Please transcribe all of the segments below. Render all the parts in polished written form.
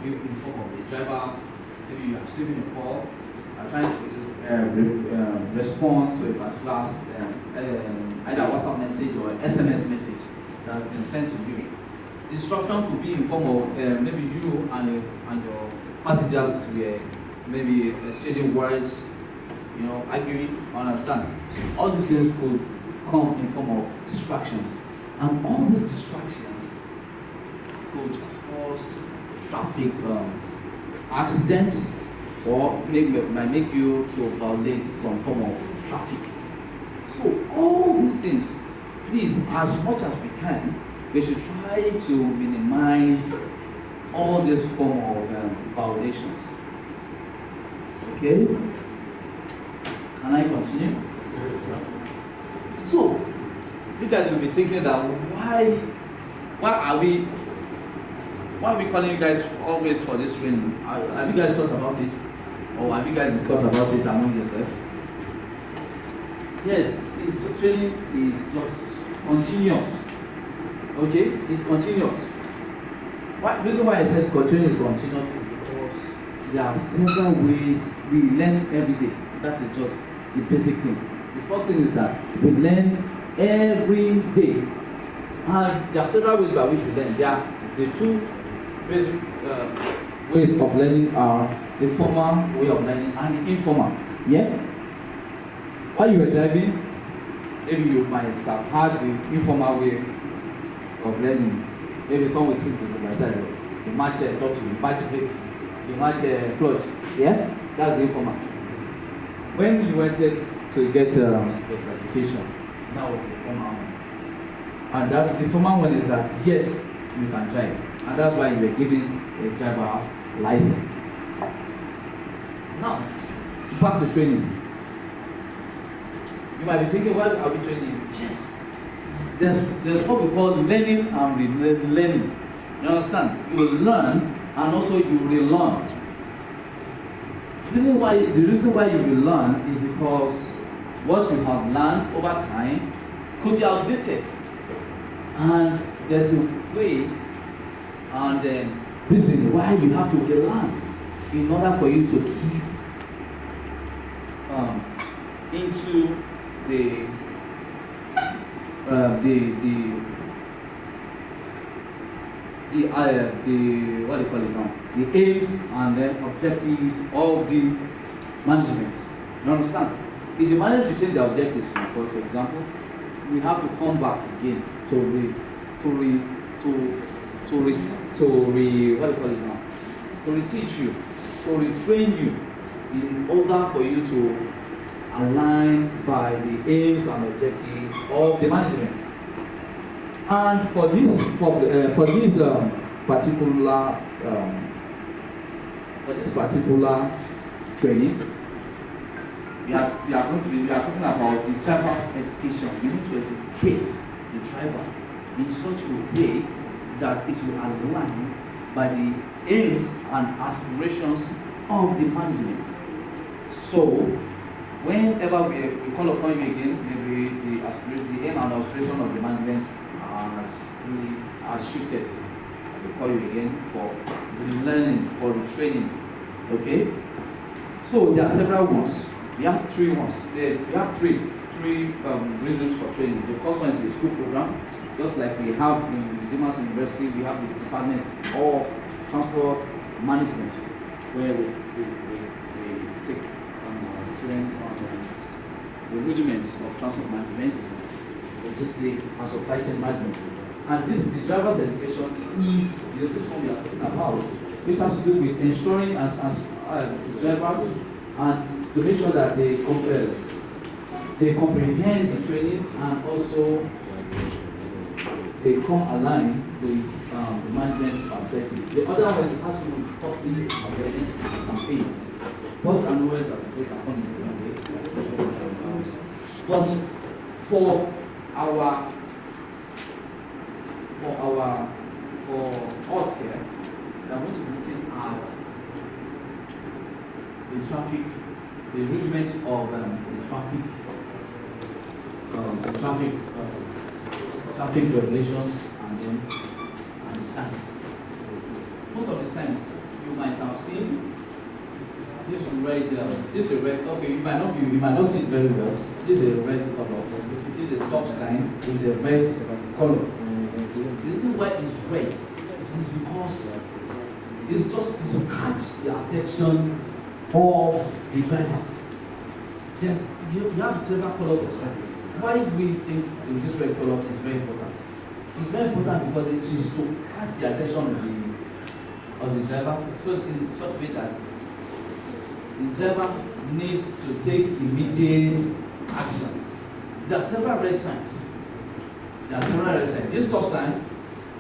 you in form of a driver. Maybe you are receiving a call, are trying to respond to a particular either WhatsApp message or SMS message that has been sent to you. Instruction could be in form of maybe you and your passengers were maybe exchanging words, arguing, understand. All these things could come in form of distractions, and all these distractions could cause traffic accidents, or might make you to violate some form of traffic. So all these things, please, as much as we can, we should try to minimize all this form of violations. Okay? Can I continue? Yes, sir. So, you guys will be thinking that why are we calling you guys always for this training? Have you guys thought about it? Or have you guys discussed about it among yourself? Yes, the training is just continuous. Okay? It's continuous. The reason why I said training is continuous is because there are several ways we learn every day. That is just the basic thing. The first thing is that we learn every day. And there are several ways by which we learn. There are the two basic ways of learning are the formal way of learning and the informal. Yeah? While you were driving, maybe you might have had the informal way of learning. Maybe someone will sit by the side. You match talk to you, match brake, you match clutch. Yeah? That's the informal. When you wanted to get your certification, that was the formal one. And the formal one is that yes, you can drive. And that's why you were given a driver's license. Now, back to training. You might be thinking, why are we training? Yes. There's what we call learning and relearning. You understand? You will learn and also you will relearn. The reason why you will learn is because what you have learned over time could be outdated. And there's a way and reason why you have to relearn in order for you to keep into the what do you call it now? The aims and the objectives of the management. You understand? If the management change the objectives, for example, we have to come back again to reteach you, to retrain you, in order for you to align by the aims and objectives of the management. And for this particular training, we are talking about the driver's education. You need to educate the driver in such a way that it will align by the aims and aspirations of the management. So, whenever we call upon you again, maybe the aim and aspiration of the management has shifted. We call you again for the learning, for the training. Okay? So there are several ones. We have three ones. We have three reasons for training. The first one is the school program. Just like we have in Dimas University, we have the Department of Transport Management, where we take students on the rudiments of transport management, logistics, and supply chain management. And this, the driver's education, is this one we are talking about, which has to do with ensuring as the drivers and to make sure that they comprehend the training and also they come aligned with the management's perspective. The other one has to do with public awareness campaigns. What and words are they can come in different ways. But for us here, we are going to be looking at the traffic, the rudiments of the traffic regulations and the signs. Most of the times, This is red. Okay, you might not see it very well. This is a red color. This is stop sign. It's a red color. The reason why it's red is because it's just to catch the attention of the driver. Yes, you have several colors of signs. Why do we think this red color is very important? It's very important because it is to catch the attention of the driver, so in such a way that the driver needs to take immediate action. There are several red signs. This stop sign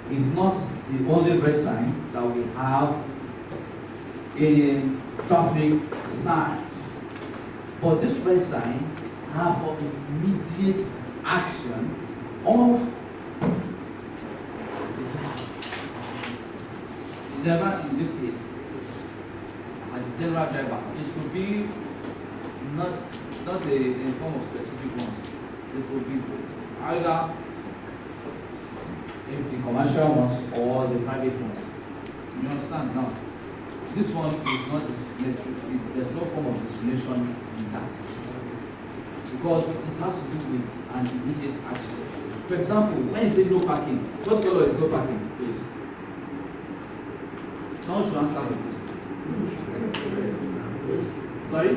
is not the only red sign that we have in traffic signs. But these red signs are for immediate action of the driver in this case. As the general driver, it could be not a form of specific ones. It could be either the commercial ones or the private ones. You understand now? This one is not discriminatory. There's no form of discrimination in that, because it has to do with an immediate action. For example, when you say no parking, what color is no parking, please? Someone should answer me, please. Sorry?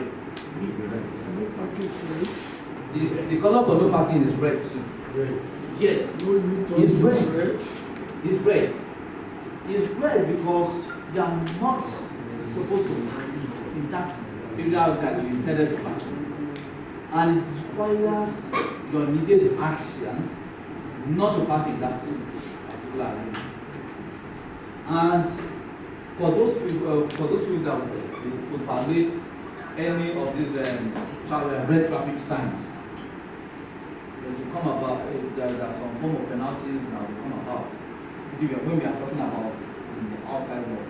The color for no parking is red too. Red. Yes. No, it's red. It's red. It's red because you are not supposed to park in that area that you intended to park. And it requires your immediate action not to park in that particular area. And for those people that would violate any of these red traffic signs, there will come about. There are some form of penalties that will come about. When we are talking about the outside world.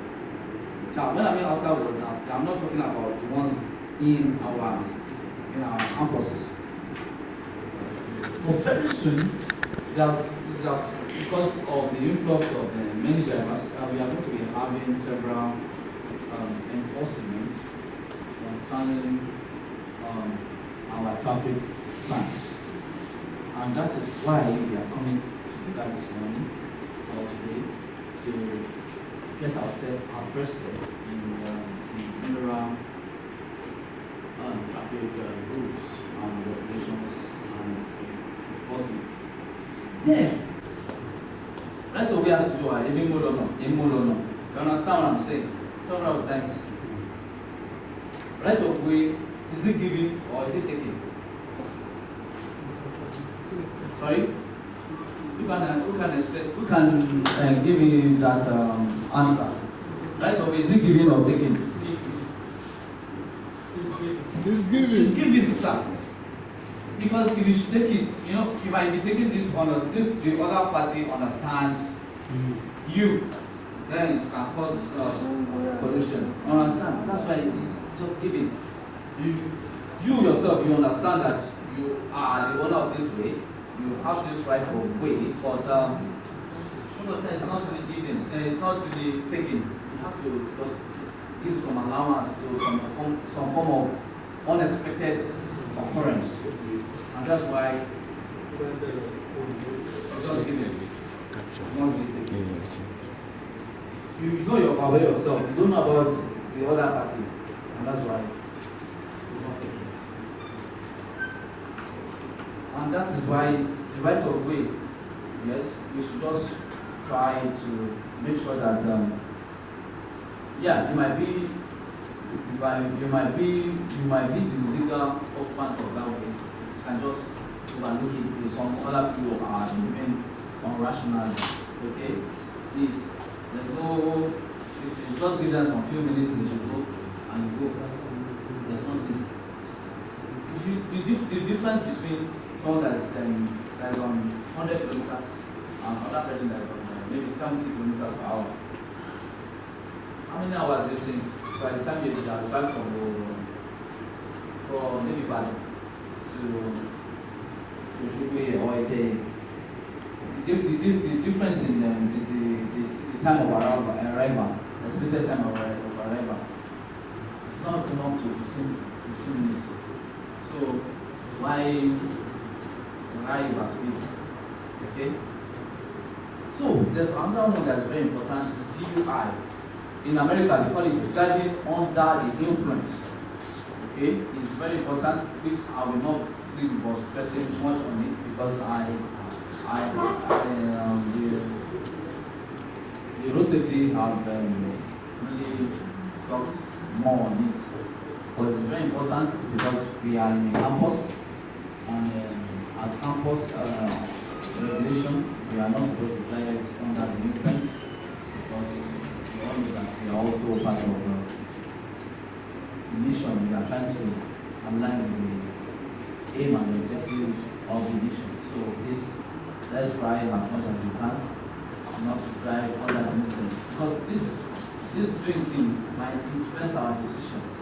Now, when I mean outside world, now I'm not talking about the ones in our campuses. But very soon, because of the influx of many drivers, we are going to be having several enforcement concerning our traffic signs. And that is why we are coming together this morning or today to get ourselves abreasted in general traffic rules and regulations and enforcement. Then, right away has to do a You understand what I'm saying? Several times. Right of way, is it given or is it taken? Sorry? Who can give me that answer? Right of way, is it given or taken? It's given. It's given, sir. Because if you should take it, you might be taking this the other party understands you, then it can cause pollution. Understand? That's why it is just given. You yourself, you understand that you are the owner of this way, you have this right of way, but it's not really given, and it's not really taken. You have to just give some allowance to some form of unexpected occurrence. And that's why it's just given. It's not really taken. You know you're aware yourself, you don't know about the other party, and that's why it's not taken. And that is why the right of way, yes, we should just try to make sure that you might be the legal occupant of that way, and just overlook it to some other people are doing irrationally. Okay? Please, there's no, if you just give them some few minutes, they should go and you go. There's nothing. The difference between someone that is on 100 kilometers and another person that is on maybe 70 kilometers per hour. How many hours do you think by the time you drive from maybe Bali to Shugwe or Eke? The difference in the time of arrival, the expected time of arrival, is not even up to 15 minutes. So why overspeed? Okay? So there's another one that's very important, DUI. In America, they call it driving under the influence. Okay? It's very important, which I will not really be stressing much on it because the road safety have really talked more on it. But it's very important because we are in a campus, and as campus regulation, we are not supposed to drive under the influence because we all know that we are also part of the mission. We are trying to align with the aim and the objectives of the mission. So let's try as much as we can not to drive under the influence, because this drinking might influence our decisions,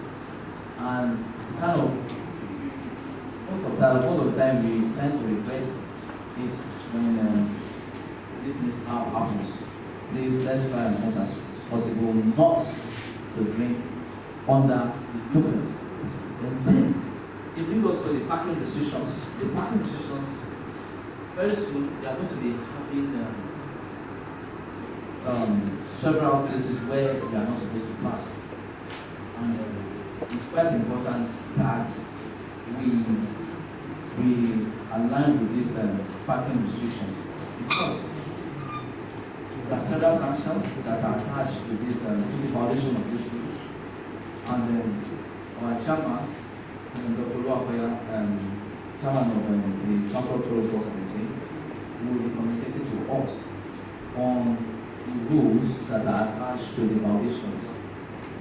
and kind of most of the time we tend to regret it when this mishap happens. Please, let's try as much as possible not to drink under the influence. And then it brings us to the parking decisions. The parking decisions, very soon they are going to be having several places where we are not supposed to park. And it's quite important that we align with these parking restrictions, because there are several sanctions that are attached to this violation of these rules. And our chairman, Dr. Luakoya, chairman of the Transport Protocol Committee, will be communicating to us on the rules that are attached to the violations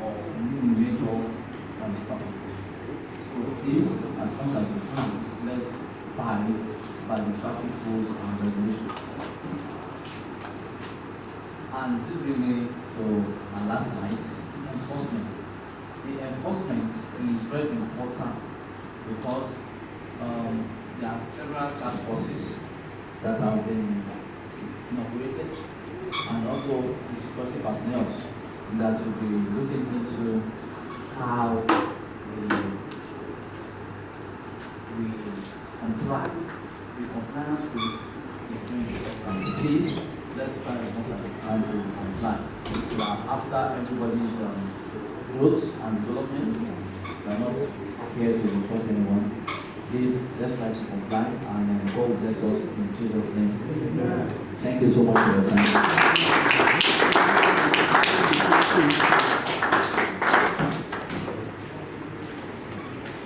of major traffic. So please, as long as we can, let's abide by the traffic rules and regulations. And this brings me to my last slide, enforcement. The enforcement is very important because there are several task forces that have been inaugurated, and also the security personnel that will be looking into how we comply with compliance with the and please, let's try to comply. We are after everybody's growth and development. We are not here to report anyone. Please, let's try to comply, and God bless us in Jesus' name. Thank you so much for your time.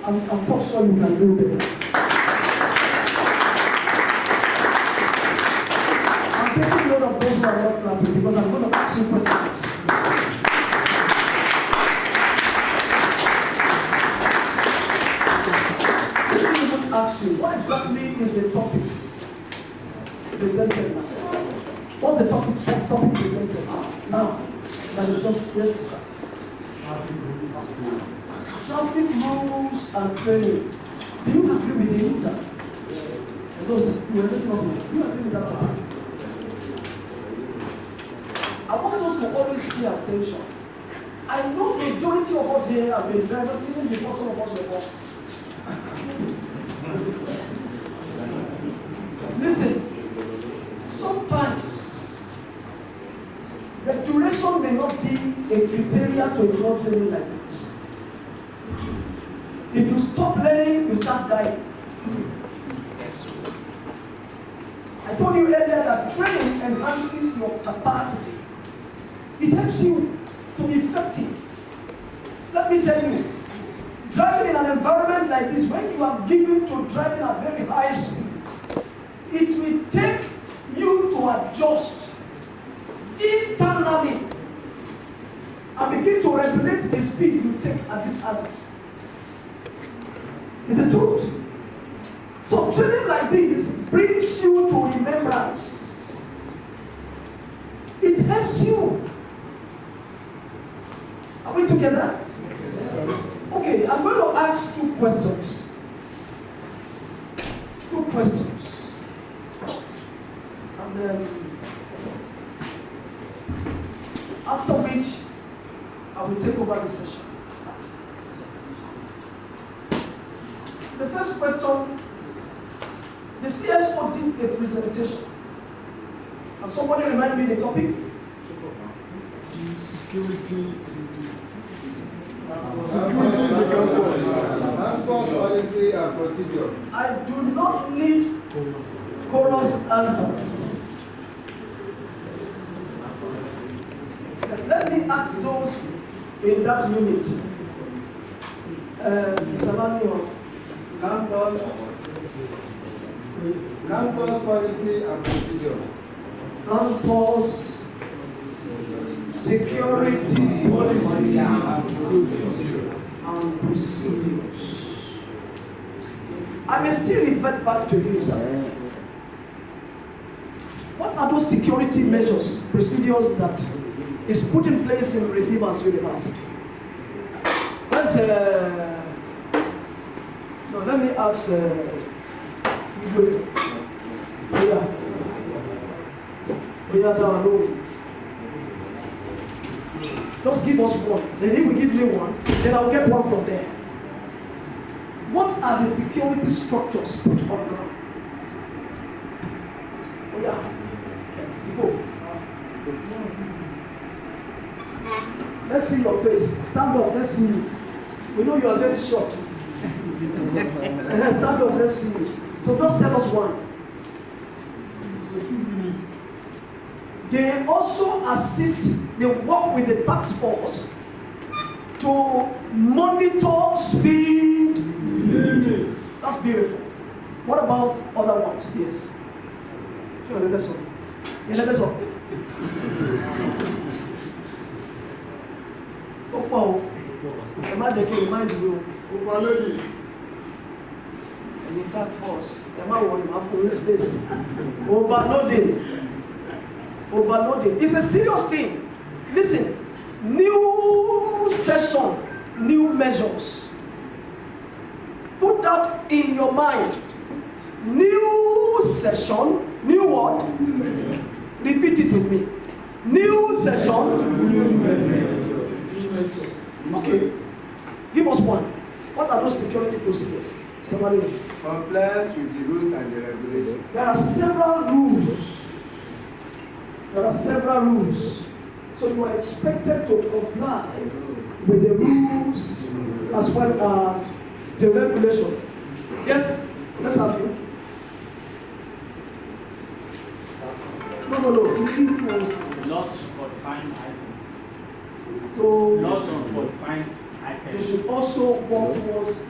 I'm sure you can do better. I'm taking note of those who are not clapping because I'm going to ask you questions. Let me even ask you, what exactly is the topic presented now? What's the topic presented now? That is just yes. Traffic rules and training. Do you agree with the answer? Those who are looking up, do you agree with that topic? I want us to always pay attention. I know the majority of us here have been drivers even before some of us were born. Listen, sometimes the duration may not be a criteria to involve training like this. If you stop learning, you start dying. I told you earlier that training enhances your capacity. It helps you to be effective. Let me tell you, driving in an environment like this, when you are given to driving at very high speed, it will take you to adjust internally and begin to regulate the speed you take at this axis. It's the truth. So training like this brings you to remembrance. It helps you. Are we together? Okay, I'm going to ask two questions. Two questions. And then after which I will take over the session. The first question, the CSO did a presentation. Can somebody remind me the topic? Security. Policy and procedure. I do not need chorus answers. Yes, let me ask those in that unit. Campus policy and procedure. Campus security policy and procedures. I may still revert back to you, sir. What are those security measures, procedures that is put in place in Redeemers University? That's no, let me ask just give us one. Then he will give me one. Then I'll get one from there. What are the security structures put on ground? Oh yeah. Go. Let's see your face. Stand up. Let's see you. We know you are very short. Stand up. Let's see you. So just tell us one. They also assist, they work with the task force to monitor speed limits. That's beautiful. What about other ones? Yes. Oh, am I making remind you? Overloading. The task force. Am I worried about space? Overloading. Overloading. It's a serious thing. Listen, new session, new measures. Put that in your mind. New session, new what? Repeat it with me. New session, new measures. Okay. Give us one. What are those security procedures? Somebody know. Compliance with the rules and the regulations. There are several rules. There are several rules. So you are expected to comply with the rules as well as the regulations. Yes? Let's have you. No. Laws for fine items. So Laws for fine they items. should also work towards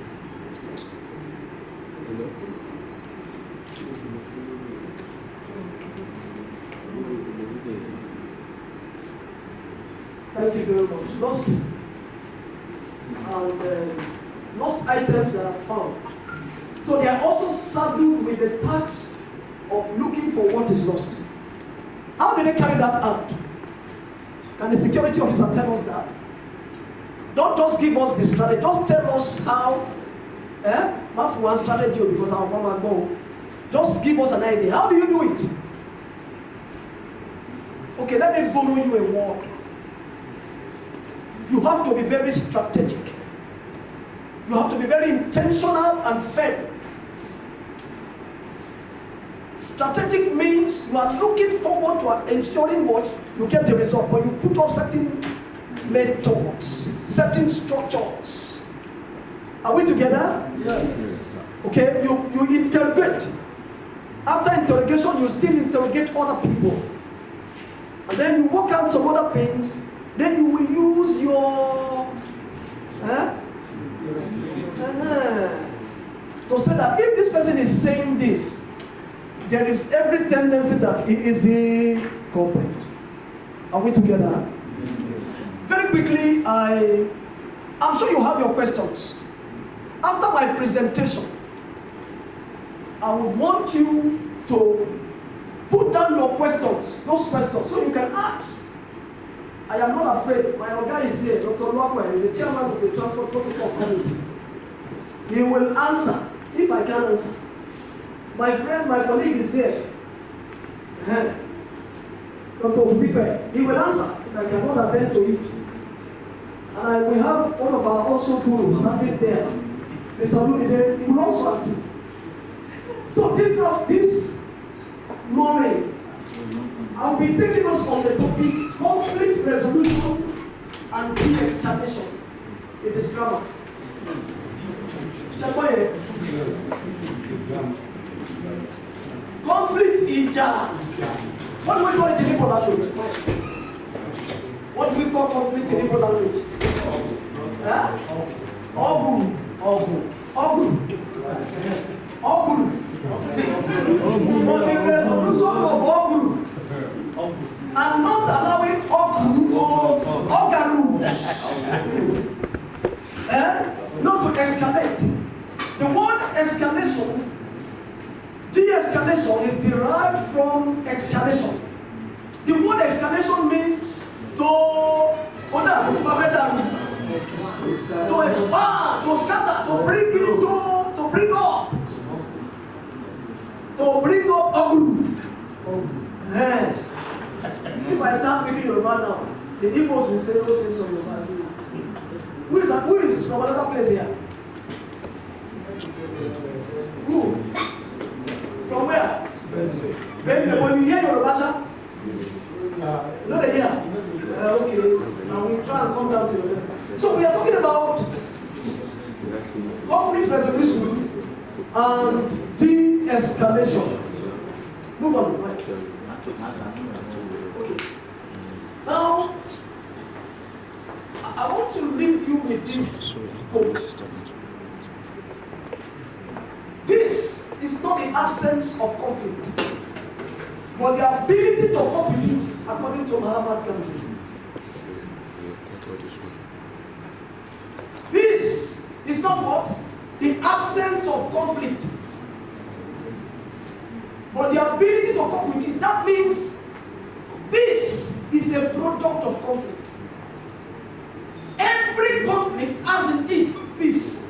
thank you very much. Lost items that are found. So they are also saddled with the task of looking for what is lost. How do they carry that out? Can the security officer tell us that? Don't just give us the strategy. Just tell us how. Not one strategy because our come and go. Just give us an idea. How do you do it? Okay, let me borrow you a word. You have to be very strategic. You have to be very intentional and firm. Strategic means you are looking forward to ensuring what you get the result, but you put up certain methods, certain structures. Are we together? Yes. Okay, you interrogate. After interrogation, you still interrogate other people. And then you work out some other things. Then you will use your to say that if this person is saying this, there is every tendency that he is a culprit. Are we together? Very quickly, I'm sure you have your questions. After my presentation, I would want you to put down your questions, those questions, so you can ask. I am not afraid. My guy is here, Dr. Luakwe, is the chairman of the Transport Protocol Committee. He will answer if I can answer. My friend, my colleague is here. Dr. Ubipe, he will answer if I cannot attend to it. And we have one of our also gurus standing there. Mr. Olumide, he will also answer. So this morning, I'll be taking us on the topic conflict resolution and de-escalation. It is grammar. Conflict ija. What do we call it in Igbo language? What do we call conflict in Igbo language? Ogun. But the resolution of Ogun and not allowing Ogun to Ogarus. Not to escalate. The word escalation, de-escalation is derived from escalation. The word escalation means to expand, to scatter, to bring up Ogun. If I start speaking Yoruba now, the Igbos will say those things on Yoruba. Who is from another place here? Who? From where? Benue. When you hear Yoruba, sir? No, they hear. Okay. Now we try and come down to Yoruba. So we are talking about conflict resolution and de-escalation. Move on. Right. Okay. Now, I want to leave you with this quote. This is not the absence of conflict, but the ability to cope with it, according to Mahatma Gandhi. This is not what? The absence of conflict, but the ability to cope with it. That means peace is a product of conflict. Every conflict has in it peace.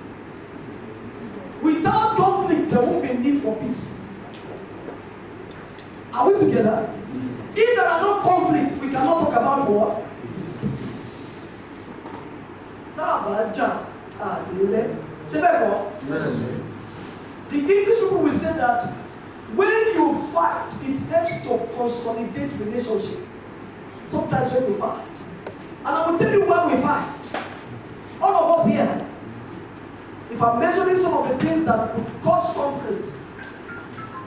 Without conflict, there won't be a need for peace. Are we together? If there are no conflict, we cannot talk about what? The English people will say that when you fight, it helps to consolidate relationship. Sometimes when we fight. And I will tell you why we fight. All of us here, if I'm mentioning some of the things that would cause conflict,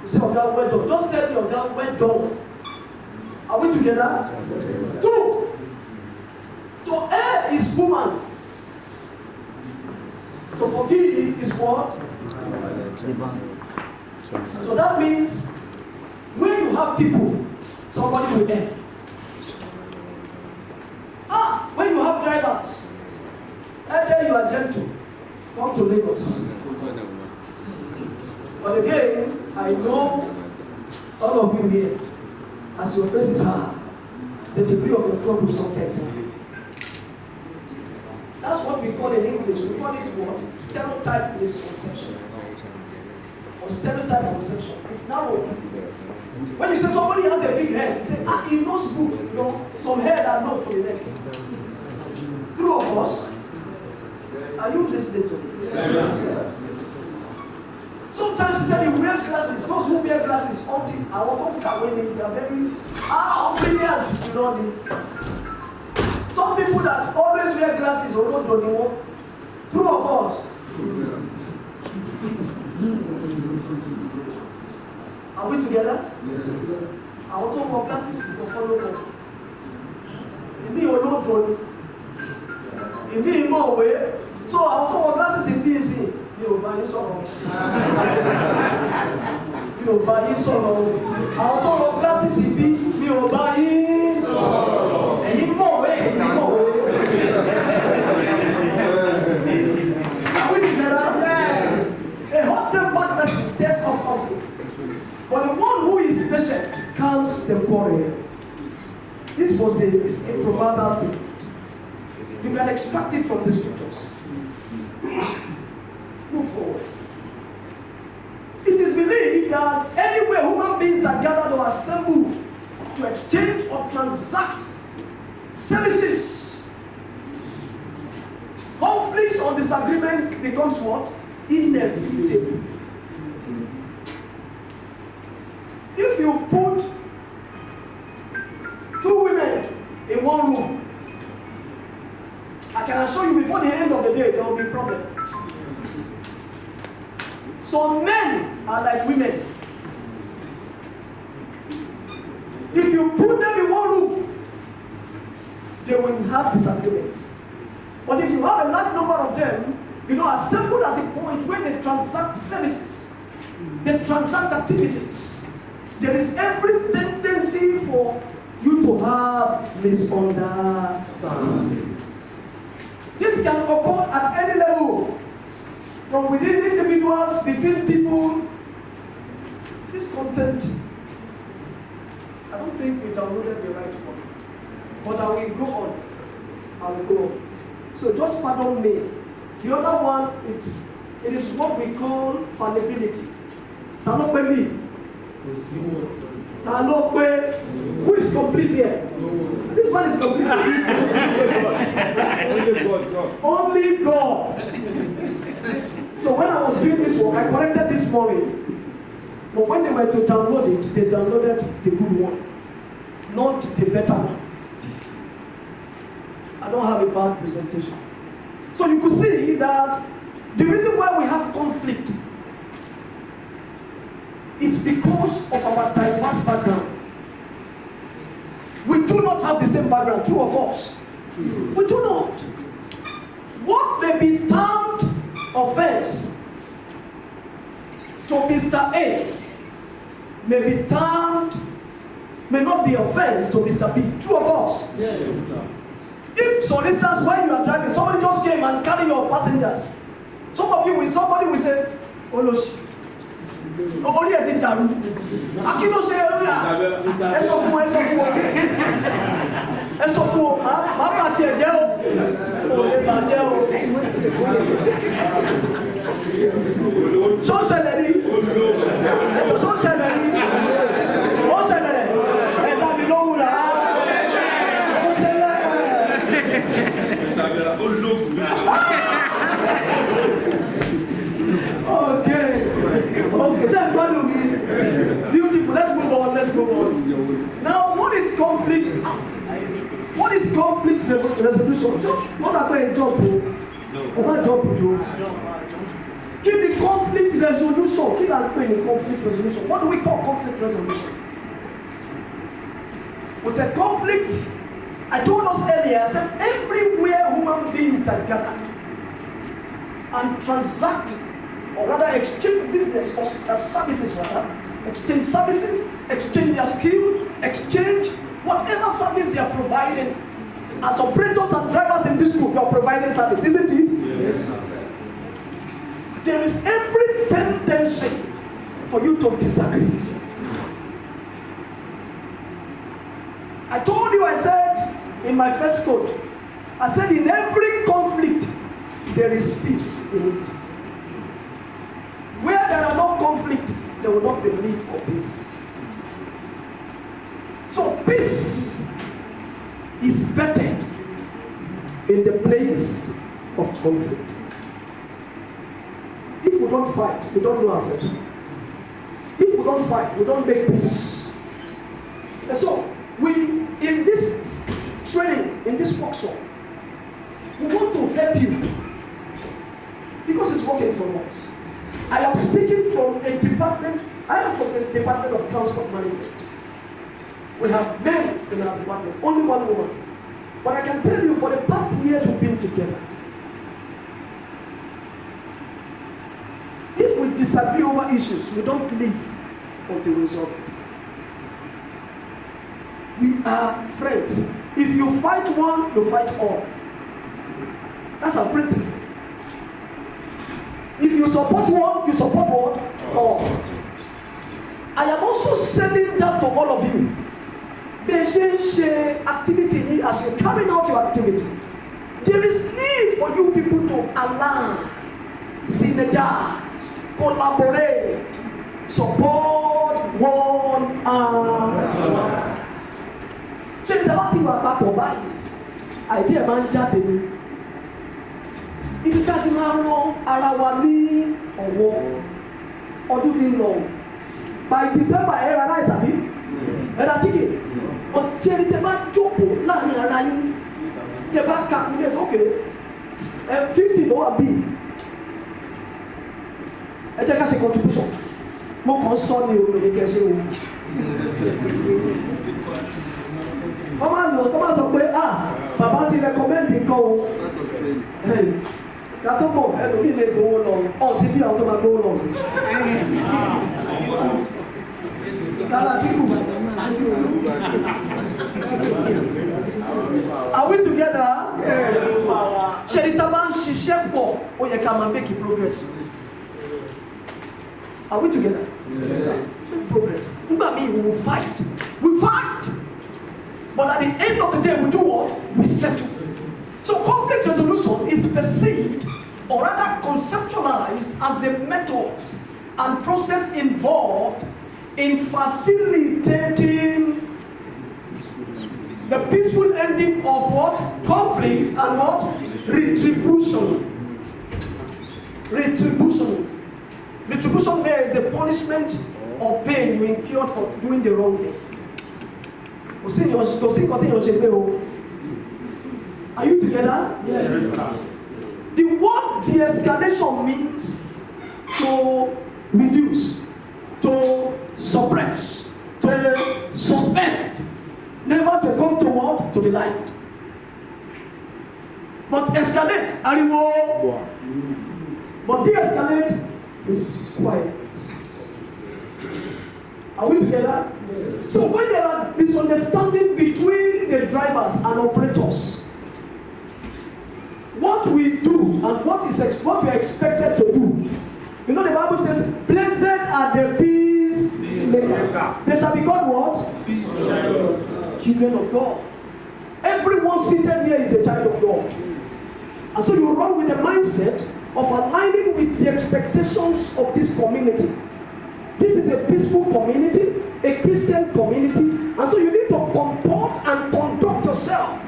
you say, oh God, well done. Just tell me, oh God, well done. Are we together? 2, to err is woman. To forgive is what? So that means when you have people, somebody will err. When you have drivers, either you are gentle, come to Lagos. But again, I know all of you here, as your face is hard, the degree of your trouble sometimes. That's what we call in English. We call it what? Stereotype misconception. Or stereotype conception. It's narrow. When you say somebody has a big head, you say, he knows good. You know, some hair that not to the neck. True of us. Are you listening to me? Yes. Sometimes you say you wear glasses. Those who wear glasses, I want to look at when they are very brilliant. You know, some people that always wear glasses or not don't know. True of us. Are we together? Yes. I want to wear glasses to follow them. In me, or not don't. In me, more way. So I want to wear glasses in BC. You buy this song. You buy this song. I want to wear glasses in B. You buy this song. And you more way. Are we together? Yes. A hot-tempered person stirs up conflict. But the one who is patient calms the quarrel. This was a proverbial statement. You can extract it from the scriptures. Move forward. It is believed that anywhere human beings are gathered or assembled to exchange or transact services, conflicts or disagreements becomes what? inevitable. If you put two women in one room, I can assure you before the end of the day there will be a problem. Some men are like women. If you put them in one room, they will have disagreements. But if you have a large number of them, assembled at a point where they transact services, they transact activities, there is every tendency for you to have misunderstanding. This can occur at any level, from within individuals, between people. This content, I don't think we downloaded the right one, but I will go on. So just pardon me. The other one, it is what we call fallibility. Tanope. Who is complete here? This man is complete. Only God. So when I was doing this work, I corrected this morning. But when they were to download it, they downloaded the good one, not the better one. I don't have a bad presentation. So you could see that the reason why we have conflict is because of our diverse background. We do not have the same background, two of us. We do not. What may be termed offense to Mr. A may not be offense to Mr. B. Two of us. Yes. If, for instance, when you are driving, someone just came and carry your passengers. Somebody will say, "Oh no, only a thing daru." Akino say, Okay, beautiful. Let's move on. Now, what is conflict? What is conflict resolution? Not about a job, Keep the conflict resolution. Keep that conflict resolution. What do we call conflict resolution? We said conflict. I told us earlier, I said everywhere human beings are gathered and transact, or rather exchange business or services, exchange services, exchange their skill, exchange whatever service they are providing. As operators and drivers in this group, they are providing service, isn't it? Yes. There is every tendency for you to disagree. I told you, I said in my first quote, I said in every conflict, there is peace in it. Where there are no conflict, there will not be need for peace. So peace is bettered in the place of conflict. If we don't fight, we don't know ourselves. If we don't fight, we don't make peace. And so, in this training, in this workshop, we want to help you because it's working for us. I am speaking from a department, I am from the Department of Transport Management. We have men in our department, only one woman. But I can tell you, for the past years we've been together. If we disagree over issues, we don't leave until we resolve it. We are friends. If you fight one, you fight all. That's our principle. If you support one, you support what? All. I am also sending that to all of you. Activity, as you're carrying out your activity, there is need for you people to align, synergize, collaborate, support one another. Ṣé ìdáwà tí wàá papọ̀ báyìí? Idea máa ń jáde ní. ibi tí a ti máa rán ara wa ní ọ̀wọ́ ọdún tí ń lọ by December ẹ̀rọ aláìsàbí ẹ̀rọ àtìkè ọ̀tí ẹni tẹ bá jókòó láàrin ara yín tẹ bá calculate okay 50 ló wà bíi ẹ jẹ́ ká ṣe contribution mo kàn sọ ní òmìnir kẹsẹ̀ o wọ́n máa sọ pé bàbá ti recommend nǹkan o yàtọ̀ mọ̀ ẹlòmíì lè gbowó lọ ọ̀sìn bí àwọn tó máa gbowó lọ sí. Tala kíkù are we together? ṣe ni tá a bá ń ṣiṣẹ́ pọ̀ ó yẹ ká máa make progress. Are we together? Yes. Progress. Nígbà míì we will fight. We fight. But at the end of the day we do what? We settle. So conflict resolution is perceived or rather conceptualized as the methods and process involved in facilitating the peaceful ending of what? Conflict and what? Retribution. Retribution. Retribution there is a punishment or pain you incurred for doing the wrong thing. Are you together? Yes. The word de-escalation means to reduce, to suppress, to suspend, never to come to what? To the light. But escalate, ariwo. But de-escalate is quiet. Are we together? Yes. So when there are misunderstanding between the drivers and operators, what we do and what we are expected to do, you know the Bible says, blessed are the peacemakers. They shall be called what? Children of God. Everyone seated here is a child of God. And so you run with the mindset of aligning with the expectations of this community. This is a peaceful community, a Christian community, and so you need to comport and conduct yourself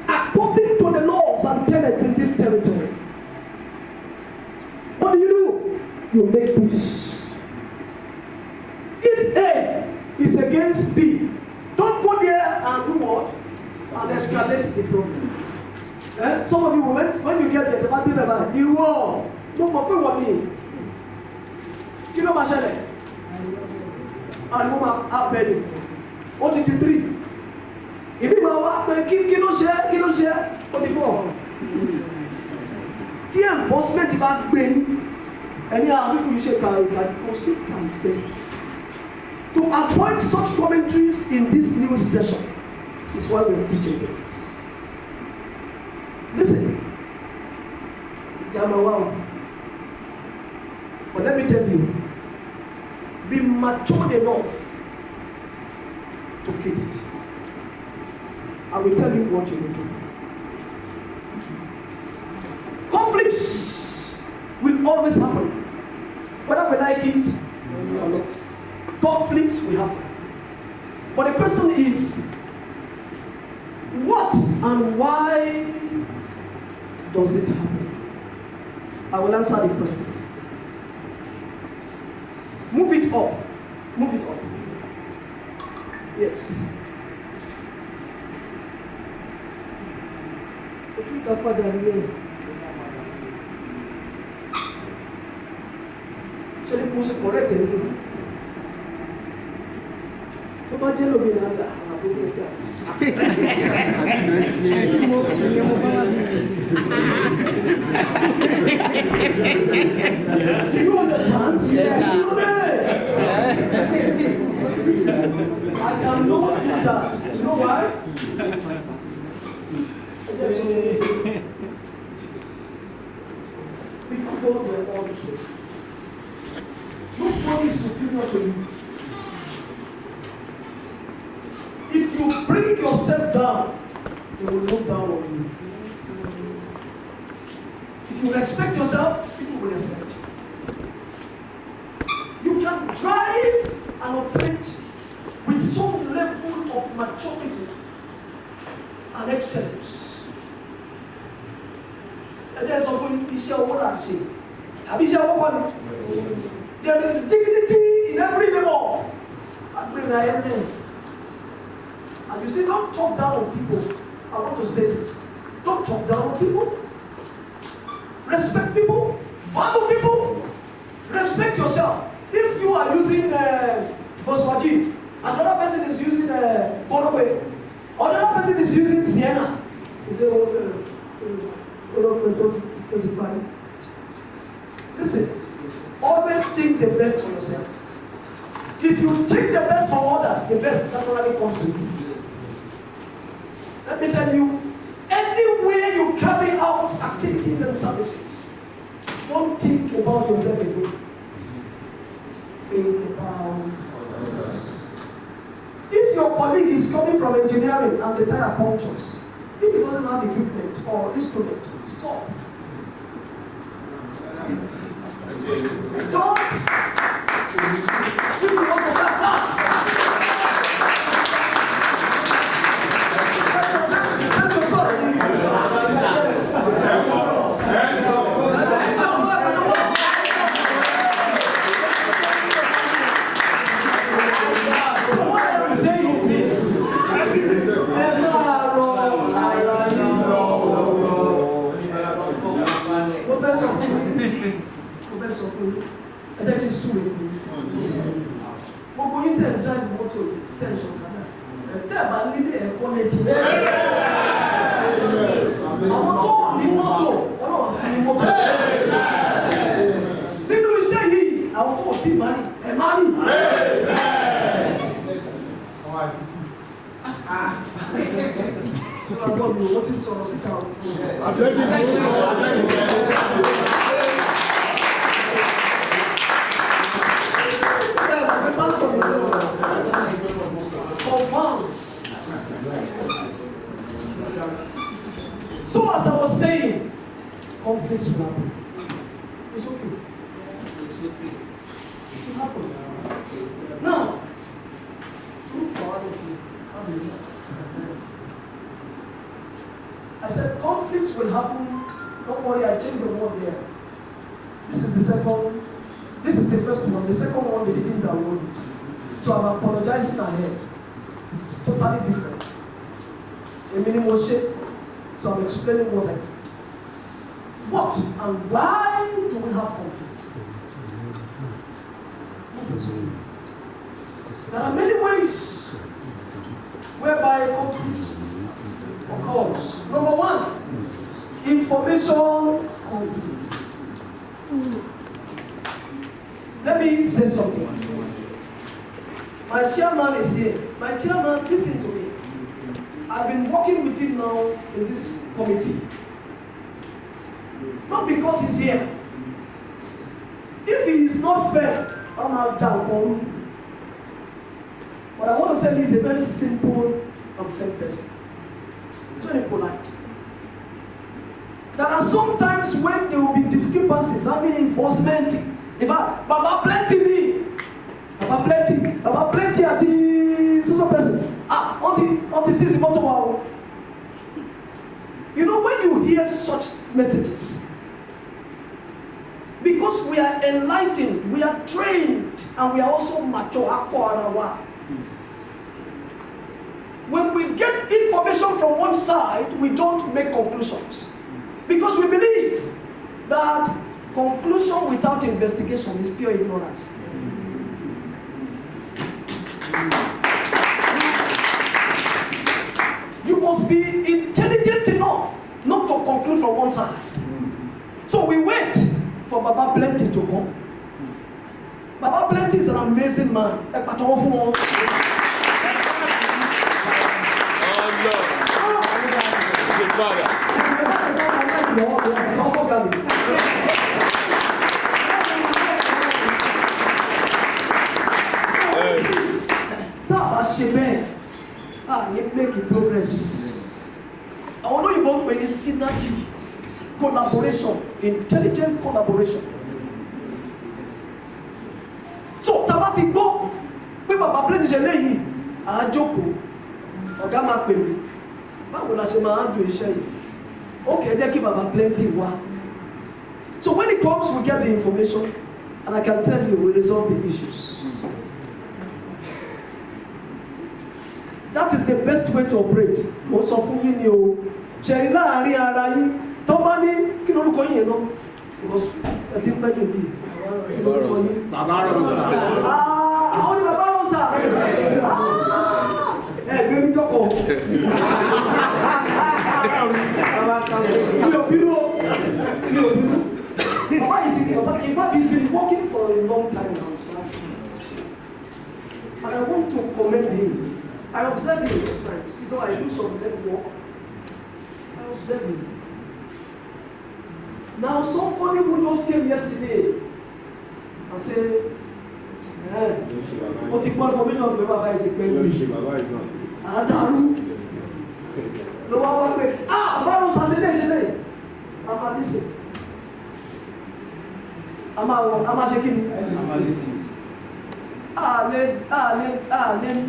according to the laws and tenets in this territory. What do? You make peace. If A is against B, don't go there and do what? And escalate the problem. Some of you, when you get there, you will. Don't compare what me. You know my channel. And woman up bedding. What is the 3? If you are kilo share, 44. The enforcement about being any other people you say can campaign. To avoid such commentaries in this new session is why we are teaching this. Listen, Jamawa. But let me tell you, be matured enough to kill it. I will tell you what you will do. Conflicts will always happen. Whether we like it or not. Conflicts will happen. But the question is, what and why does it happen? I will answer the question. Move it up. Move it up. Yes. Ṣé ní mo ṣe correct ẹ̀ sí? Tó bá jẹ́ lómi náà dà, àbúrò dà. Do you understand? Yeah. I cannot do that. You know why? Before God, we are all the same. Nobody is superior to you. If you bring yourself down, they will look down on you. If you respect yourself, people will respect you. You can drive and operate with some level of maturity and excellence. There's often iṣẹ́ owó là ń ṣe. Àbí iṣẹ́ owó kọ́ ni. There is dignity in every labor. And you see, don't talk down on people. I want to say this. Don't talk down on people. Respect people. Value people. Respect yourself. If you are using Volkswagen, another person is using Boroway, another person is using Sienna. You say, listen, always think the best for yourself. If you think the best for others, the best naturally comes to you. Let me tell you, anywhere you carry out activities and services, don't think about yourself alone. Think about others. If your colleague is coming from engineering and the tire punctures, if he doesn't have equipment or instrument, stop. Don't. If you want to back down. Gbogbo yín tẹ̀ ń drive mọ́tò tẹ̀sán kan náà tẹ̀ bá nílé ẹ̀kọ́ létí. Àwọn tó wà ní mọ́tò ọlọ́wà fún ní mọ́tò. Nínú iṣẹ́ yìí, àwọn tó ti máa rí ẹ̀ máa rí. Ọlọ́wọ́ mi ò wọ́n ti sọ̀rọ̀ síta o. So as I was saying, conflicts will happen. It's okay. It will happen. Now, look for other people. I said conflicts will happen. Don't worry, I changed the word there. This is the second. This is the first one. The second one, they didn't download it. So I'm apologizing ahead. It's totally different. A minimal shape. So I'm explaining what I did. What and why do we have conflict? There are many ways whereby conflict occurs. Number one, information conflict. Let me say something. My chairman is here. My chairman, listen to me. I've been working with him now in this committee. Not because he's here. If he is not fair, I'm not down on him. But I want to tell you, he's a very simple and fair person. He's very polite. There are some times when there will be discrepancies, enforcement. In fact, Baba plenty at the social person. Until sees the bottom. You know, when you hear such messages, because we are enlightened, we are trained, and we are also mature. When we get information from one side, we don't make conclusions. Because we believe that conclusion without investigation is pure ignorance. You must be intelligent enough not to conclude from one side. So we wait for Baba Plenty to come. Baba Plenty is an amazing man. Making progress. I want to know about when synergy, collaboration, intelligent collaboration. So, tabati go, we Baba Plenty ṣe léyìí, a jókòó, ọ̀gá máa pè mí, báwo la ṣe máa handle iṣẹ́ yìí? Okay, they give about plenty. Wow. So when it comes, we get the information, and I can tell you, we resolve the issues. That is the best way to operate. Mo sọ fún yín ni o. Ṣẹ̀rí láàárín ara yín, tó bá ní kí lórúkọ yín yẹn lọ. Because ẹ ti ń pẹ́ dùn bíi. Kí lórúkọ yín? Bàbá Rosa. Àwọn ni Bàbá Rosa. Ẹ gbé mi jókòó. Mi ò bínú o. Mi ò bínú. Bàbá yìí ti Bàbá, in fact, he's been working for a long time now. And I want to commend him. I observe him these times. You know, I do some network. I observe him. Now, somebody who just came yesterday and said, what the information of the Baba is a baby. Adaru. No one will pay. Baba was assassinated. I'm listening. I'm shaking.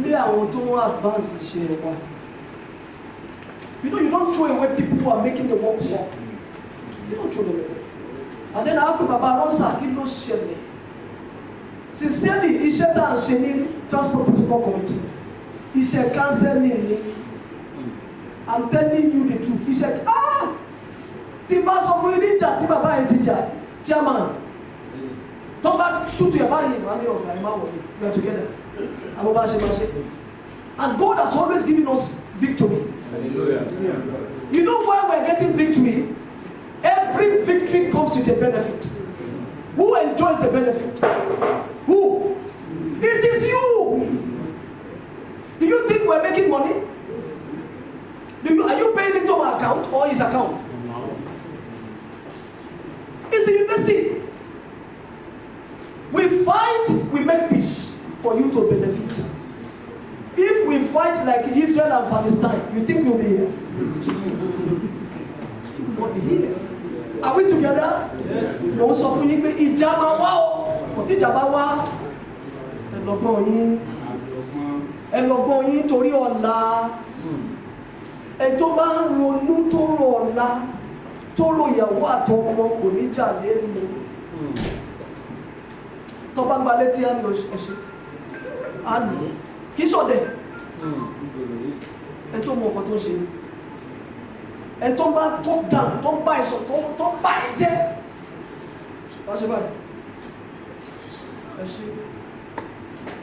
lé àwọn tó wọ́n advance iṣẹ́ wa. You know, you don't throw away people who are making the work work. You don't throw them away. And then I put Baba Rosa kí ló ṣẹlẹ̀. Sincerely, iṣẹ́ tá à ń ṣe ní Transport Protocol Committee, iṣẹ́ counseling ni. I'm telling you the truth. Iṣẹ́ tí bá sọ fún ilé ìjà tí bàbá yẹn ti jà, chairman. Come back, shoot your body, we are together. And God has always given us victory. Hallelujah. You know why we're getting victory? Every victory comes with a benefit. Who enjoys the benefit? Who? It is you. Do you think we're making money? Are you paying into my account or his account? It's the university. We fight, we make peace for you to benefit. If we fight like Israel and Palestine, you think we'll be here? We'll be here. Are we together? Yes. No suffering. Ìjàmbá wá o. Kò tí ìjàmbá wá. Ẹ lọ́gbọ́n yín torí ọ̀la. Ẹ tó bá ń ronú tó rò ọ̀la, tó rò ìyàwó àtọmọ kò ní jà lẹ́nu. Tọ́ba gba létí á ní ẹ̀ṣẹ̀ á ní kí sọ̀dẹ̀ ẹ tó mọ ọkọ̀ tó ń ṣe ẹ tó bá tó dàn tó bá ẹ̀sọ̀ tó bá ẹ jẹ́ wá ṣe báyìí ẹ̀ṣẹ̀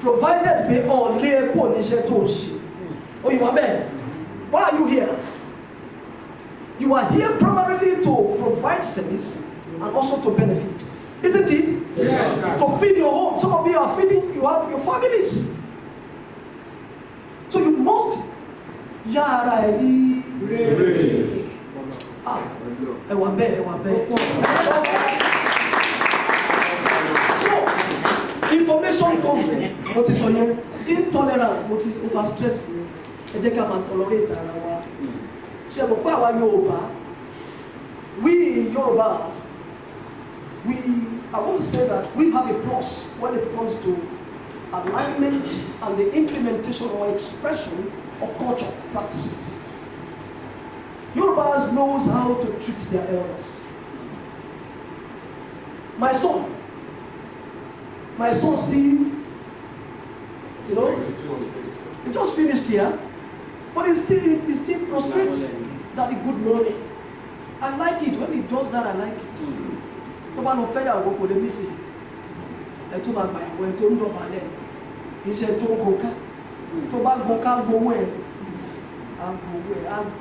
provided pé ọ̀lé ẹ̀kọ́ níṣẹ́ tó ń ṣe oyinbo bẹ́ẹ̀ why are you here? You are here primarily to provide service and also to benefit. Isn't it? Yes. To feed your home. Some of you are feeding, you have your families. So you must yara edi. Ewa be. So information conflict, what is on your intolerance, what is overstress. Ẹ jẹ́ ká máa tolerate ara wa. Ṣé mo pé àwa Yorùbá? We Yorùbás. I want to say that we have a plus when it comes to alignment and the implementation or expression of cultural practices. Yorubas knows how to treat their elders. My son Steve, you know, he just finished here, but he's still prostrate. Daddy, good morning. I like it when he does that. I like it. Tó bá lọ fẹ́ yàwó kò lè mí sí ẹ tó máa gbà ìwọ ẹ tó ń dọ̀bálẹ̀ iṣẹ́ tó ń gonká tó bá gonká gbowó ẹ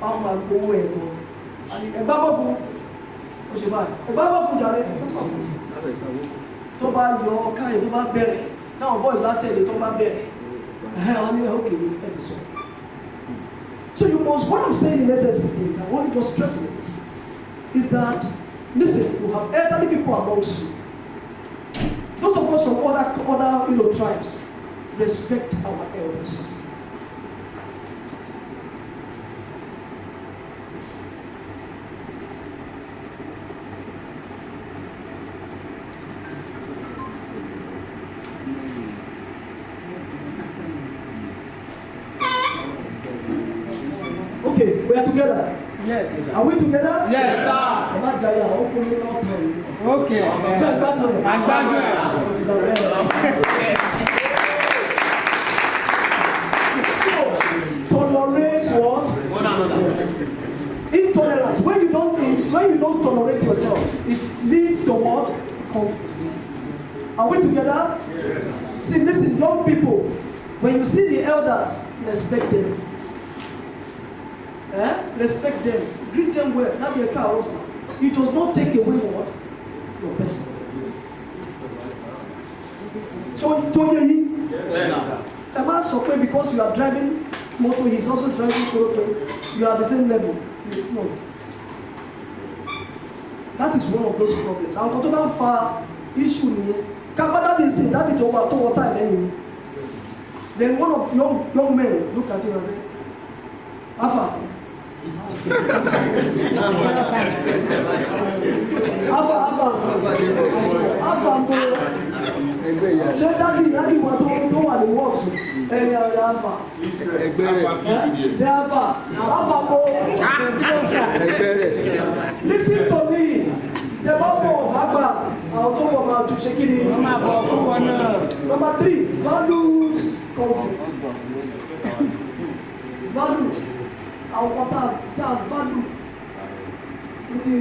àwọn máa gbowó ẹ tó ẹgbá bọ́ fún ó ṣe báyìí ẹgbá bọ́ fún jàre tó bá yọ ọká ẹ tó bá bẹ̀rẹ̀ táwọn boys bá tẹ̀lé tó bá bẹ̀rẹ̀ àwọn ní òkè ní ẹ̀dì sọ. So you must, what I'm saying in essence is, I want to just stress this, is that listen, you have elderly people amongst you. Those of us from other tribes respect our elders. Okay, we are together. Yes. Are we together? Yes. Ẹ má jayà, ó fún mi náà tọ̀ yìí. Okay. Ṣé ẹ gbádùn ẹ̀? Agbádùn ẹ̀. Ó ti dàbẹ̀ ẹ̀. So, tolerate what? Intolerance. When you don't tolerate yourself, it leads to what? Conflict. Are we together? Yes. See, listen, young people, when you see the elders, respect them. Respect them. Greet them well. Not be a car also. It does not take away what? Your person. So, a man so because you are driving motor, he is also driving motor. You are at the same level. No. That is one of those problems. Àwọn kan tó bá ń fa issue nìyẹn. Kábàdà dey say that is over tó water lẹ́yìn. Then one of young men look at him and say, Alpha. Alpha. Ṣé dájú wa tó wà ní wọ́ọ̀sì ẹ̀yìn ọ̀rẹ́ Alpha? Ṣé Alpha kò listen to me. The Bible of Agba, àwọn tó wọ̀ máa tún ṣe kí ni? Number 3, values conflict. Value. Àwọn kan tá a value.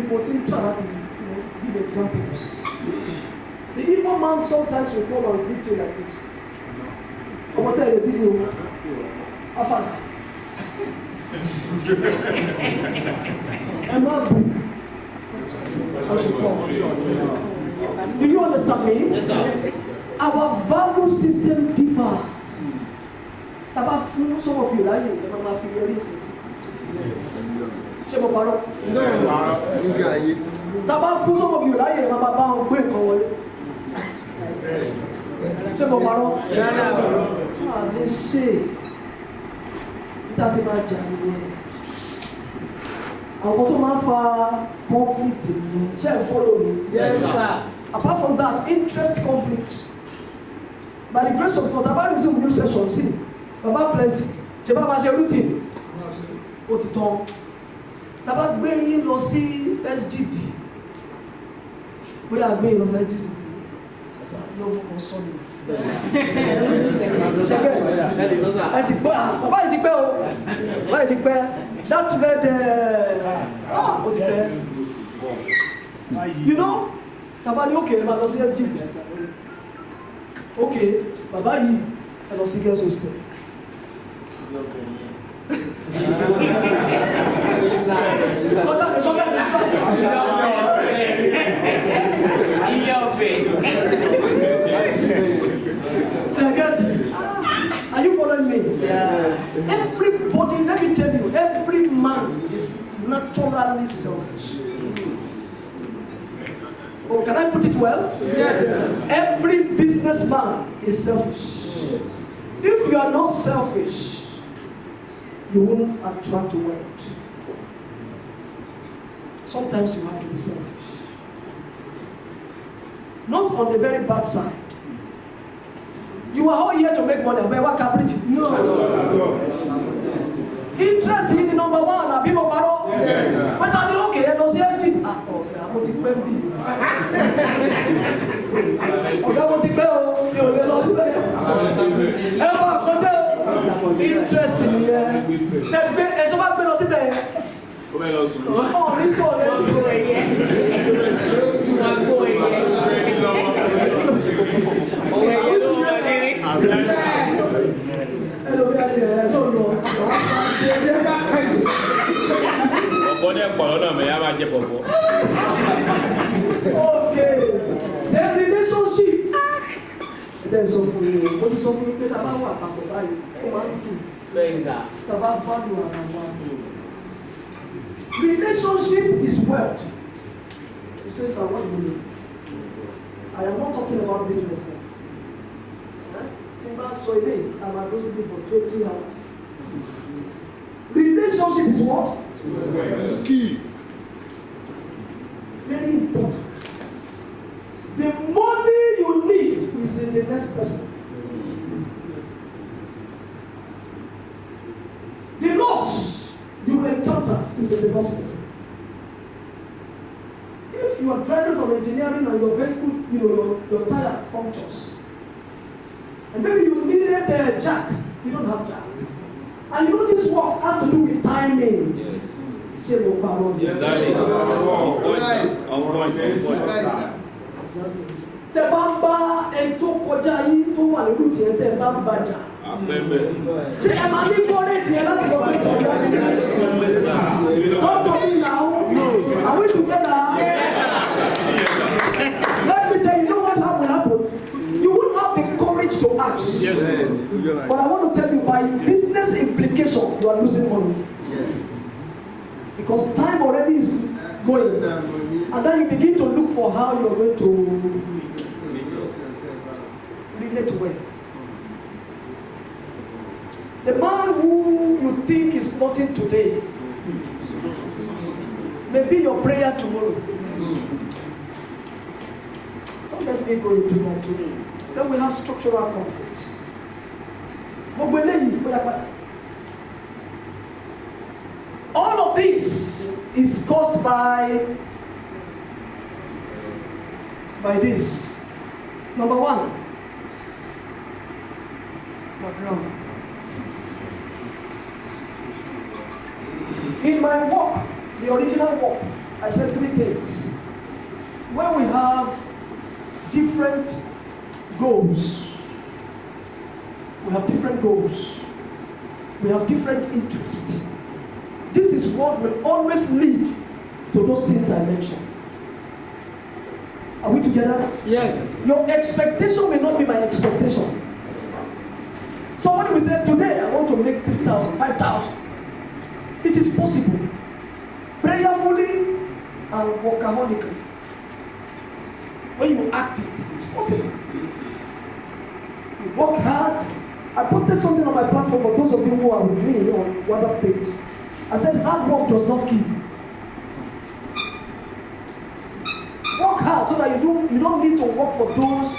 Mo ti try láti give examples. The evil man sometimes will come and greet you like this. Ọmọ tẹ́ ẹ lè bí ni o. Afasa. Ẹ má bù. Do you understand me? Yes, sir. Our value system differs. Taba fún some of you láyé ẹ máa fi yọrí sí. Ṣé mo parọ́? Taba fún some of you láyé ẹ máa bá wọn gbé nǹkan wọlé. Ṣé mo parọ́? Àlè ṣe níta ti máa jà nìyẹn. Àwọn tó máa ń fa conflict ni ṣe ń follow me. Yes, sir. Apart from that, interest conflict. By the grace of God, about resume new session, see, Baba plenty. Ṣé bá máa ṣe routine? Ó ti tán. Tàbá gbé yín lọ sí SGD. Bóyá gbé yín lọ sí SGD. Yóò kọ́ sọ́ọ̀nù. Ẹ ti gbọ́, bàbá yìí ti pẹ́ o. Bàbá yìí ti pẹ́. That's where ó ti fẹ́. You know, tàbá ní òkè ẹ máa lọ sí SGD. Okay, bàbá yìí ẹ lọ sí girls hostel. Are you following me? Yes. Everybody, let me tell you, every man is naturally selfish. Oh, can I put it well? Yes. Every businessman is selfish. If you are not selfish, you won't attract wealth. Sometimes you have to be selfish. Not on the very bad side. You are all here to make money, but what can bring you? No. Interest in the number one, people borrow. Yes. But I mean, okay, I don't see anything. I'm going to pay me. Okay, I'm going to pay you. You lost it. Interest in here. It's about me lost it. Oh, this Okay, the relationship. There's something. What is something that I want to buy? Relationship is wealth. You say, sir, what do you mean? I am not talking about business now. Timber Soile, I'm advising for 20 hours. Relationship is what? It's key. Very important. The money you need is in the next person. The loss you will encounter is in the person. on engineering and your vehicle, your tire punctures. And maybe you needed a jack, you don't have jack. And this work has to do with timing. Yes. Ṣé mo parọ́ ni? Exactly. Tẹ́ bá ń bá ẹni tó kọjá yín tó wà lórí tiẹ̀ tẹ́ bá ń bàjá. Ṣé ẹ máa ní kọ́rẹ́ẹ̀tì yẹn láti sọ pé ìtọ́jú àgbẹ̀? Talk to me now. Are we together? Let me tell you, what will happen? You won't have the courage to ask. Yes. But I want to tell you, by business implication, you are losing money. Yes. Because time already is going. And then you begin to look for how you are going to relate well. The man who you think is nothing today may be your prayer tomorrow. Don't let me go into that today. Then we have structural conflicts. All of this is caused by this. Number one, background. In my work, the original work, I said 3 things. When we have different goals, we have different interests. This is what will always lead to those things I mentioned. Are we together? Yes. Your expectation may not be my expectation. Somebody will say, today I want to make 3,000, 5,000. It is possible. Prayerfully and workaholically. When you act it, it's possible. You work hard. I posted something on my platform for those of you who are with me on WhatsApp page. I said, hard work does not kill. Work hard so that you don't need to work for those.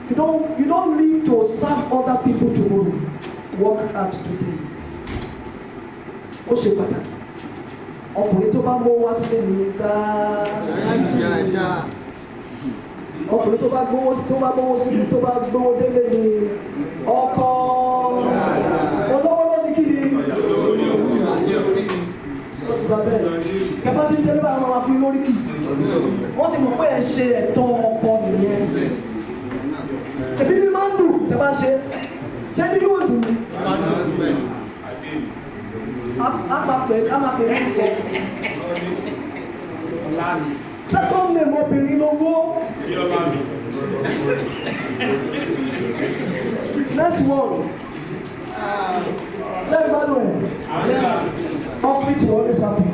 You don't need to serve other people tomorrow. Work hard today. Ó ṣe pàtàkì. Ọkùnrin tó bá mú wá sílé ní dáadáa. Ọkùnrin tó bá gbówó sílé tó bá gbówó délé ní ọkọ. Olówó ló ní kíni. Kẹfà tí ń tẹ́lẹ̀ bá àwọn máa fi lórí kì. Wọ́n ti mọ̀ pé ẹ̀ ń ṣe ẹ̀tọ́ ọkọ nìyẹn. Ẹbí mi máa ń dùn tẹ́ bá ṣe. Ṣé ní yóò dùn? Second name obìnrin lówó. Next one. Let's go there. Conflict will always happen.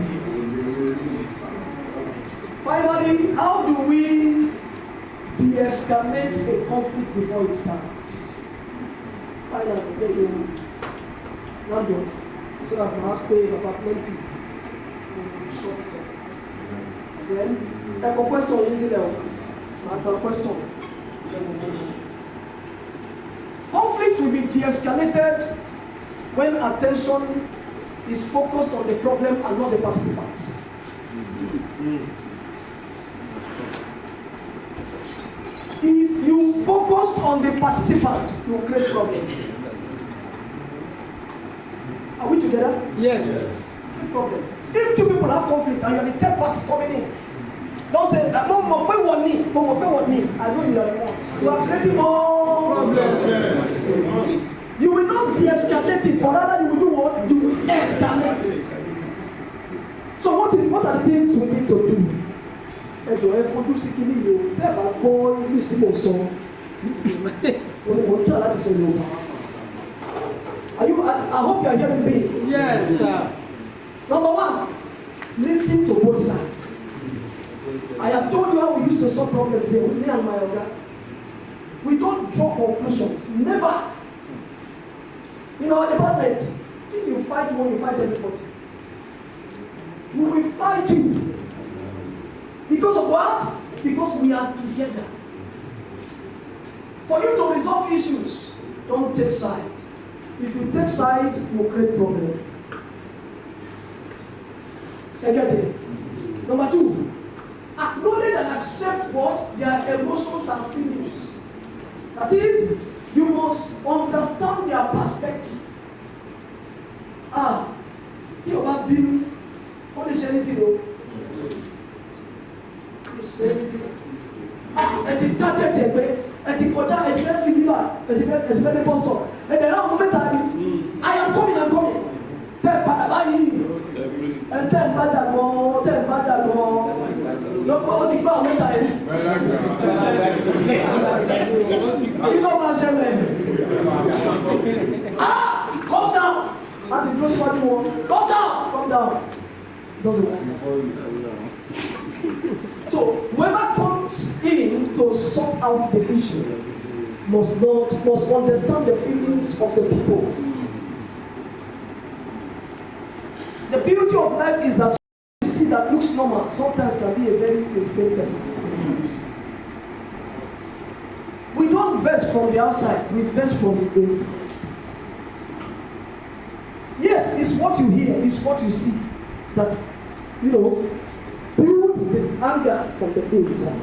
Finally, how do we de-escalate a conflict before it starts? Finally, there you round off. So that we have pay about plenty for short term. Then, like a question easy level. Like a question. Conflicts will be de-escalated when attention is focused on the problem and not the participants. If you focus on the participant, you create problem. Are we together? Yes. No problem. If 2 people have conflict and you're the third party coming in, don't say, no more pay one knee, no more pay one knee. I know you are the one. You are creating more problem. You will not de-escalate it, but rather you will do what? You will escalate it. So what are the things we need to do? Ẹjọ́ ẹ fojú sí kíní yìí o, bẹ́ẹ̀ bá gbọ́ English tí mo sọ, mo ń try láti sọ Yorùbá. I hope you are hearing me. Yes, sir. Number one, listen to both sides. I have told you how we used to solve problems here with me and my other. We don't draw conclusions. Never. In our department, if you fight one, you fight everybody. We will fight you. Because of what? Because we are together. For you to resolve issues, don't take side. If you take side, you create problem. Number 2, acknowledge and accept what their emotions and feelings. That is, you must understand their perspective. You have been what is anything though? Is anything? Ẹ ti dájẹ́ jẹ pé ẹ ti kọjá ẹ ti fẹ́ fi bíbá ẹ ti fẹ́ dé bus stop ẹ dẹ̀ náà mo mẹ́ta ni I am coming tẹ́ ẹ padà báyìí ẹ tẹ́ ẹ bá dà gan lọ́pọ̀ ó ti gbá àwọn mẹ́ta yẹn. Èyí ló máa ṣẹlẹ̀. Calm down. And the close one you want. Calm down. Doesn't work. So whoever comes in to sort out the issue must understand the feelings of the people. The beauty of life is that you see that looks normal sometimes can be a very insane person. We don't vex from the outside, we vex from the inside. Yes, it's what you hear, it's what you see that, builds the anger from the inside.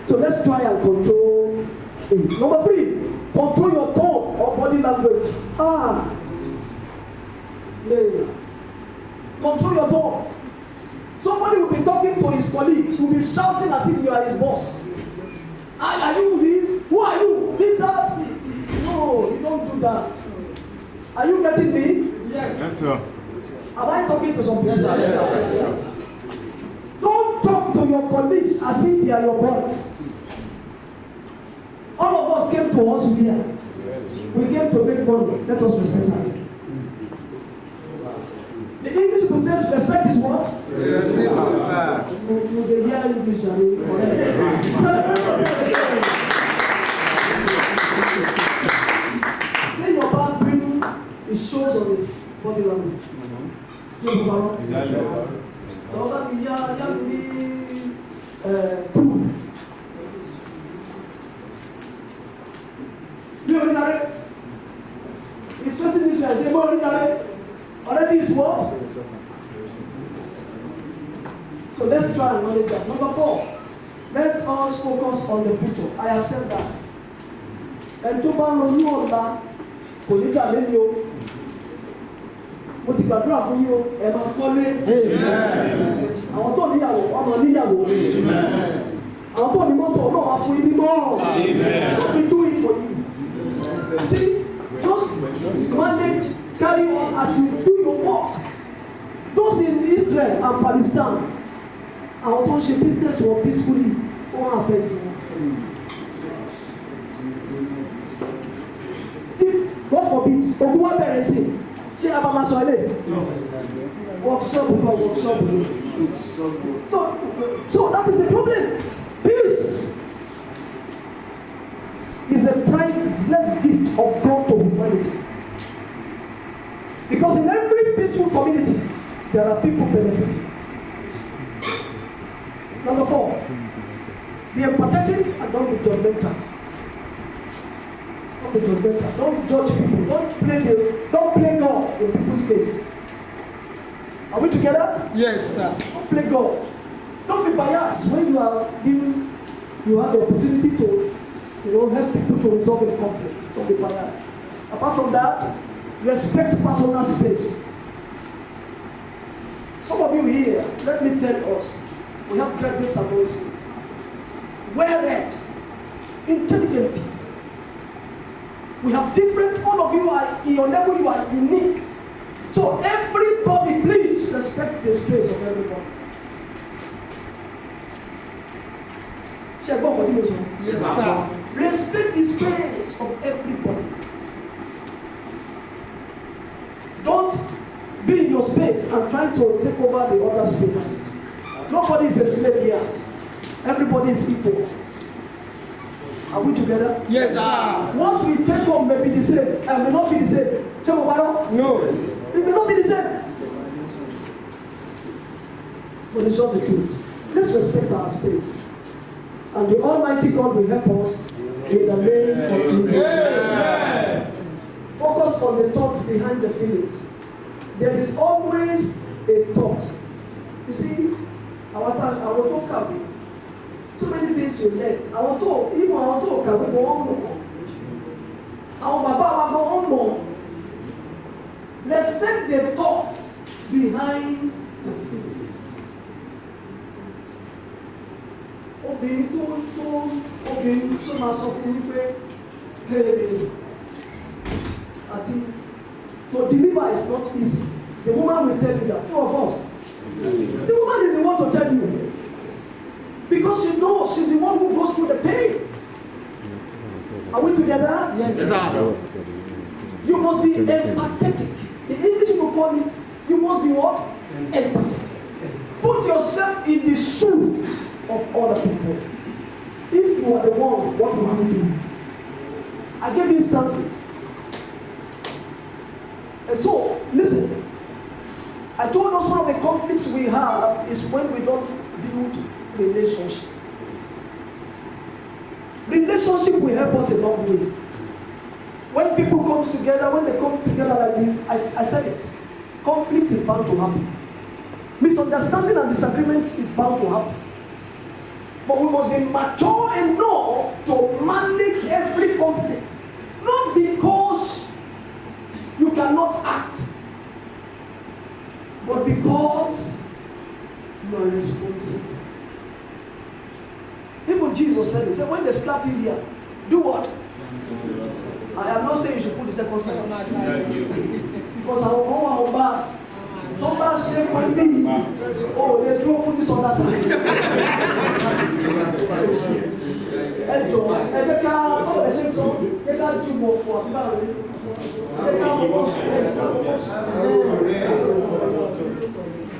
So let's try and control it. Number 3, control your tone or body language. Control your tone. Somebody will be talking to his colleague, he will be shouting as if you are his boss. Are you this? Who are you? This, that? No, you don't do that. Are you getting me? Yes, sir. Am I talking to some people? Yes. Don't talk to your colleagues as if they are your boss. All of us came to us here. We came to make money. Let us respect us. The English people says respect is what? Respect. You dey hear English, Then your back bringing it shows on his body language. He's facing this way and saying, already is what? So let's try and manage that. Number 4, let us focus on the future. I have said that. And tó bá ń ronú ọ̀la kò ní jà lẹ́yìn o. Mo ti gbàdúrà fún yín o, ẹ máa kọ́lé. Àwọn tó níyàwó, ọmọ níyàwó. Àwọn tó ní mọ́tò náà wá fún yín ní mọ́. Let me do it for you. See, just manage, carry on as you do your work. Those in Israel and Palestine, àwọn tó ń ṣe business wọn peacefully, wọ́n affect wọn. God forbid, ogun wa bẹ̀rẹ̀ sí, ṣé a bá máa sọ ilé? Workshop kan workshop. So that is the problem. Peace is a priceless gift of God to humanity. Because in every peaceful community, there are people benefiting. Number 4, be empathetic and don't be judgmental. Don't be judgmental. Don't judge people. Don't play God in people's case. Are we together? Yes, sir. Don't play God. Don't be biased when you have the opportunity to help people to resolve a conflict. Don't be biased. Apart from that, respect personal space. Some of you here, let me tell us, we have graduates amongst you. Well-read, intelligent people. We have different, all of you are, in your level, you are unique. So everybody, please respect the space of everybody. Yes, sir. Respect the space of everybody. Don't be in your space and try to take over the other space. Nobody is a slave here. Everybody is equal. Are we together? Yes, sir. What we take home may be the same and may not be the same. No. It may not be the same. But it's just the truth. Let's respect our space. And the Almighty God will help us in the name of Jesus. Amen. Focus on the thoughts behind the feelings. There is always a thought You see, our time, I will talk about so many things you learn. I want to, even I want to talk about more. Our Baba will go more. Respect the thoughts behind the feelings. Obìnrin tó máa sọ fún yín pé àti to deliver is not easy. The woman will tell you that, true or false? The woman is the one to tell you. Because she knows she's the one who goes through the pain. Are we together? Yes, sir. You must be empathetic. The English will call it, you must be what? Empathetic. Put yourself in the shoe of other people. If you are the one, what will you do? I gave instances. And so, listen. I told us one of the conflicts we have is when we don't build relationship. Relationship will help us a long way. When people come together, when they come together like this, I said it. Conflict is bound to happen. Misunderstanding and disagreement is bound to happen. But we must be mature enough to manage every conflict. Not because you cannot act, but because you are responsible. Even Jesus said, he said, when they slap you here, do what? I am not saying you should put the second side. Because I will come out back. Don't back shame for me. Oh, let's go for this other side.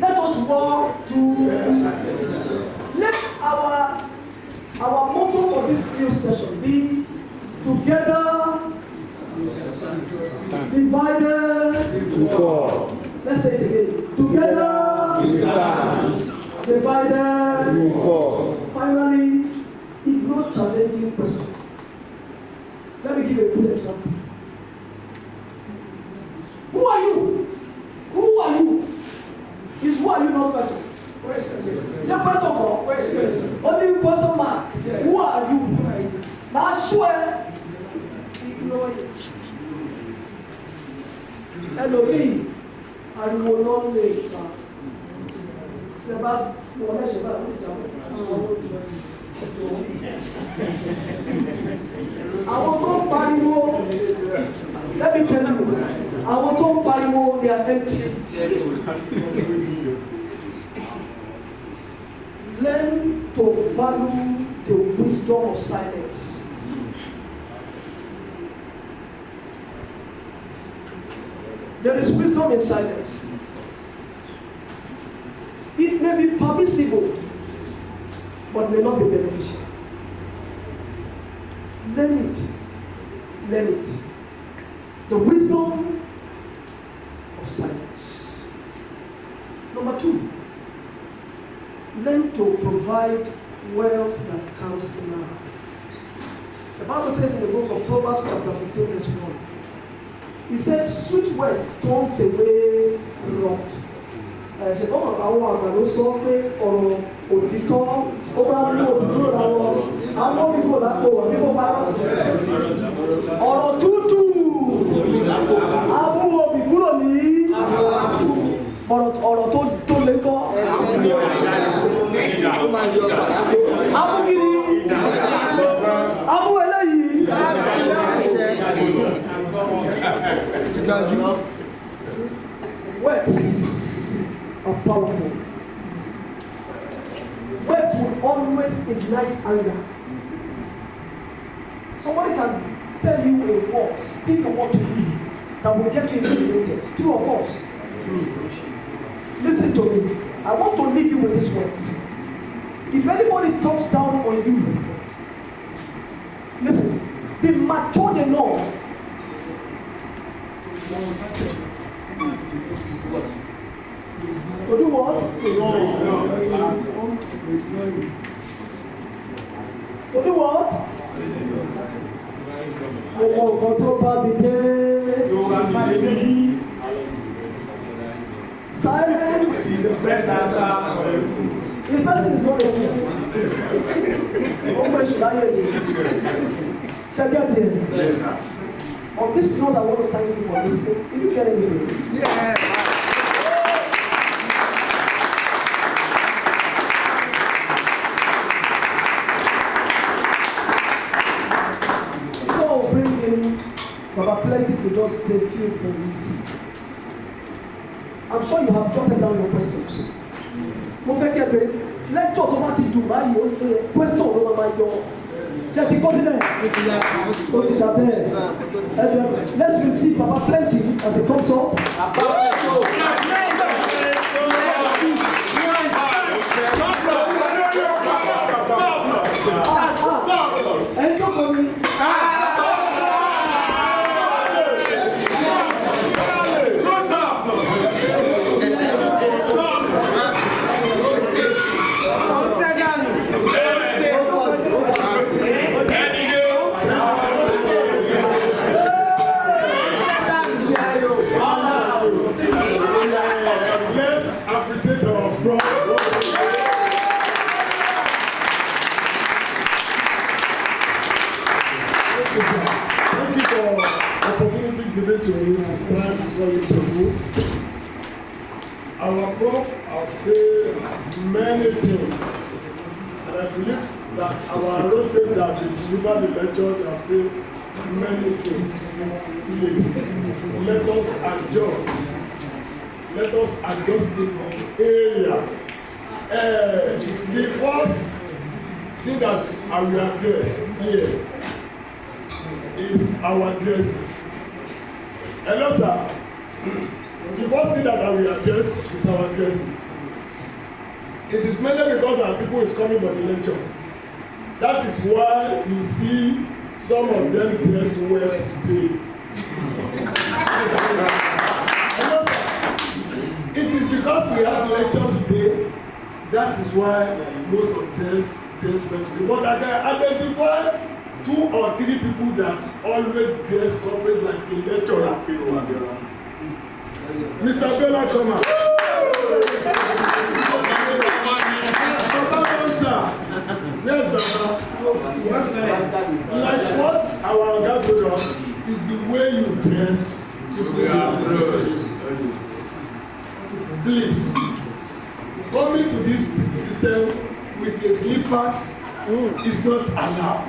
Let us walk to. Let our motto for this new session be together, divided. Let's say it again. Together, divided. Finally, ignore challenging person. Let me give a good example. Who are you? Who are you? Is who are you not question? Just question God. Only question mark. Who are you? Now I swear, ignore it. Elohim, ariwo ló ń lè fà. Ṣé bá fún ọ lẹ́sẹ̀ bá lórí ìjàmbá? Àwọn tó ń pariwo, let me tell you, àwọn tó ń pariwo, they are empty. Learn to value the wisdom of silence. There is wisdom in silence. It may be permissible, but may not be beneficial. Learn it. Learn it. The wisdom of silence. Number 2, learn to provide wealth that comes enough. The Bible says in the book of Proverbs chapter 15 verse 1, it says, sweet words turns away wrath. Ṣùgbọ́n àwọn àgbàdo sọ pé ọ̀rọ̀ òtítọ́ ó bá mú òdúró làwọn àwọn òbíkò lápò wà bí wọ́n bá ọ̀rọ̀ tútù àwọn òbí kúrò ní ọ̀rọ̀ tó lé kọ́. Amúgiri amú eléyìí. Words are powerful. Words will always ignite anger. Somebody can tell you a word, speak a word to you that will get you intimidated. True or false? True. Listen to me. I want to leave you with these words. If anybody talks down on you, listen, be matured enough. To do what? To do what? Silence. person is not a fool. How much should I hear this? Shall I get here? On this note, I want to thank you for listening. Did you get anything? Yeah. Before I bring in Baba Plenty to just say few things, I'm sure you have jotted down your questions. Mo fẹ́ kẹ́ bẹ́ẹ̀ lẹ́jọ́ tó bá ti dùn báyìí ó ṣe question ló máa yọ. Jẹ́ ti kọ́ sílẹ̀. Ó ti dà bẹ́ẹ̀. Let's receive Baba Plenty as he comes up. Ẹni tó kọ́ ni. Thank you for the opportunity given to me to stand before you to move. Our prof has said many things, and I believe that our road said that they deliver the lecture, they have said many things. Please, let us adjust. Let us adjust the area. The first thing that I will address here is our dressing. Hello, sir. The first thing that I will address is our dressing. It is mainly because our people is coming for the lecture. That is why you see some of them dress well today. Hello, sir. It is because we have lecture today. That is why most of them dress well today. But I can identify 2 or 3 people that always dress corporate like a lecturer. Mr. Bella, come out. Baba, sir. Yes, Baba. Like what our Oga told us is the way you dress. Please, coming to this system with a slippers is not allowed.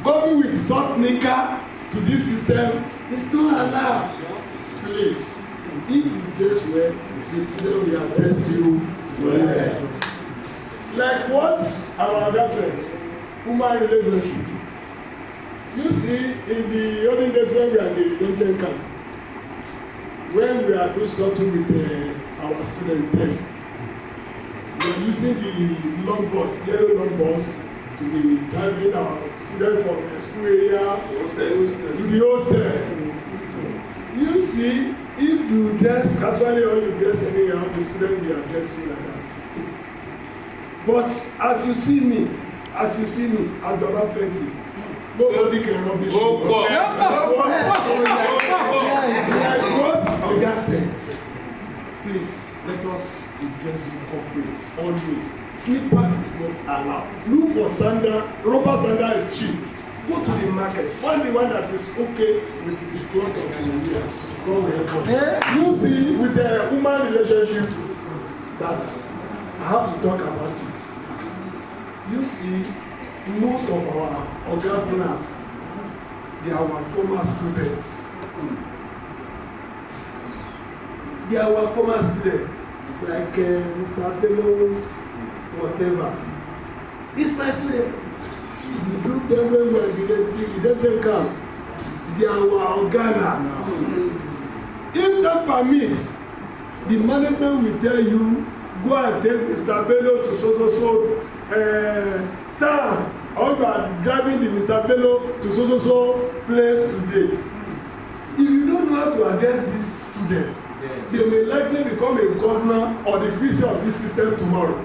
Coming with short knicker to this system is not allowed. Please, if you dress well, the student will address you well. Like what our Oga said, human relationship. You see, in the olden days when we are in the detention camp, when we are doing something with our students there, we are using the long bus, yellow long bus, to be driving our students from the school area to the hostel. You see, if you dress casually or you dress anyhow, the student will address you like that. But as you see me, as Baba Plenty, nobody can rubbish me. Like what Oga said, please let us be dressing corporate always. Slippers is not allowed. Look for sandal. Rubber sandal is cheap. Go to the market. Find the one that is okay with the cloth of the wear. Go ahead. You see, with the human relationship, that I have to talk about it. You see, most of our Ogas now, they are our former students. They are our former students, like Mr. Telos, whatever. This my student. You do them well, you don't come. They are our Ghana. If that permits, the management will tell you, go and take Mr. Bello to so town, or you are driving the Mr. Bello to so place today. If you don't know how to address these students, they may likely become a governor or the officer of this system tomorrow.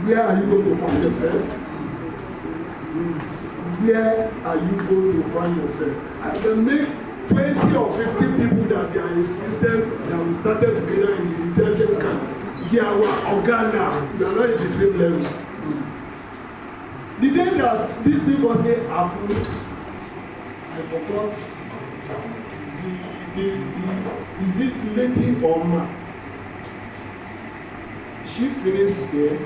Where are you going to find yourself? Where are you going to find yourself? I can make 20 or 50 people that they are in system that we started together in the detention camp you are our Oga now, you are not in the same level. The day that this thing was happened, I forgot is it lady or man? She finished there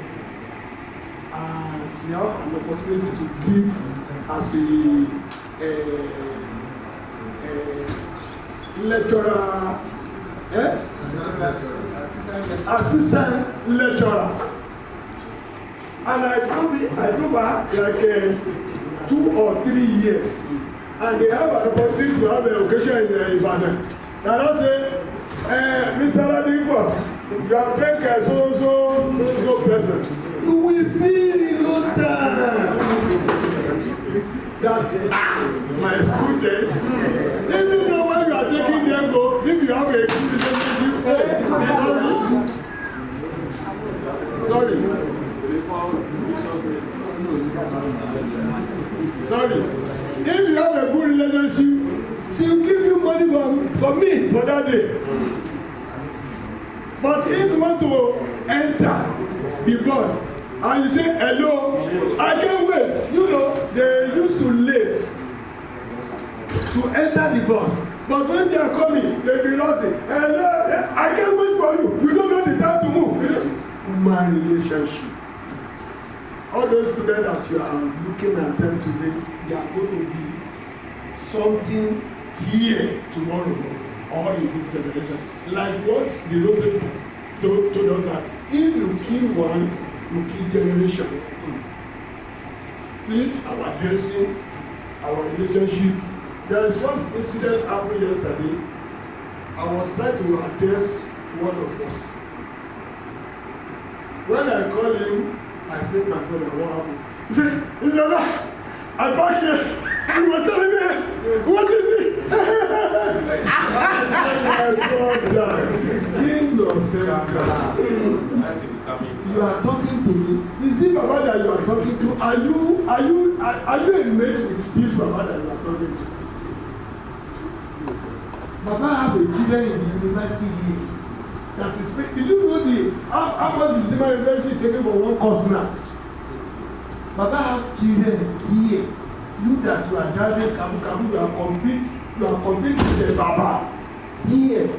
and she have an opportunity to give as a lecturer, assistant lecturer. And I drove her like 2 or 3 years. And they have an opportunity to have an occasion in Ibadan. Now I say, Mr. Ladipo, you are taking so present. You will feel in no time that my students, even though when you are taking them go, if you have a good relationship, sorry. If you have a good relationship, she will give you money for me for that day. But if you want to enter the bus and you say hello, I can't wait. You know, they used to late to enter the bus. But when they are coming, they be rushing. Hello, I can't wait for you. You don't know the time to move. Human relationship. All those students that you are looking at them today, they are going to be something here tomorrow or in this generation. Like what the Rosary told us that if you kill one, you kill generation. Please, our dressing, our relationship. There is one incident happened yesterday. I was trying to address one of us. When I called him, I said, my brother, what happened? He said, Ilola, I'm back here. He was telling me, what is it? My brother, bring yourself down. You are talking to me. Is it Baba that you are talking to? Are you a mate with this Baba that you are talking to? Baba have a children in the university here. That is, did you know how much is the university taking for one course now? Baba have children here. You that you are driving Kabu, you are competing with the Baba here.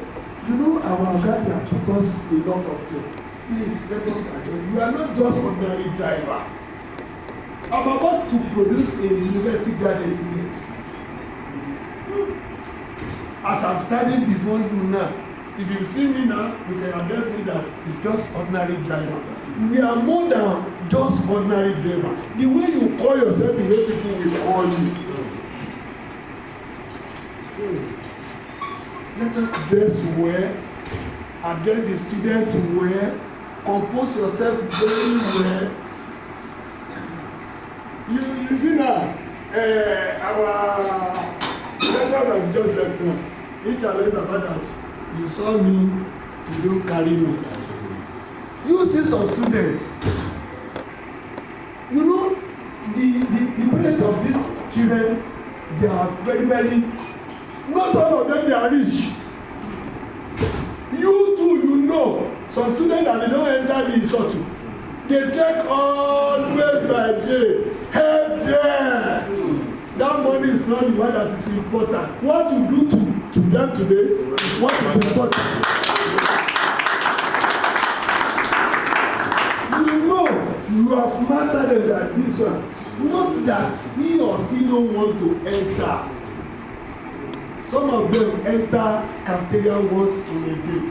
You know our God has taught us a lot of things. Please let us again. You are not just ordinary driver. I'm about to produce a university graduate today. As I'm standing before you now, if you see me now, you can address me that it's just ordinary driver. We are more than just ordinary driver. The way you call yourself, the way people will call you. Yes. Let us dress well, address the students well, compose yourself very well. You see now, our lecturer has just left now. He challenged about that. You saw me, you don't carry me. You see some students, you know, the parents of these children, they are very, very, not all of them, they are rich. You too, you know, some students that they don't enter the institute, they take always by day, help them. That money is not the one that is important. What you do to them today is what is important. You know, you have mastered them that this one. Not that he or she don't want to enter. Some of them enter cafeteria once in a day.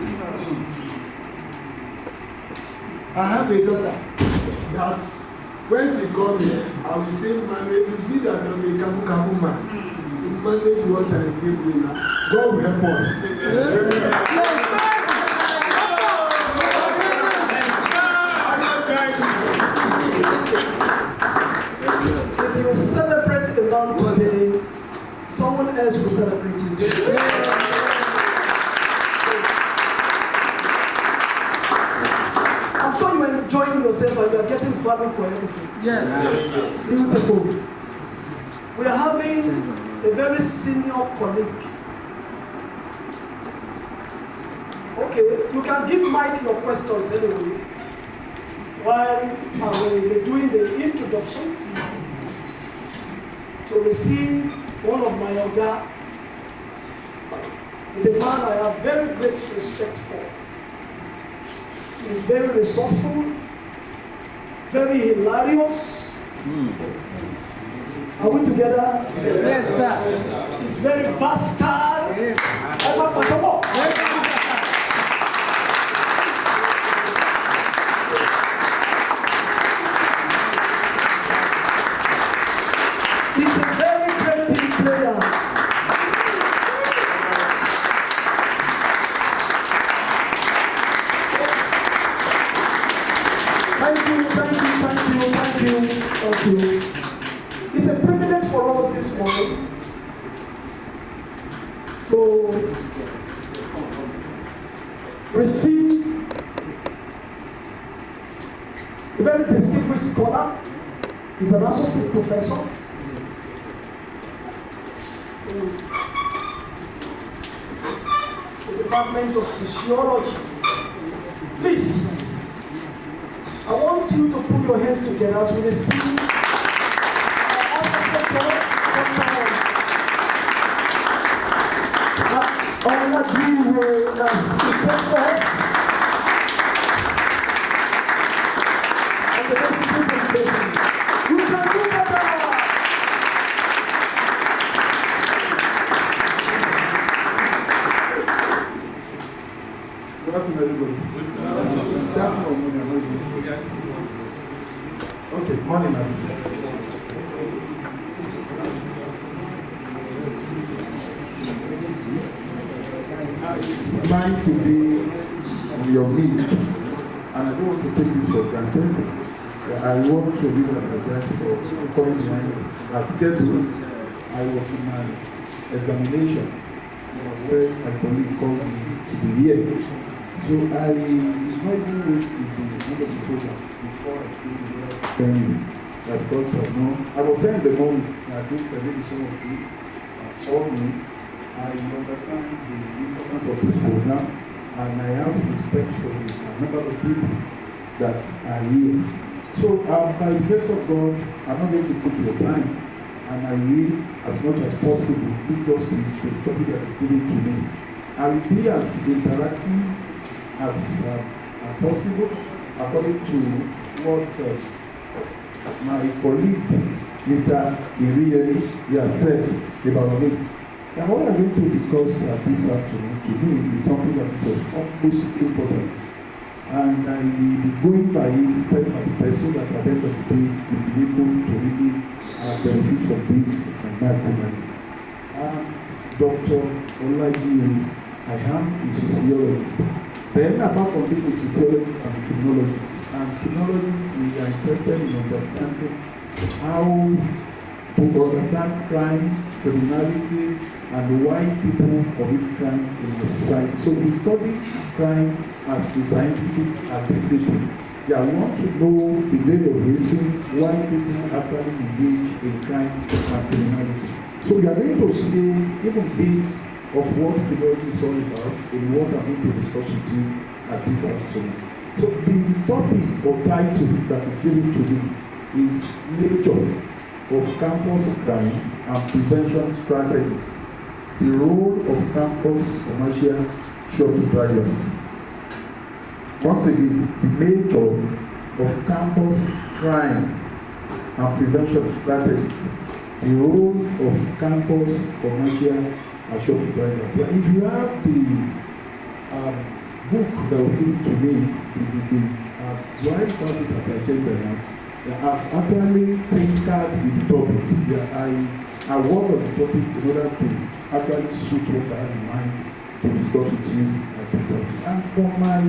I have a daughter that when she come here, I will say, manage, you see that I'm a kabu man. Manage what I give you now. God will help us. If you celebrate the Lord today, someone else will celebrate you today. I'm sure you are enjoying yourself and you are getting value for everything. Yes. Beautiful. We are having a very senior colleague. Okay, you can give Mike your questions anyway. While we're doing the introduction to receive one of my yoga. He's a man I have very great respect for. He's very resourceful, very hilarious. Are we together? Yes, sir. He's very versatile. Yes. He's a very great team player. Thank you. It's a privilege for us this morning to receive a very distinguished scholar. He's an associate professor. The Department of Sociology. Please, I want you to put your hands together as we receive You can do better. Good afternoon, everybody. Okay, morning, man. It's nice to be on your feet, and I don't want to take this for granted. I want to give an address for coming behind as scheduled. I was in my examination where my colleague called me to be here. So I was not even wait to the end of the program before I came here. Thank you. Because I was saying the moment, I think that maybe some of you saw me. I understand the importance of this program, and I have respect for a number of people that are here. So by the grace of God, I'm not going to take your time, and I will, as much as possible, do justice to the topic that is given to me. I will be as interactive as possible, according to what my colleague, Mr. Irieli, has said about me. And what I'm going to discuss this afternoon to me is something that is of utmost importance. And I will be going by it step by step so that at the end of the day, we'll be able to really benefit from this maximally. Dr. Olayiru, I am a sociologist. Then apart from being a sociologist, I'm a criminologist. And criminologists, we are interested in understanding how to understand crime, criminality, and why people commit crime in the society. So we study crime as a scientific discipline. Yeah, we want to know the various reasons why people actually engage in crime and criminality. So we are going to see even bits of what criminology is all about in what I'm going to discuss with you at this afternoon. So the topic or title that is given to me is Nature of Campus Crime and Prevention Strategies. The role of campus commercial shuttle drivers. Once again, the nature of campus crime and prevention strategies. The role of campus commercial shuttle drivers. If you have the book that was given to me, the right topic as I came there now, I've actually tinkered with the topic. I worked on the topic in order to actually suit what I have in mind to discuss with you at this time. And for my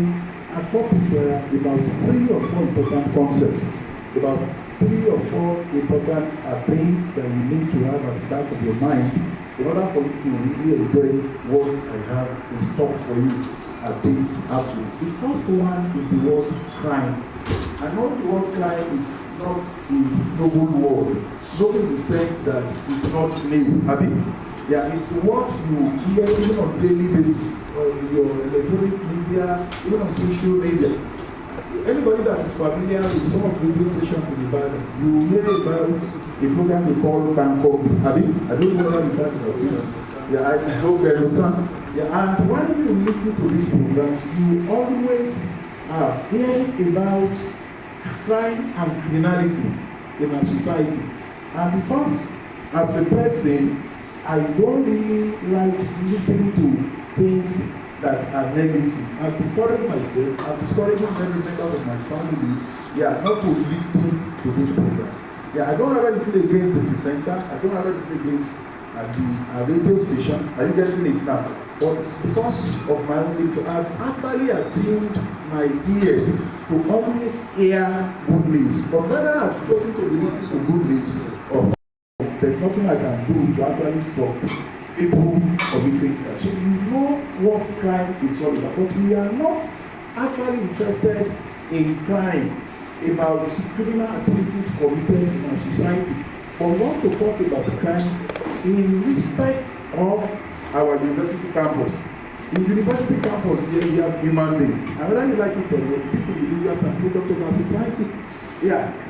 topic, there are about 3 or 4 important concepts, about 3 or 4 important things that you need to have at the back of your mind in order for you to really enjoy what I have in stock for you at this afternoon. The first one is the word crime. I know the word crime is not a noble word. Noble in the sense that it's not new. Yeah, it's what you hear even on a daily basis. your electronic media, even on social media. Anybody that is familiar with some of the radio stations in Ibadan, you hear about a program they call Bangkok. I don't know whether you've heard of it. Yeah, I hope they will turn. Yeah, and when you listen to these programs, you always hear about crime and criminality in our society. And because as a person, I don't really like listening to things that are negative. I'm discouraging myself, I'm discouraging every member of my family, not to listen to this program. I don't have anything against the presenter, I don't have anything against the radio station. Are you getting it now? But it's because of my own nature. I've actually attuned my ears to always hear good news. But whether I've chosen to be listening to good news or there's nothing I can do to actually stop people committing crime. So you know what crime is all about. But we are not actually interested in crime, about criminal activities committed in our society. But we want to talk about crime in respect of our university campus. In university campus here we have human beings. And whether you like it or not, these individuals are product of our society.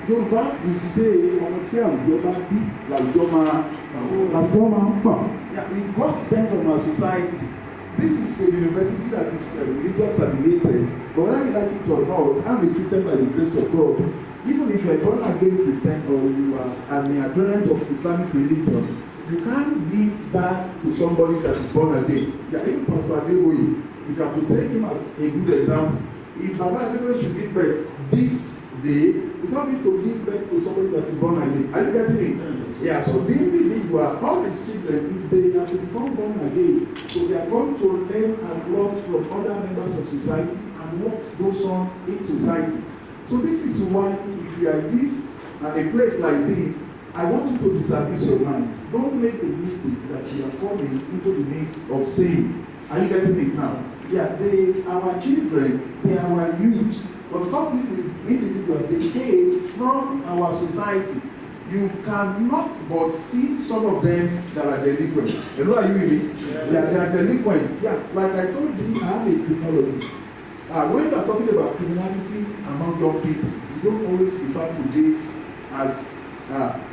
Yorùbá we say ọmọ tí àwùjọ bá bí làwùjọ máa ń pọ̀. We got them from our society. This is a university that is religious affiliated, but whether you like it or not, I'm a Christian by the grace of God. Even if you are born again Christian or you are an adherent of Islamic religion, you can't give birth to somebody that is born again. Even Pastor Adegoye, if you have to take him as a good example, if Baba Adegoye should give birth this day, it's not going to give birth to somebody that is born again. Are you getting it? So the individual, all these children, if they have to become born again, so they are going to learn a lot from other members of society and what goes on in society. So this is why if you are this a place like this, I want you to disabuse your mind. Don't make the mistake that you are coming into the midst of saints. Are you getting it now? They are our children, they are our youth. But because these individuals, they came from our society, you cannot but see some of them that are delinquent. You know, are you with me? They are delinquent. Like I told you, I am a criminologist. When you are talking about criminality among young people, you don't always refer to this as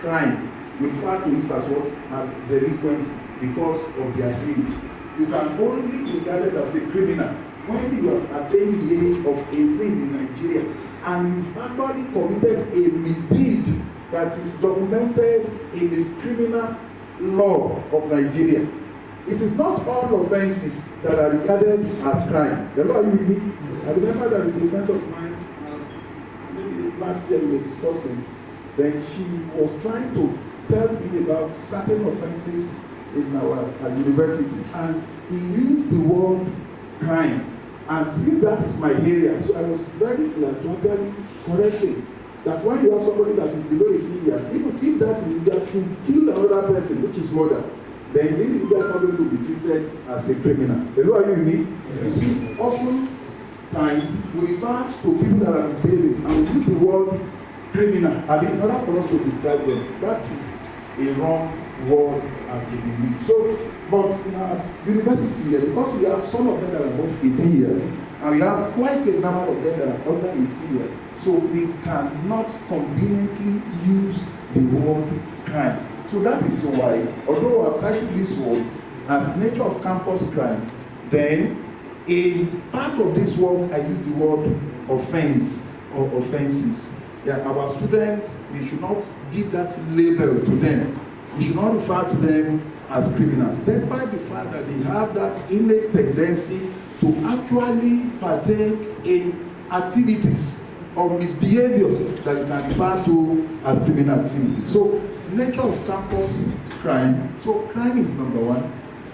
crime. We refer to this as what? As delinquency because of their age. You can only be regarded as a criminal when you have attained the age of 18 in Nigeria and you've actually committed a misdeed that is documented in the criminal law of Nigeria. It is not all offenses that are regarded as crime. The law you read, I remember there is a friend of mine, maybe last year we were discussing, then she was trying to tell me about certain offenses in our university, and he used the word crime. And since that is my area, so I was very glad to actually correct him that when you have somebody that is below 18 years, even if that individual should kill another person, which is murder, then the individual is not going to be treated as a criminal. You know what you mean? You see, often times we refer to people that are misbehaving and we use the word criminal, and in order for us to describe them, that is a wrong word and to be used. So, but in our university here, because we have some of them that are above 18 years, and we have quite a number of them that are under 18 years, so we cannot conveniently use the word crime. So that is why, although I've titled this word as nature of campus crime, then in part of this word I use the word offense or offenses. Our students, we should not give that label to them. We should not refer to them as criminals, despite the fact that they have that innate tendency to actually partake in activities or misbehavior that you can refer to as criminal activity. So, nature of campus crime. So, crime is number one.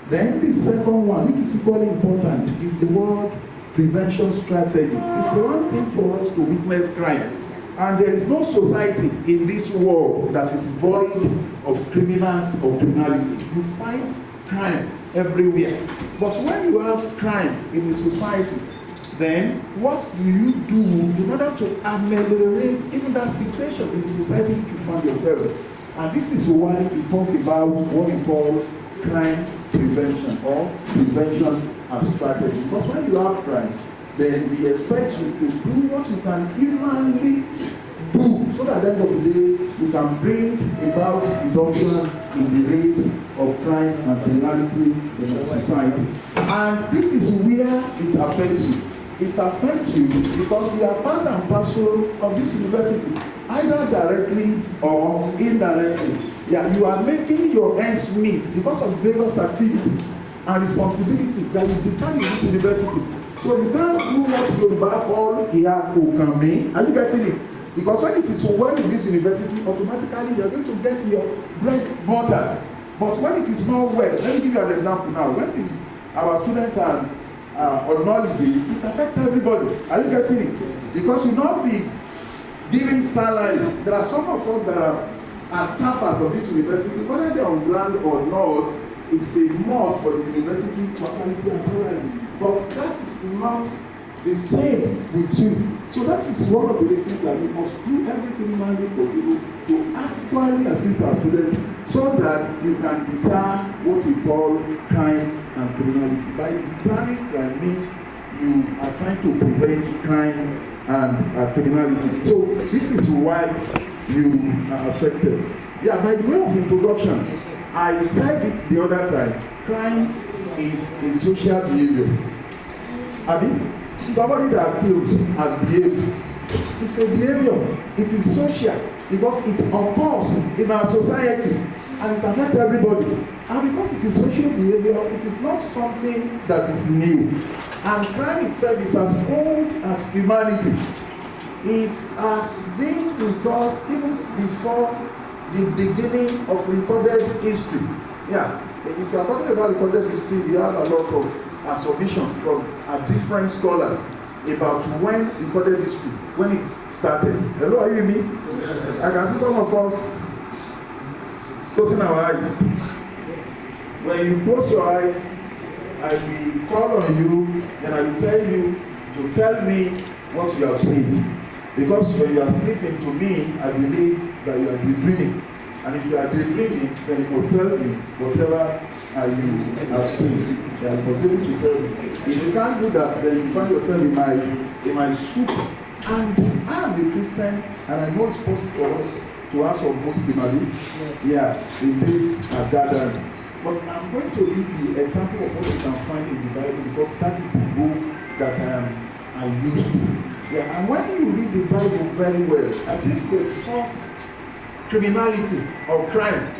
Then the second one, which is equally important, is the word prevention strategy. It's one thing for us to witness crime. And there is no society in this world that is void of criminals or criminality. You find crime everywhere. But when you have crime in the society, then what do you do in order to ameliorate even that situation in the society in which you find yourself? And this is why we talk about what we call crime prevention or prevention a strategy. Because when you have crime, then we expect you to do what you can humanly do, so that at the end of the day, you can bring about reduction in the rate of crime and criminality in our society. And this is where it affects you. It affects you because we are part and parcel of this university, either directly or indirectly. Yeah, you are making your ends meet because of various activities and responsibility that you carry in this university. So you can't do what Yoruba call Iyaku. Are you getting it? Because when it is well in this university, automatically you are going to get your bread butter. But when it is not well, let me give you an example now. When our students are on holiday, it affects everybody. Are you getting it? Because you not be giving salary. There are some of us that are as staffers of this university, whether they are on ground or not, it's a must for the university to apply their salary. But that is not the same with you. So that is one of the reasons that we must do everything humanly possible to actually assist our students so that you can deter what we call crime and criminality. By deterring crime means you are trying to prevent crime and criminality. So this is why you are affected. Yeah, by the way of introduction, I said it the other time, crime is a social behavior. I mean, somebody that kills has behaved. It's a behavior. It is social because it occurs in our society and it affects everybody. And because it is social behavior, it is not something that is new. And crime itself is as old as humanity. It has been with us even before the beginning of recorded history. Yeah, if you are talking about recorded history, we have a lot of assumptions from different scholars about when recorded history, when it started. Hello, are you with me? Yes. I can see some of us closing our eyes. When you close your eyes, I will call on you and I will tell you to tell me what you have seen. Because when you are sleeping, to me, I believe that you are daydreaming. And if you are daydreaming, then you must tell me whatever you have seen. You must be able to tell me. If you can't do that, then you find yourself in my soup. And I am a Christian, and I know it's possible for us to have some Muslim, yeah, in this gathering. But I'm going to read the example of what you can find in the Bible because that is the book that I used to. Yeah, and when you read the Bible very well, I think the first criminality or crime,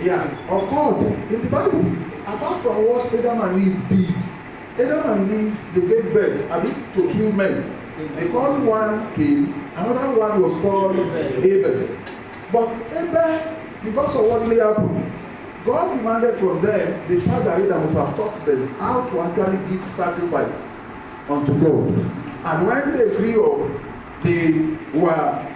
occurred in the Bible. Apart from what Adam and Eve did, Adam and Eve, they gave birth, to two men. They called one Cain, another one was called Abel. But Abel, because of what really happened, God demanded from them, the fact that Adam must have taught them how to actually give sacrifice unto God. And when they grew up, they were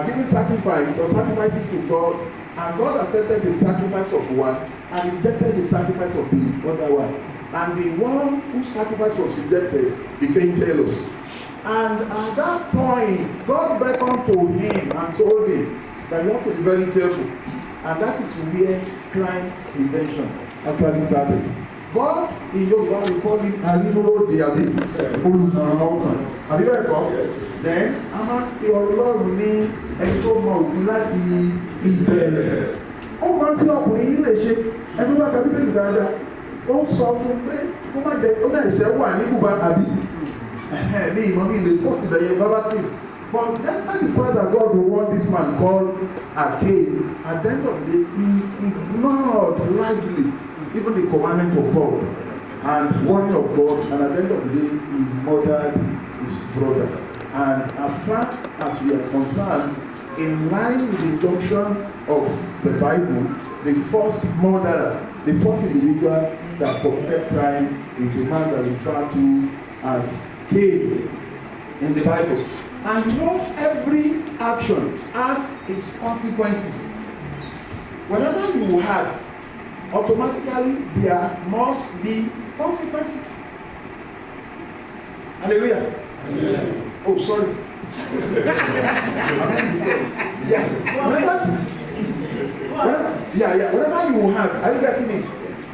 giving sacrifice or sacrifices to God, and God accepted the sacrifice of one and rejected the sacrifice of the other one. And the one whose sacrifice was rejected became jealous. And at that point, God beckoned to him and told him that you have to be very careful. And that is where crime prevention actually started. God in Yoruba we call him Arinuro Diabi Olùkànlọ́kàn. Àbí bẹ́ẹ̀ kọ́? Then a máa ń pe Ọlọ́run ní ẹni tó mọ òpin láti ìbẹ̀rẹ̀. Ó máa ń tí ọkùnrin yìí lè ṣe ẹni bá ka Bíbélì dáadáa. Ó ń sọ fún pé kó má jẹ ó náà ìṣẹ́ wà ní ibùba àbí. Ní ìmọ̀ mi lè pọ̀ ti bẹ̀yẹ bábátì. But despite the fact that God will want this man called Cain, at the end of the day, he ignored lightly even the commandment of God and warning of God, and at the end of the day, he murdered his brother. And as far as we are concerned, in line with the instruction of the Bible, the first murderer, the first individual that committed crime is the man that referred to as Cain in the Bible. And you know, every action has its consequences. Whenever you act, automatically there must be consequences. Hallelujah. Amen. Oh, sorry. Whenever you act, are you getting it?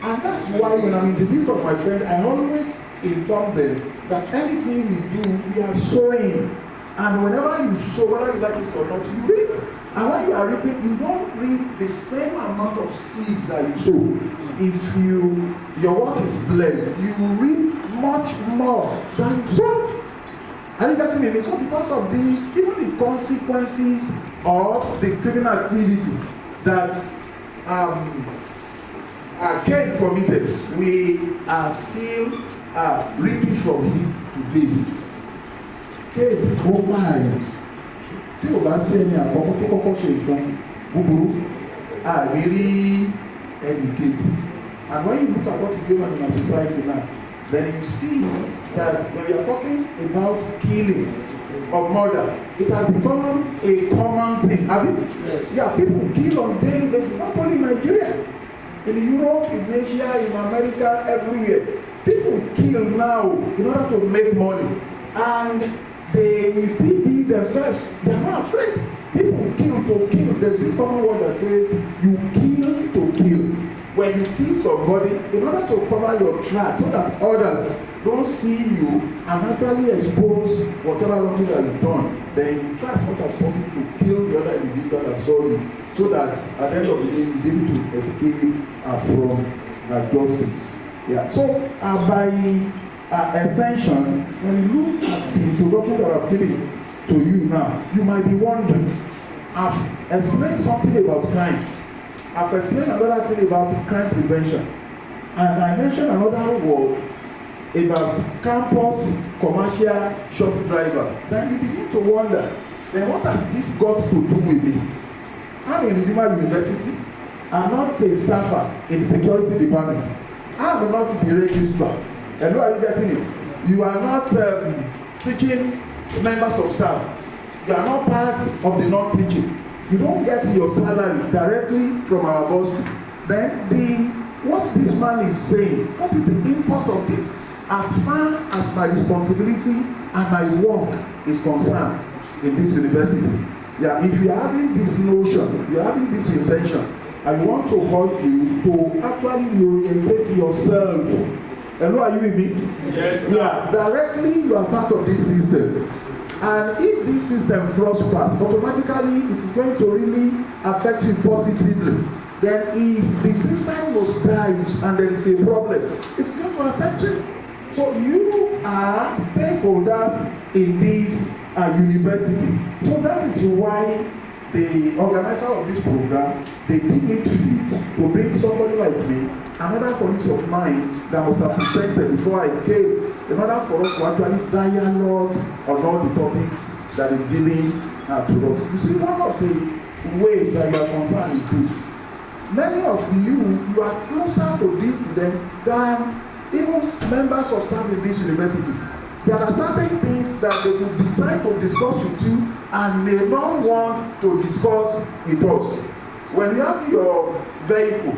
And that's why when I'm in the midst of my friends, I always inform them that anything we do, we are sowing. And whenever you sow, whether you like it or not, you reap. And when you are reaping, you don't reap the same amount of seed that you sow. If your work is blessed, you reap much more than you sow. Are you getting me? So because of this, even the consequences of the criminal activity that Cain committed, we are still reaping from it today. Cain, ó máa tí ò bá sí ẹni àkọ́kọ́ tó kọ́kọ́ ṣe ìfún búburú, àrírí ẹnì kejì. And when you look at what is going on in our society now, then you see that when we are talking about killing or murder, it has become a common thing. Yes. Yeah, people kill on a daily basis, not only in Nigeria, in Europe, in Asia, in America, everywhere. People kill now in order to make money, and they will still be themselves. They are not afraid. People kill to kill. There's this common word that says, you kill to kill. When you kill somebody, in order to cover your tracks so that others don't see you and actually expose whatever wrong that you've done, then you try as much as possible to kill the other individual that saw you, so that at the end of the day, you'll be able to escape from justice. Yeah. So by extension, when you look at the introduction that I'm giving to you now, you might be wondering, I've explained something about crime. I've explained another thing about crime prevention. And I mentioned another word about campus commercial shop driver. Then you begin to wonder, then what has this got to do with me? I'm in Redeemer University. I'm not a staffer in the security department. I'm not the registrar. Hello, are you getting it? You are not teaching members of staff. You are not part of the non-teaching. You don't get your salary directly from our boss. Then what this man is saying, what is the import of this? As far as my responsibility and my work is concerned in this university. Yeah, if you are having this notion, you are having this intention, I want to urge you to actually reorientate yourself. Hello, are you with me? Yes. Yeah, directly you are part of this system. And if this system prospers, automatically it is going to really affect you positively. Then if the system was dies and there is a problem, it's going to affect you. So you are stakeholders in this university. So that is why the organizer of this program, they deem it fit to bring somebody like me, another colleague of mine that was presented before I came, in order for us to actually dialogue on all the topics that are dealing to us. You see, one of the ways that you are concerned is this. Many of you are closer to these students than even members of staff in this university. There are certain things that they will decide to discuss with you and they don't want to discuss with us. When you have your vehicle,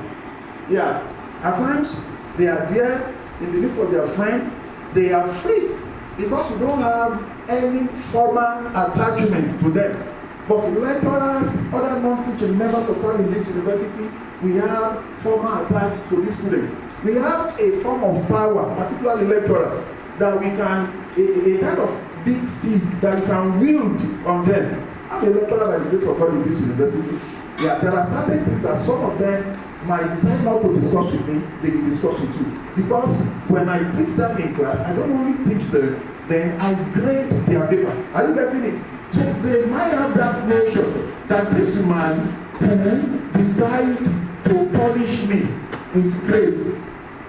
yeah, at times they are there in the midst of their friends. They are free because you don't have any formal attachments to them. But lecturers, other non-teaching members of staff in this university, we have formal attached to these students. We have a form of power, particularly lecturers, that we can, a kind of big stick that we can wield on them. I'm a lecturer by the grace of God in this university. Yeah, there are certain things that some of them might decide not to discuss with me, they will discuss with you. Because when I teach them in class, I don't only teach them, then I grade their paper. Are you getting it? So they might have that notion that this man who decide to punish me with grades.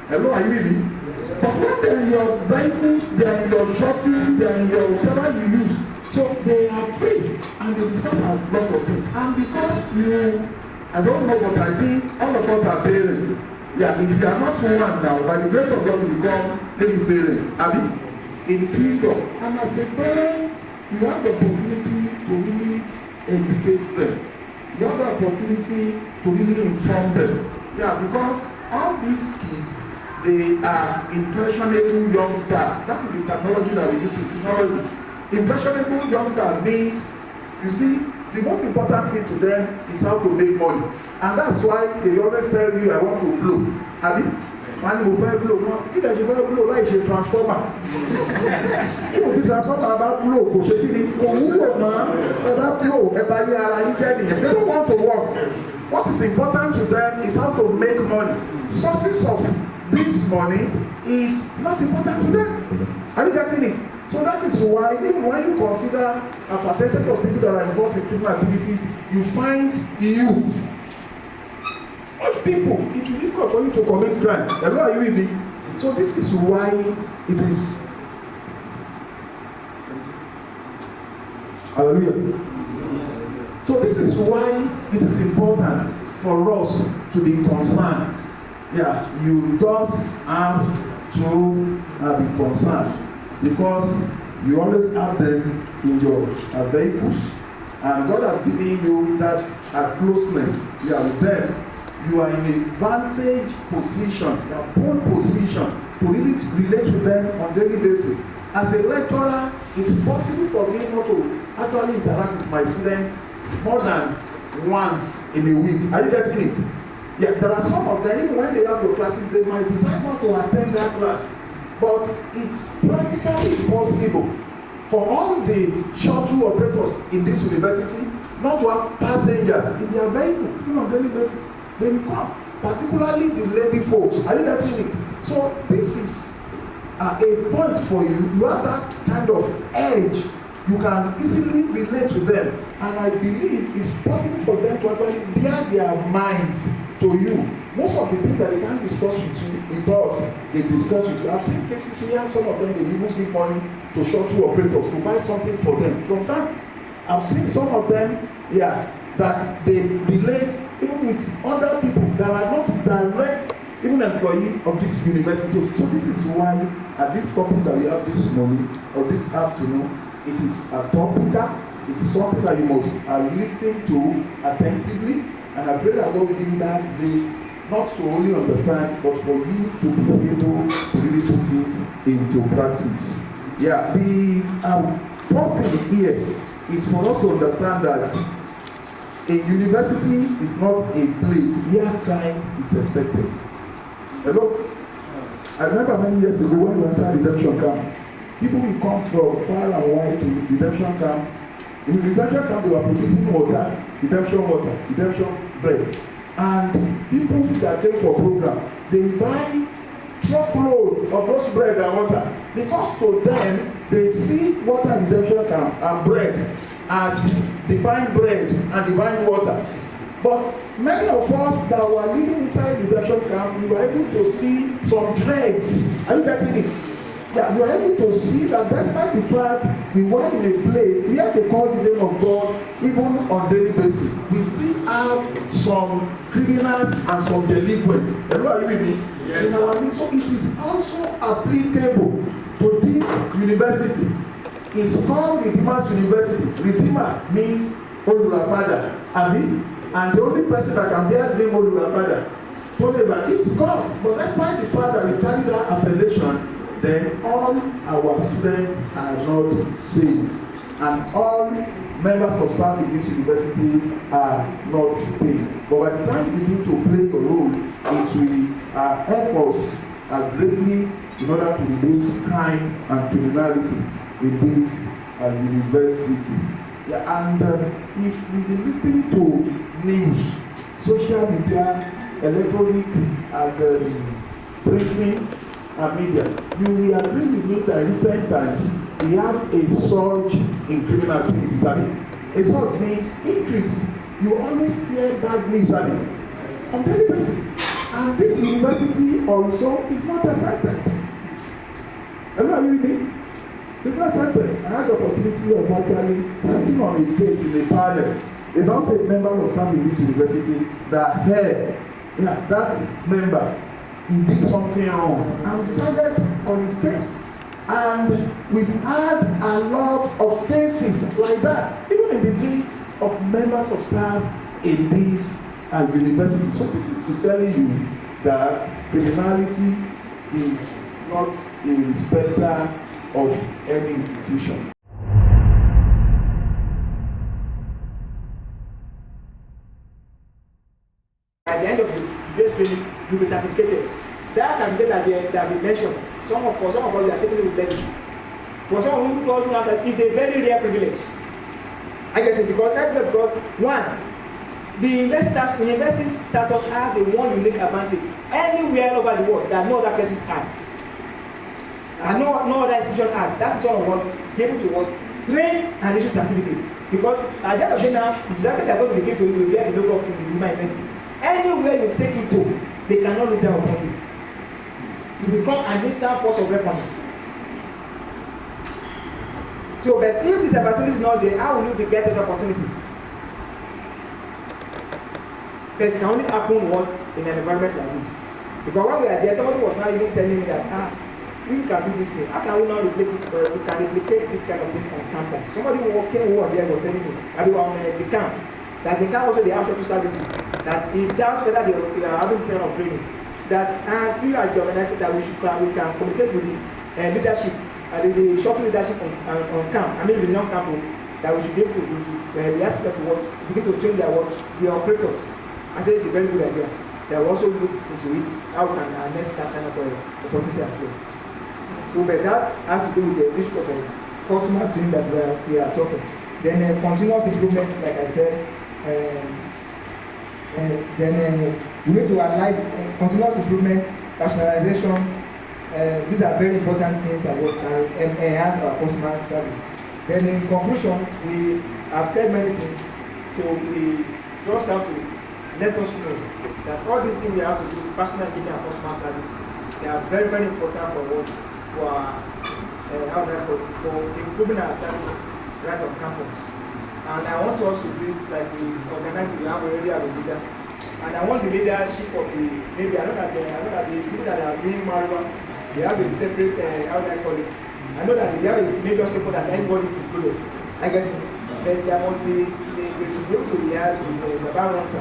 Hello, are you with me? But when they're in your vehicles, they're in your shopping, they're in your whatever you use, so they are free and they discuss a lot of things. And because you, I don't know, but I think all of us are parents. Yeah, if you are not one now, by the grace of God, you become maybe parents. I mean, in future. And as a parent, you have the opportunity to really educate them. You have the opportunity to really inform them. Yeah, because all these kids, they are impressionable youngsters. That is the technology that we use in technology. Impressionable youngsters means, you see, the most important thing to them is how to make money. And that's why they always tell you, I want to blow. I mean, wọ́n á ní mo fẹ́ blow wọn kí lè ṣe fẹ́ blow láì ṣe transformer kí mo ti transformer bá blow kò ṣe kí ni kò wúlò mọ́ ẹ bá blow ẹ bá yé ara yín jẹ́ nìyẹn they don't want to work. What is important to them is how to make money. Sources of this money is not important to them. Are you getting it? So that is why even when you consider a percentage of people that are involved in criminal activities, you find youth. What people, it will be difficult for you to commit crime. Hello, are you with me? So this is why it is. Hallelujah. So this is why it is important for us to be concerned. Yeah, you just have to be concerned because you always have them in your vehicles, and God has given you that closeness. Yeah, with them, you are in a vantage position, a pole position to really relate with them on a daily basis. As a lecturer, it's possible for me not to actually interact with my students more than once in a week. Are you getting it? Yeah, there are some of them, even when they have your classes, they might decide not to attend that class. But it's practically impossible for all the shuttle operators in this university not to have passengers in their vehicle, even on a daily basis. They will come, particularly the lady folks. Are you getting it? So this is a point for you. You have that kind of edge. You can easily relate to them, and I believe it's possible for them to actually bear their minds to you. Most of the things that they can't discuss with you, with us, they discuss with you. I've seen cases where some of them they even give money to shuttle operators to buy something for them. From time, I've seen some of them, yeah, that they relate even with other people that are not direct, even employee of this university. So this is why at this topic that we have this morning or this afternoon, it is a topical, it's something that you must listen to attentively, and I pray that God will give you that grace not to only understand, but for you to be able to really put it into practice. Yeah, the first thing here is for us to understand that a university is not a place where crime is expected. Hello? I remember many years ago when we were inside redemption camp, people will come from far and wide to the redemption camp. In the redemption camp, they were producing water, redemption bread. And people that came for program, they buy truckload of those bread and water. Because to them, they see water redemption camp and bread as divine bread and divine water. But many of us that were living inside redemption camp, we were able to see some dregs. Are you getting it? Yeah, we were able to see that despite the fact we were in a place where they call the name of God even on daily basis, we still have some criminals and some delinquents. Hello, are you with me? Yes, so it is also applicable to this university. It's called Redeemer's University. Redeemer means Olurapada, Abi, and the only person that can bear the name Olurapada, Olurapada, is God. But despite the fact that we carry that appellation, then all our students are not saved, and all members of staff in this university are not saved. But by the time you begin to play your role, it will help us greatly in order to reduce crime and criminality in this university. Yeah, and if we be listening to news, social media, electronic, and printing and media, you will agree with me that in recent times we have a surge in criminal activities. A surge means increase. You always hear bad news on daily basis, and this university also is not accepted. Hello, are you with me? It's not accepted. I had the opportunity of actually sitting on a case in a panel about a member of staff in this university that that member, he did something wrong, and we decided on his case. And we've had a lot of cases like that, even in the list of members of staff in this university. So this is to tell you that criminality is not a respecter of any institution. At the end of today's training, you'll be certificated. that certificate that we mentioned, for some of us we are taking it with levity. For some who doesn't have that, it's a very rare privilege. I guess because one, the university status has a one unique advantage anywhere over the world that no other person has. And no other institution has. That's institution of what be able to work, train and issue certificates. Because at the end of the day now, the certificate are going to be given to you where you look up in the university. Anywhere you take it to, they cannot look down upon you. You become an instant force of reference. So, but if this opportunity is not there, how will you be getting the opportunity? But it can only happen what in an environment like this. Because when we are there, somebody was now even telling me that we can do this thing. How can we not replicate it? We can replicate this kind of thing on campus. Somebody who was here was telling me that we were on the camp. That the camp also they have social services. That he doubts whether they are having this kind of training. That we as the organizer that we can communicate with the leadership, the short leadership on camp. I mean the young camp that we should be able to we ask people to work, begin to train their work, the operators. I said it's a very good idea. They will also look into it. How can harness that kind of opportunity as well. So, but that has to do with the issue of customer training that we are talking. Then continuous improvement, like I said, then we need to analyze continuous improvement, personalization. These are very important things that will enhance our customer service. Then in conclusion, we have said many things, so we just have to let us know that all these things we have to do, personal engagement and customer service, they are very, very important for us. For improving our services right on campus. And I want us to do this like we organize, we have already have a leader. And I want the leadership of the, maybe I know that the people that are doing marijuana, they have a separate, how do I call it? I know that they have a major stakeholder that everybody is included. I guess then there must be, they should be able to liaise with the balance.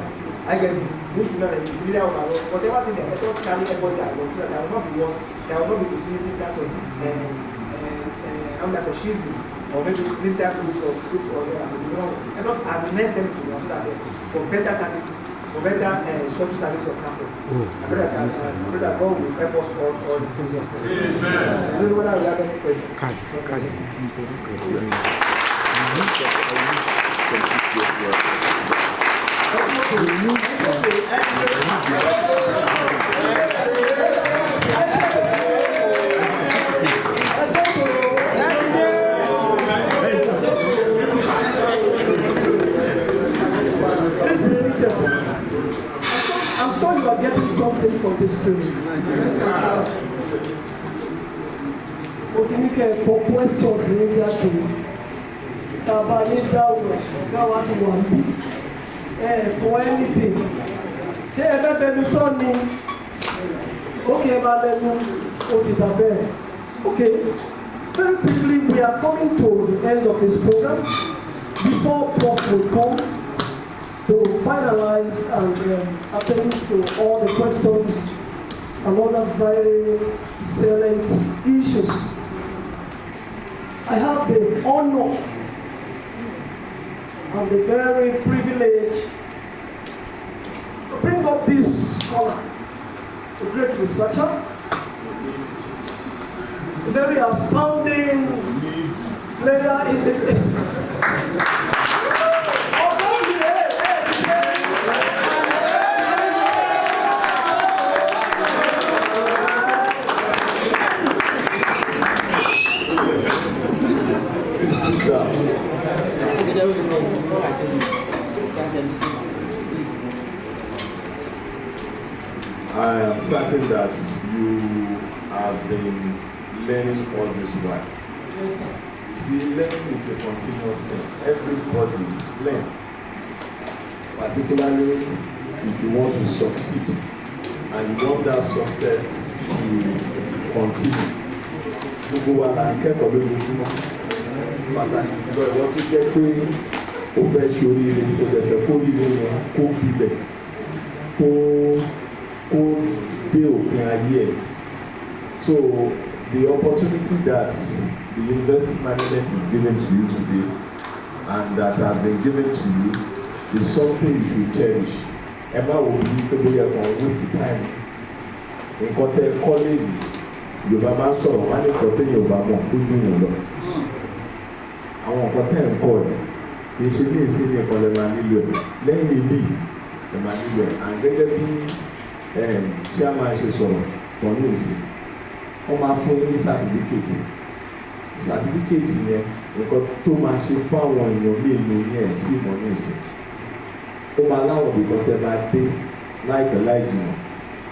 I guess we should know that the leader of our whatever thing that let us carry everybody along so that there will not be one, there will not be disunity in terms of schism or maybe splinter groups or groups or let us harness them to one so that for better service, for better social service of campus. I pray that God will help us all. Amen. I don't know whether we have any questions. I'm sure you are getting something from this training. But you can put questions in that training. For anything. Okay, very quickly we are coming to the end of this program. Before Prof will come to finalize and attend to all the questions and other very salient issues, I have the honor and the very privilege to bring up this scholar, a great researcher, a very astounding player in the I am certain that you have been learning all this while. See, learning is a continuous thing. Everybody learn. Particularly if you want to succeed and you want that success to continue. Gbogbo wa la ń kẹ́kọ̀ọ́ lójoojúmọ́. Pàtàkì jùlọ ìwọ tó jẹ́ pé ó fẹ́ ṣoríire, ó dẹ̀ fẹ́ kó rí yẹn kó bilẹ̀, kó dé òpin ayé ẹ̀. So the opportunity that the university management is given to you today and that has been given to you is something you should cherish. Ẹ má wo bí pé bóyá kan waste time. nǹkan tẹ kọ́ léyìí Yorùbá máa ń sọ̀rọ̀ wá ní nǹkan tẹ Yorùbá mọ̀ kójú yìí lọ. Àwọn nǹkan tẹ̀ ń kọ́ ẹ̀ kì í ṣe ní ìsinmi nǹkan lè máa nílò ẹ̀ lẹ́yìn ibi lè máa nílò ẹ̀ à gẹ́gẹ́ bí tí a máa ṣe sọ̀rọ̀ pọ̀ ní ìsìn wọ́n máa fún yín ní sàtífíkèétì yẹn nǹkan tó máa ṣe fún àwọn èèyàn ní ìlú yẹn tí ìmọ̀ ní ìsìn ó máa láwọn ìbọn tẹ máa dé láìpẹ́ láì jìnnà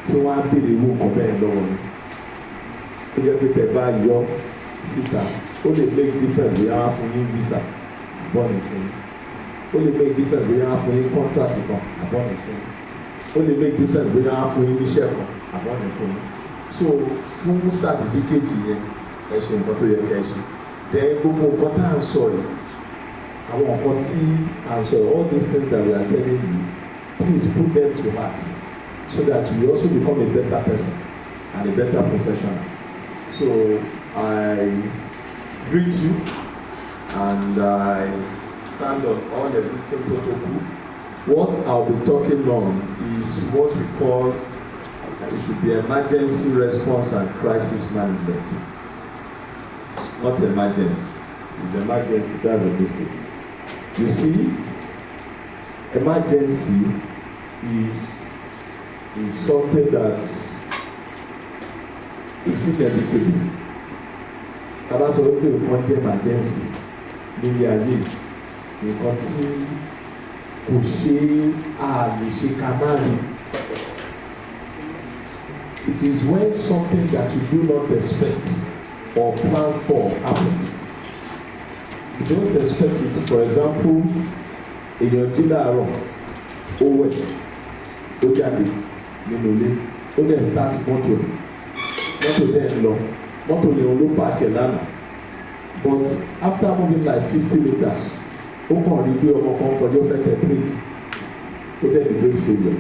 tí wọ́n á béèrè owó kan bẹ́ẹ̀ lọ́wọ́ ni ó jẹ́ pé tẹ bá yọ síta ó lè make difference bóyá wọ́n á fún yín visa àbọ̀nì fún yín ó lè make difference bóyá wọ́n á fún yín contract kan àbọ̀nì fún yín ó lè make difference bóyá wọ́n á fún yín níṣẹ́ kan àbọ̀nì fún yín so fún certificate yẹn ẹ ṣe nǹkan tó yẹ kẹ́ ẹ ṣe then gbogbo nǹkan tá à ń sọ yìí àwọn nǹkan tí à ń sọ yìí all these things that we are telling you please put them to heart so that you also become a better person and a better professional. So I greet you and I stand on all the existing protocol. What I'll be talking on is what we call it should be emergency response and crisis management. Not emergency. It's emergency, that's a mistake. You see, emergency is something that is inevitable. Bàbá sọ pé nǹkan jẹ́ emergency nílé ayé nǹkan tí kò ṣe àlè ṣe ká má rí. It is when something that you do not expect or plan for happens. You don't expect it. For example, èèyàn jí láàárọ̀ ó wẹ̀ ó jáde nínú ilé ó dẹ̀ start mọ́tò dẹ̀ ń lọ mọ́tò yẹn ló pààkì lánàá but after moving like 50 meters ó kàn rí pé ọmọ kan kọjá ó fẹ́ tẹ̀ brake ó dẹ̀ ní brake failure.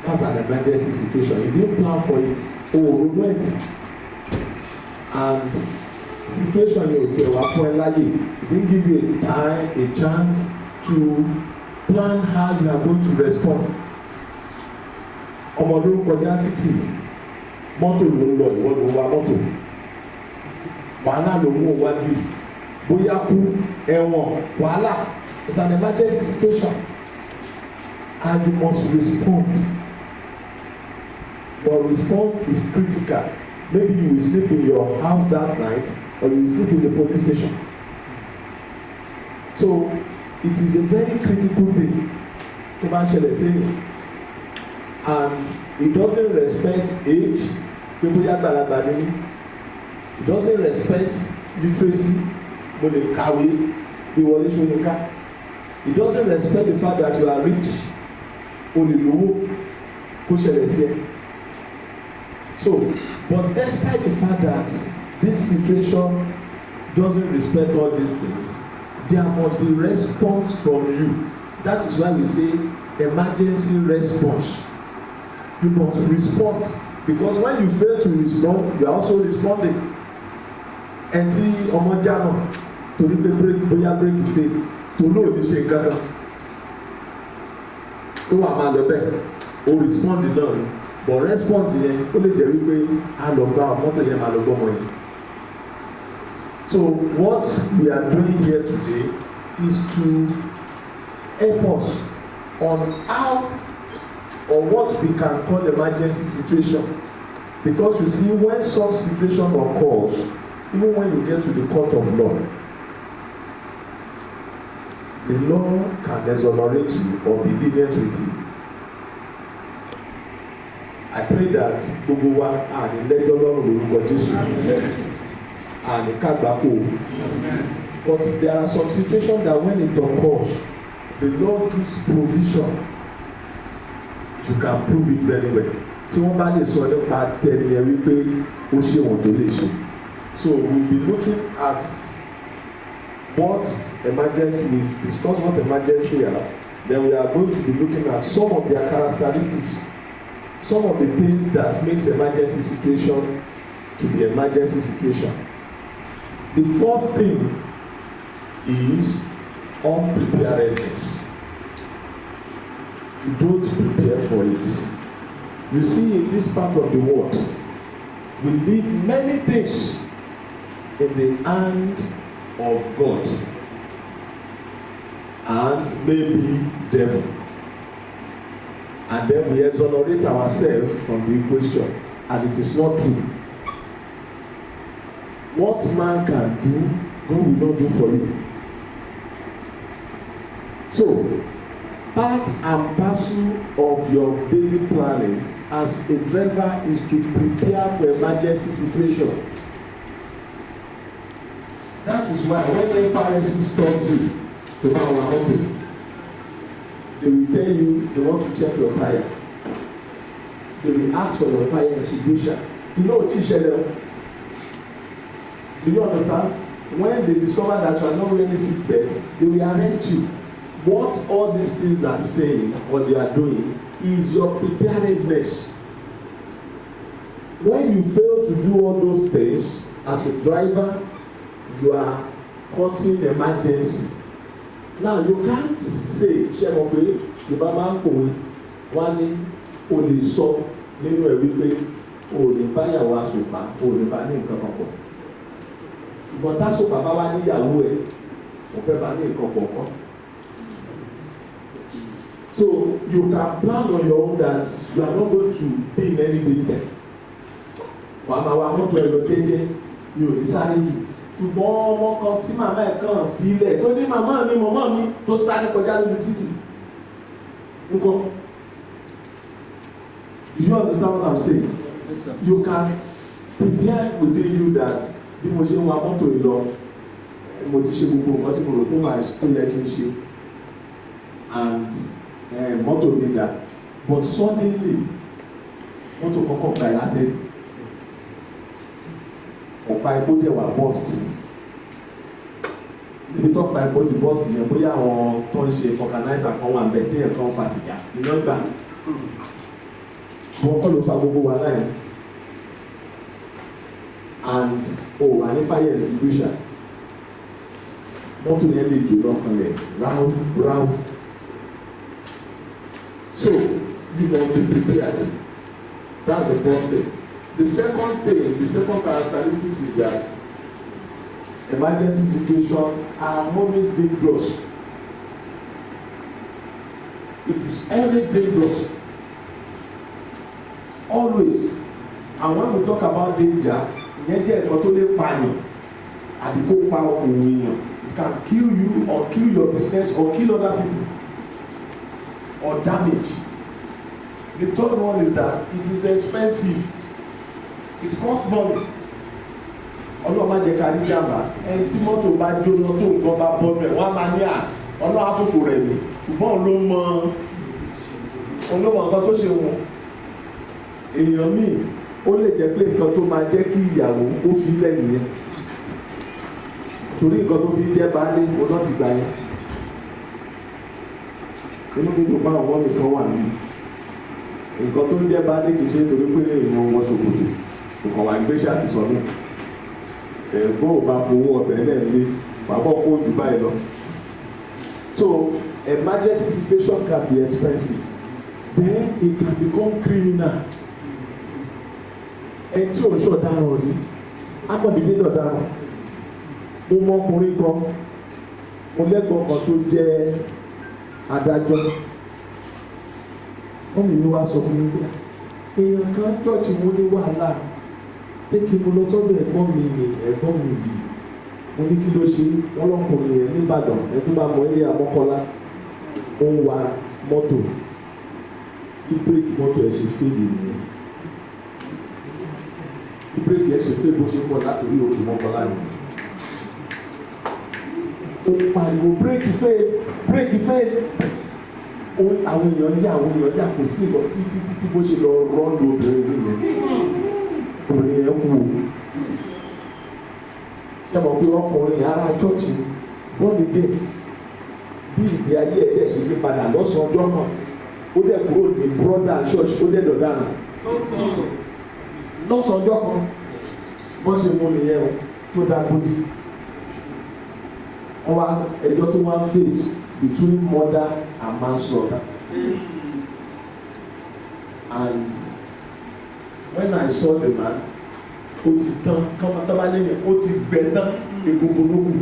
That's an emergency situation. You didn't plan for it. Oh, you went. And situation you tell it didn't give you a chance to plan how you are going to respond. Ọmọ ló kọjá títì mọ́tò ló ń lọ ìwọ ló wa mọ́tò wàhálà ló mú wájú bóyá kú ẹ̀wọ̀n wàhálà. It's an emergency situation and you must respond. But response is critical. Maybe you will sleep in your house that night or you will sleep in the police station. So it is a very critical thing to mention, and it doesn't respect age. People it doesn't respect literacy. It doesn't respect the fact that you are rich. So, but despite the fact that this situation doesn't respect all these things, there must be response from you. That is why we say emergency response. You must respond, because when you fail to respond, you are also responding. And see, Omojano, to break it fail, to know the shake. To Amalebe, or respond done. But response yẹn ó lè jẹ́ wípé a lọ gba mọ́tò yẹn máa lọ gbọ́ mọ́ yẹn. So what we are doing here today is to help us on how or what we can call emergency situation, because you see when some situation occurs, even when you get to the court of law, the law can exonerate you or be lenient with you. I pray that gbogbo wa àní lẹ́jọ́ lọ́rùn lórúkọ Jésù àní kàgbákò. But there are some situations that when it occurs, the Lord gives provision. You can prove it very well. Tí wọ́n bá lè sọ nípa tẹ̀lé ẹ wípé ó ṣe wọ́n tó lè ṣe. So we will be looking at what emergency, we discuss what emergency are. Then we are going to be looking at some of their characteristics. Some of the things that makes emergency situation to be emergency situation. The first thing is unpreparedness. You don't prepare for it. You see, in this part of the world, we leave many things in the hand of God and maybe devil. And then we exonerate ourselves from the equation, and it is not true. What man can do, God will not do for you. So, part and parcel of your daily planning as a driver is to prepare for emergency situation. That is why when the FRSC stops you to have our auto, they will tell you they want to check your tire. They will ask for your fire extinguisher. You know what you do you understand? When they discover that you are not wearing seatbelt, they will arrest you. What all these things are saying, what they are doing, is your preparedness. When you fail to do all those things, as a driver, you are causing emergency. Now, you can't say, Shemope, Yorùbá máa ń pòwe, wọ́n ní o lè sọ nínú ẹ̀ wípé o lè bá ìyàwó àsopà, o lè bá ní nǹkan kan pọ̀. Ṣùgbọ́n tásopà bá wá níyàwó ẹ̀, o fẹ́ bá ní nǹkan pọ̀ kan. So you can plan on your own that you are not going to be in any danger. Wàá máa wá mọ́tò ẹ̀rọ kéje, mi ò ní sáré jù. Ṣùgbọ́n ọmọ kan tí màmá ẹ̀ kàn filẹ̀ tó ní màmá mi tó sáré kọjá lójú títì. Nǹkan. Do you understand what I'm saying? Yes, sir. You can prepare within you that bí mo ṣe ń wa mọ́tò yìí lọ, mo ti ṣe gbogbo nǹkan tí mo rò pé màá tó yẹ kí n ṣe. And mọ́tò mi dà, but suddenly mọ́tò kọ́kọ́ gba ìlàtẹ̀ ọ̀pá epo dẹ̀ wà burst. Níbi tó ọ̀pá epo ti burst yẹn bóyá àwọn tó ń ṣe vulcanizer kan wà bẹ́ẹ̀ téèyàn kan fa sìgá iná gbà wọ́n kọ́ ló fa gbogbo wa láyé and wà ní fire extinguisher mọ́tò yẹn lè jò lọ́kàn rẹ̀ ráú. So, you must be prepared. That's the first thing. The second thing, the second characteristic is that emergency situations are always dangerous. It is always dangerous. Always. And when we talk about danger, ìyẹn jẹ́ ẹ̀kọ́ tó lè pààyàn àbí kó pa ọkùnrin èèyàn. It can kill you or kill your business or kill other people. Or damage. The third one is that it is expensive. It costs money. Ọlọ́run máa jẹ́ ká rí jàmbá. Ẹni tí mọ́tò bá jóná tó nǹkan bá bọ́ bẹ̀ wọ́n á máa ní ọlọ́run àfòfò rẹ̀ ni. Ṣùgbọ́n òun ló mọ nǹkan tó ṣe wọn. Èèyàn míì ó lè jẹ́ pé nǹkan tó máa jẹ́ kí ìyàwó ó fi lẹ́nu yẹn. Torí nǹkan tó fi jẹ́ baálé òun náà ti gbà yẹn. Inú mi dùn bá àwọn ọmọ mi kan wà níbi nǹkan tó ń jẹ́ bá ní kì í ṣe torí pé èèyàn wọ ṣòkòtò nǹkan wà gbéṣẹ́ àti sọ náà ẹ̀gbọ́n ò bá fowó ọbẹ̀ náà lé bàbá kó jù báyìí lọ. So emergency situation can be expensive, then it can become criminal. Ẹni tí ò ń ṣọ̀daràn rí akọ̀dídé lọ̀daràn. Mo mọ ọkùnrin kan mo lẹ́gbọ̀n kan tó jẹ́ adájọ́. Wọ́n mi ní wá sọ fún mi pé èèyàn kan chọ́ọ̀chì mo ní wàhálà pé kí mo lọ sọ́dọ̀ ẹ̀gbọ́n mi yìí mo ní kí ló ṣe wọ́n lọ́kùnrin yẹn nìbàdàn ẹ̀ tó bá mọ ilé Amọ́kọ́lá ó ń wa mọ́tò bí bírèkì mọ́tò ẹ̀ ṣe fèlè nìyẹn bí bírèkì ẹ̀ ṣe fèlè bó ṣe pọ̀ látòrí òkè Mọ́kọ́lá nìyẹn ó pariwo bírèkì fèlè àwọn èèyàn yà kò sí lọ títí bó ṣe lọ rọ́ọ̀lù obìnrin yẹn kú o ṣe mọ̀ pé ọkùnrin ará chọ́ọ̀chì born again bí ìgbé ayé ẹ̀dẹ̀ ṣe gbé padà lọ́sàn-án ọjọ́ kan ó dẹ̀ kúrò ní brother church ó dẹ̀ dọ̀dánù lọ́sàn-án ọjọ́ kan wọ́n ṣe mú nìyẹn o tó dágbódì wọ́n wá ẹjọ́ tó wá face between murder and manslaughter and when I saw the man ó ti tán kọ́mọtọ́ba lẹ́yìn ó ti gbẹ tán egungun ló kù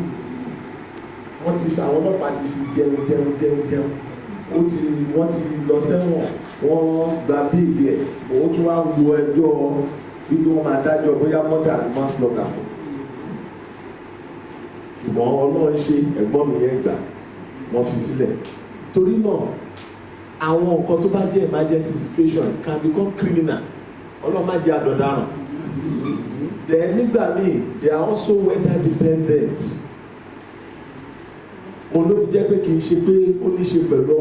wọ́n ti àwọn ọlọ́pàá ti fi jẹun wọ́n ti lọ sẹ́wọ̀n wọ́n gba bíìlì ẹ̀ òun tún wá wo ẹjọ́ wípé wọ́n máa dájọ́ bóyá murder and manslaughter fún ṣùgbọ́n ọlọ́run ṣe ẹ̀gbọ́n mi yẹn gbà wọ́n fi sílẹ̀ torí náà àwọn nǹkan tó bá jẹ́ emergency situation can become criminal ọlọ́run má jẹ́ àdọ̀daràn then nígbà míì they are also weather dependent olóbi jẹ́ pé kì í ṣe pé ó ní ṣe pẹ̀lú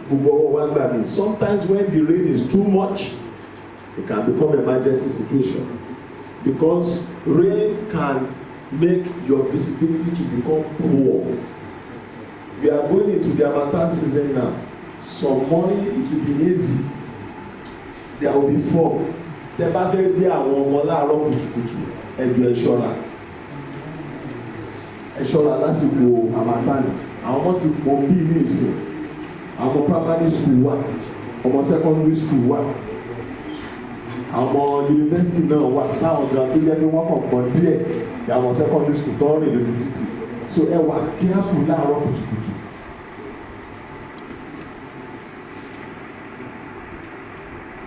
gbogbo ọwọ́ wa gbà mí sometimes when the rain is too much it can become emergency situation because rain can make your visibility to become poor. We are going into the harmattan season now. Some morning it will be hazy. There will be fog. Tẹ́ bá fẹ́ gbé àwọn ọmọ láàárọ̀ kùtùkùtù ẹ̀jọ̀ ẹ̀ṣọ́ra lásìkò harmattan. Àwọn ọmọ ti pọ̀ bí ní ìsìn. Àwọn primary school wà, ọmọ secondary school wà, àwọn university náà wà táwọn ọ̀gá tó jẹ́ pé wọ́n kàn pọ̀ díẹ̀ àwọn secondary school tó ń rìn lójú títì so ẹ wà careful láàárọ̀ kùtùkùtù.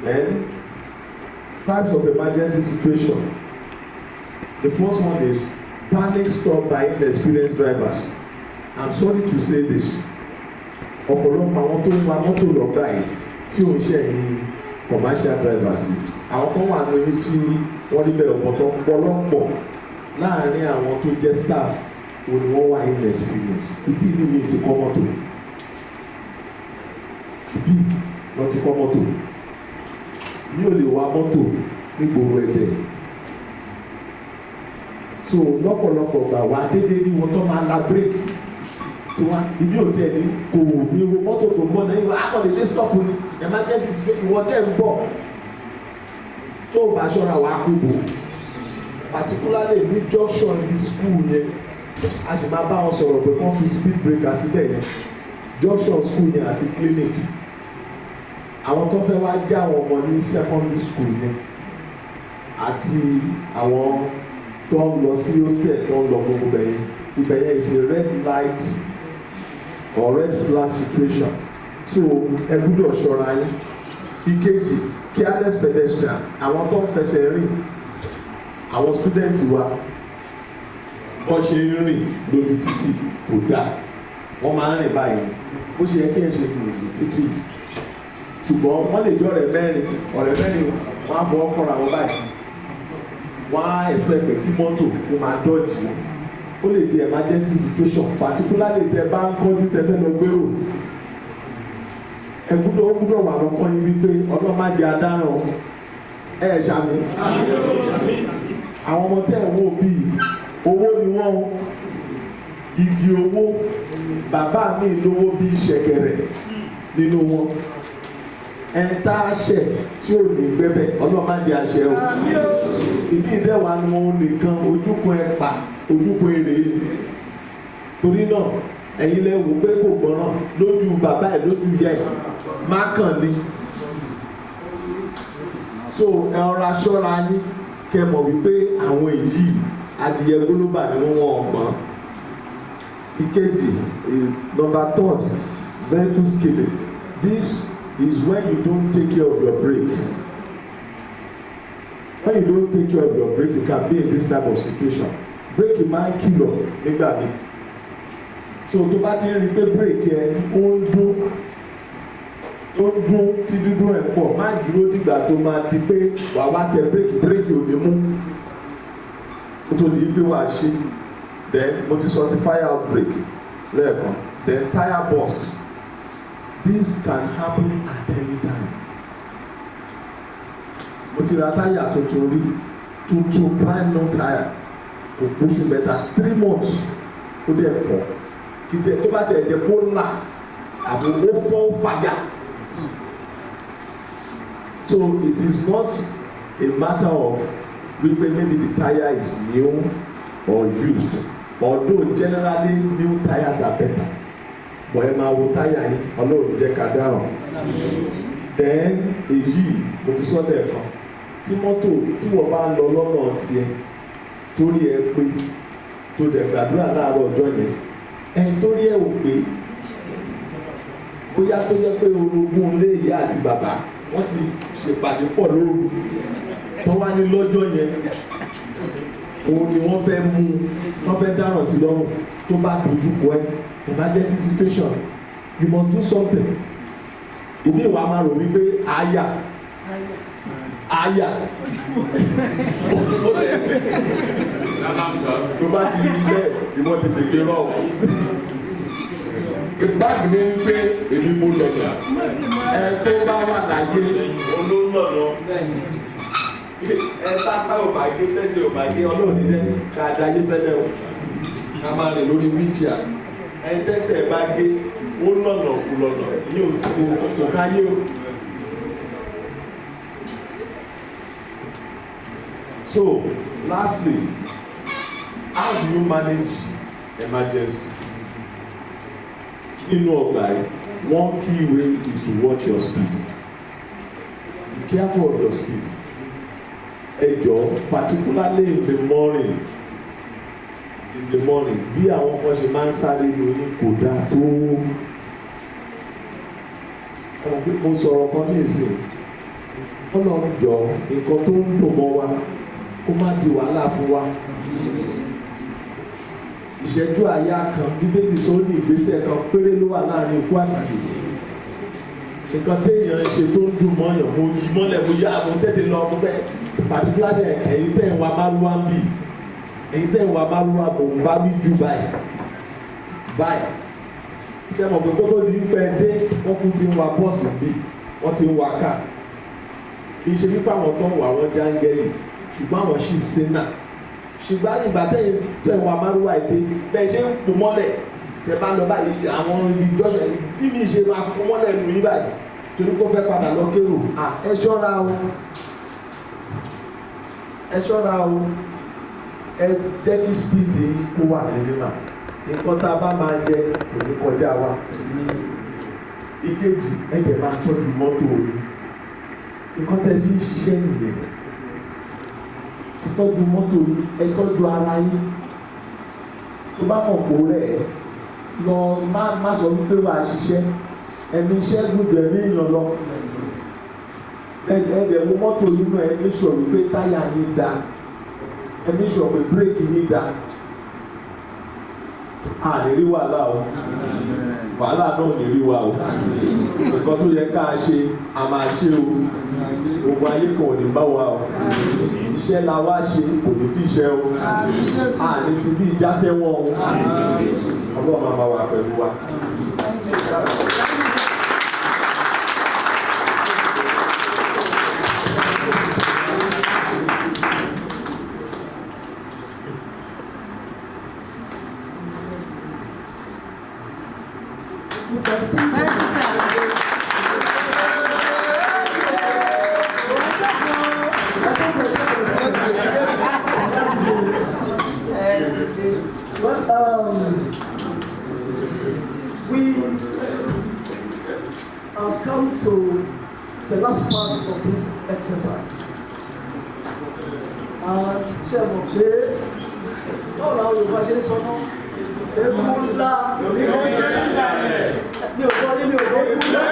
Then types of emergency situation. The first one is panic struck by inexperienced drivers. I'm sorry to say this. Ọ̀pọ̀lọpọ̀ àwọn tó ń wa mọ́tò lọ́gbà yìí tí ò ń ṣe ẹ̀yìn commercial drivers yìí. Àwọn kan wà lórí tí wọ́n níbẹ̀ ọ̀pọ̀lọpọ̀ láàárín àwọn tó jẹ́ staff òní wọ́n wà inexperienced. Ibi ní mi ti kọ́ mọ́tò. Ibi lọ ti kọ́ mọ́tò. Mi ò lè wa mọ́tò nígboro ẹ̀jẹ̀. So lọ́pọ̀lọpọ̀ gbà wá dédé ní wọn tó máa la bírèkì tí wọ́n ibi ò tiẹ̀ ní kò ní wo mọ́tò tó ń bọ̀ náà ìwọ akọ̀lẹ̀ dé stop ní emergency situation ìwọ dẹ̀ ń bọ̀ tó o bá ṣọ́ra wà á kúbò particularly ní junction ní school yẹn a sì máa bá wọn sọ̀rọ̀ pé wọ́n fi speed breaker síbẹ̀ yẹn junction school yẹn àti clinic àwọn tó fẹ́ wá já àwọn ọmọ ní secondary school yẹn àti àwọn tó ń lọ sí hostel tó ń lọ gbogbo bẹ̀yẹn ibẹ̀ yẹn is a red light or red flag situation so ẹ gbúdọ̀ ṣọ́ra yín. Ìkejì careless pedestrian àwọn tó ń fẹsẹ̀ rìn àwọn student wa wọ́n ṣe ń rìn lójú títì kò dáa wọ́n máa ń rìn báyìí bó ṣe yẹ kí ẹ ṣe lójú títì ṣùgbọ́n wọ́n lè jọ ọ̀rẹ́ mẹ́rin wọ́n á fọwọ́ kọ́ra wọn báyìí wọ́n á expect pé kí mọ́tò kó máa dọ́ọ̀jì wọn ó lè di emergency situation particularly tẹ bá ń kọjú tẹ fẹ́ lọ gbèrò ẹ gbúdọ̀ wà lọ́kọ́ yín wípé ọlọ́màjẹ adaràn ṣàmì àwọn ọmọ tẹ́ ẹ̀ wò bíi owó ni wọ́n igi owó bàbá mi lówó bíi ṣẹ̀kẹ̀rẹ̀ nínú wọn ẹ̀ńtà àṣẹ tí ò ní gbẹ́bẹ̀ ọlọ́màjẹ àṣẹ o ìdí ìdẹ́wà ni wọn nìkan ojúkun ẹ̀pà ojúkun èrè torí náà ẹ̀yin lẹ wò pé kò gbọ́ràn lójú bàbá ẹ̀ lójú ìyá ẹ̀ má kàn ní. so ẹ ọ̀rọ̀ aṣọ́ra yín kẹ́ mọ̀ wípé àwọn èyí adìyẹ gbólóbà ni wọ́n ọ̀gbọ́n. Ìkejì number third vehicle skidding. This is when you don't take care of your brake. When you don't take care of your brake you can be in this type of situation. Brake máa ń kìlọ̀ nígbà míì. So tó bá ti rí pé bírèkì ẹ ó ń dún tí dúdún ẹ pọ̀ má dúró dìgbà tó máa di pé wà wá tẹ bírèkì ò ní mú kó tó di pé wà á ṣe then mo ti sọ ti fire outbreak lẹ́ẹ̀kan then tire burst this can happen at any time. Mo ti ra táyà tuntun rí tuntun brand new tire kò gbóṣù mẹ́ta 3 months ó dẹ̀ fọ́ kìtì tó bá tẹ̀ ẹ̀jẹ̀ kó ńlá àbò ó fọ́ fàyà. So it is not a matter of wípé maybe the tire is new or used although generally new tires are better but ẹ máa wo táyà yìí ọlọ́run jẹ́ ká dáràn. Then èyí mo ti sọ lẹ́ẹ̀kan tí mọ́tò tí wọ́n bá lọ lọ́nà tiẹ̀ torí ẹ pé tó dẹ̀ gbàdúrà láàárọ̀ ọjọ́ yẹn ẹni torí ẹ ò pé bóyá tó jẹ́ pé orogún ilé ìyá àti bàbá wọ́n ti ṣèpàdé pọ̀ lóru tó wá ní lọ́jọ́ yẹn òun ni wọ́n fẹ́ mú wọ́n fẹ́ dáràn sí lọ́rùn tó bá dojú kọ ẹ emergency situation you must do something ìdí ìwà máa rò wípé àyà tó bá ti rí bẹ́ẹ̀ ìwọ tètè gbé rọ̀ báàgì ní wípé èmi mo lọ̀dọ̀ ẹ tó bá wà láyé olólọ́dọ̀ ẹ sápá ò bá gé tẹ́sí ò bá gé ọlọ́run nílẹ̀ ká dáyé fẹ́lẹ́ o ká máa rìn lórí wíjà ẹ tẹ́sẹ̀ bá gé ó lọ̀nà kú lọ̀nà ní òsì kò káyé o. So lastly, how do you manage emergency? Nínú ọgbà yìí, one key way is to watch your speed. Be careful of your speed. Ẹ jọ̀ọ́, particularly in the morning, bí àwọn ọmọ ṣe máa ń sáré lórí kò dáa tó. Ọmọ pé mo sọ̀rọ̀ kan ní ìsìn, Ọlọ́run jọ̀ọ́ nǹkan tó ń dùn mọ́ wa kó má di wàhálà fún wa. Ìṣẹ́jú àyà kan bíbélì sọ ní ìgbésẹ̀ kan péré ló wà láàrin ikú àti ìyè. Nǹkan téèyàn ṣe tó ń dùn mọ́yàn mo yí mọ́lẹ̀ mo yá mo tètè lọ mo fẹ́ particularly ẹ̀yin tẹ̀ ń wa márúwá ń bì ẹ̀yin tẹ̀ ń wa márúwá mo ń bá mi jù báyìí. Ṣé mo pé kókó di pẹ́ dé wọ́n kú ti ń wa bọ́ọ̀sì bí wọ́n ti ń wa ká. Kì í ṣe nípa àwọn tó ń wà wọ́n jáńgẹ́lì ṣùgbọ́n àwọn ṣì sínà. Ṣùgbọ́n ìgbà tẹ̀yìn tó ẹ̀wọ̀n amárúwá èdè bẹ́ẹ̀ ṣe ń pò mọ́lẹ̀ tẹ bá lọ báyìí àwọn ibi ìjọsìn bí mi ṣe máa pò mọ́lẹ̀ nù yín báyìí torí kó fẹ́ padà lọ kérò ẹ ṣọ́ra o ẹ jẹ́ kí spíìdì kó wà nínú náà nǹkan tá a bá máa jẹ kò ní kọjá wa. Ìkejì ẹ̀jẹ̀ máa tọ́jú mọ́tò orí nǹkan tẹ́ fi ń ṣiṣẹ́ nìyẹn. Ẹ tọ́jú mọ́tò yìí, ẹ tọ́jú ara yín. Tó bá mọ̀ pò rẹ̀ lọ má sọ wípé wà á ṣiṣẹ́ ẹ̀mí iṣẹ́ gbọ́dọ̀ ẹ̀mí èèyàn lọ. Ẹ̀ẹ́dẹ̀ wo mọ́tò yìí náà ẹ̀mí sọ wípé táyà yín da ẹ̀mí sọ pé bírèkì yín da. A lè rí wàhálà o wàhálà náà lè rí wa o nǹkan tó yẹ ká ṣe a máa ṣe o ogun ayé kan ò ní bá wa o iṣẹ́ la wá ṣe kò ní tí iṣẹ́ o àní ti bí ìjásẹ́ wọn o ọlọ́run máa bá wa pẹ̀lú wa. We have come to the last part of this exercise. Ṣé mo pé ọ̀rọ̀ àwọn Yorùbá ṣe ń sọ náà? Ewu ńlá mi ò gbọ́ ewu ńlá.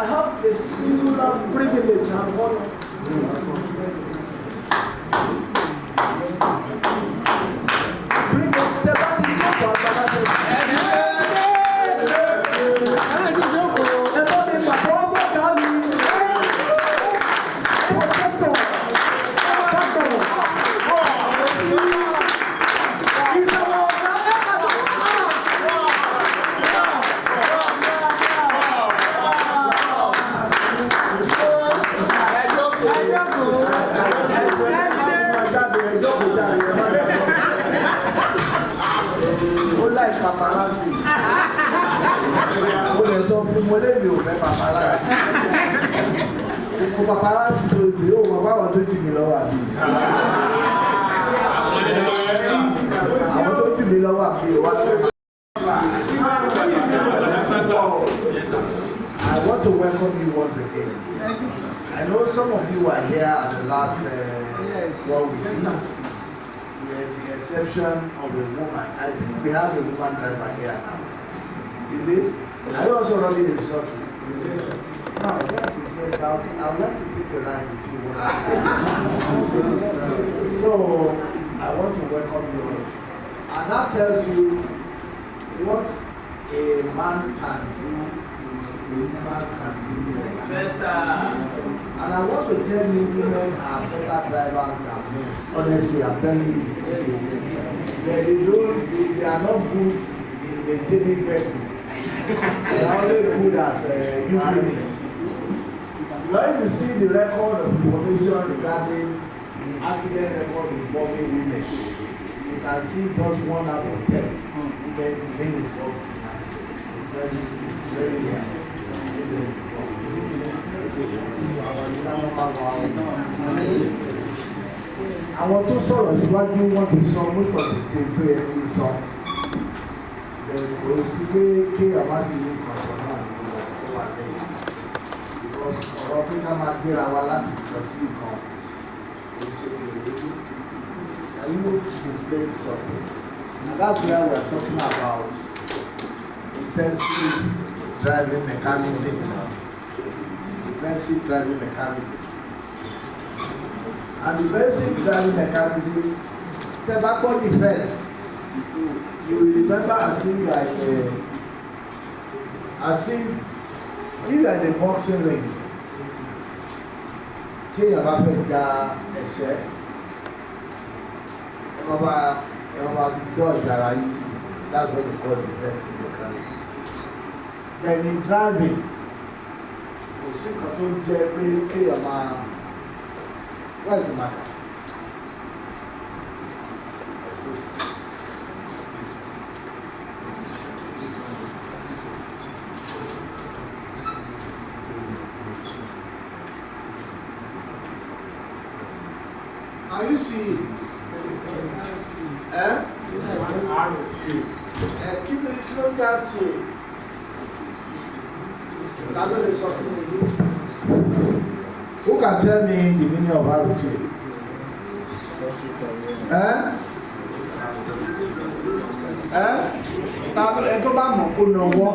I have a singular privilege and honor. Bring up the body of paparazzi. Mo lè sọ fún mo lè mi ò fẹ́ paparazzi. Mo paparazzi tó ṣe ó wọ́n báwọn tó jù mí lọ́wọ́ àbí. Àwọn tó jù mí lọ́wọ́ àbí wá. I want want to welcome you once again. Thank you, sir. I know some of you were here at the last Yes. one we did. With the exception of a woman. I think we have a woman driver here now. Is it? Are you also running a short? No, yes, it's I would like to take a ride with you. So, I want to welcome you. And that tells you what a man can do, a woman can do better. And I want to tell you, women are better drivers than men. Honestly, I'm telling you. They are not good in maintaining vehicles. They are only good at using it. When you see the record of information regarding accident record involving women, you can see just 1 out of 10 women being involved in accidents. Very, very rare. See them àwọn tó sọ̀rọ̀ síwájú wọ́n ti sọ most of the things tó yẹ kí n sọ kò sí pé kéèyàn má sì ní ìkọ̀sọ̀ náà ní ọ̀sẹ̀ tó wà lẹ́yìn because ọ̀rọ̀ pé ká máa gbéra wa láti lọ sí ìkan oṣooṣù lójú and you display something and that's where we are talking about defensive driving mechanism. Defensive driving mechanism. And the basic driving mechanism, tobacco defense, you will remember as if you are in a boxing ring. Tí èèyàn bá fẹ́ ja ẹ̀ṣẹ́, ẹ máa dọ́ ìdára yìí, that's what we call defensive mechanism. Then in driving, kò sí nǹkan tó jẹ́ pé kéèyàn máa. What is the matter? Are you seeing? Keep it down to you. Who can tell me the meaning of RT? Tó bá mọ̀ kó nàwọ́,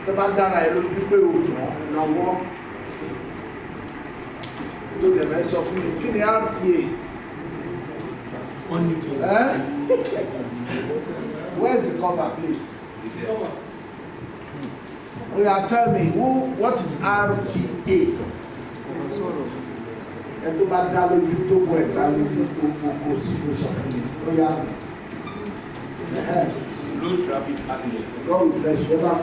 tó bá dára ẹ̀ lójú pé o mọ̀ nàwọ́. Tó lè mẹ́ sọ fún mi, kí ni RTA? Where is the cover, please? Oh yeah, tell me, what is RTA? And to back down the YouTube web, down the YouTube focus. Oh yeah. Low traffic accident. God bless you. Ever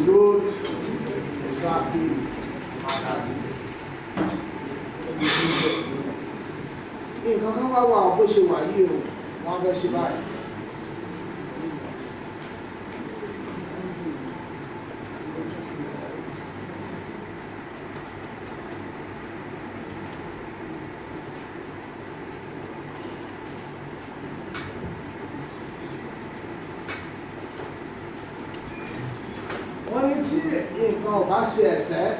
load traffic accident. Nǹkan kan wá wà bó ṣe wà yìí o, wọ́n fẹ́ ṣe báyìí. Wọ́n ní tí nǹkan ò bá ṣe ẹ̀ṣẹ̀.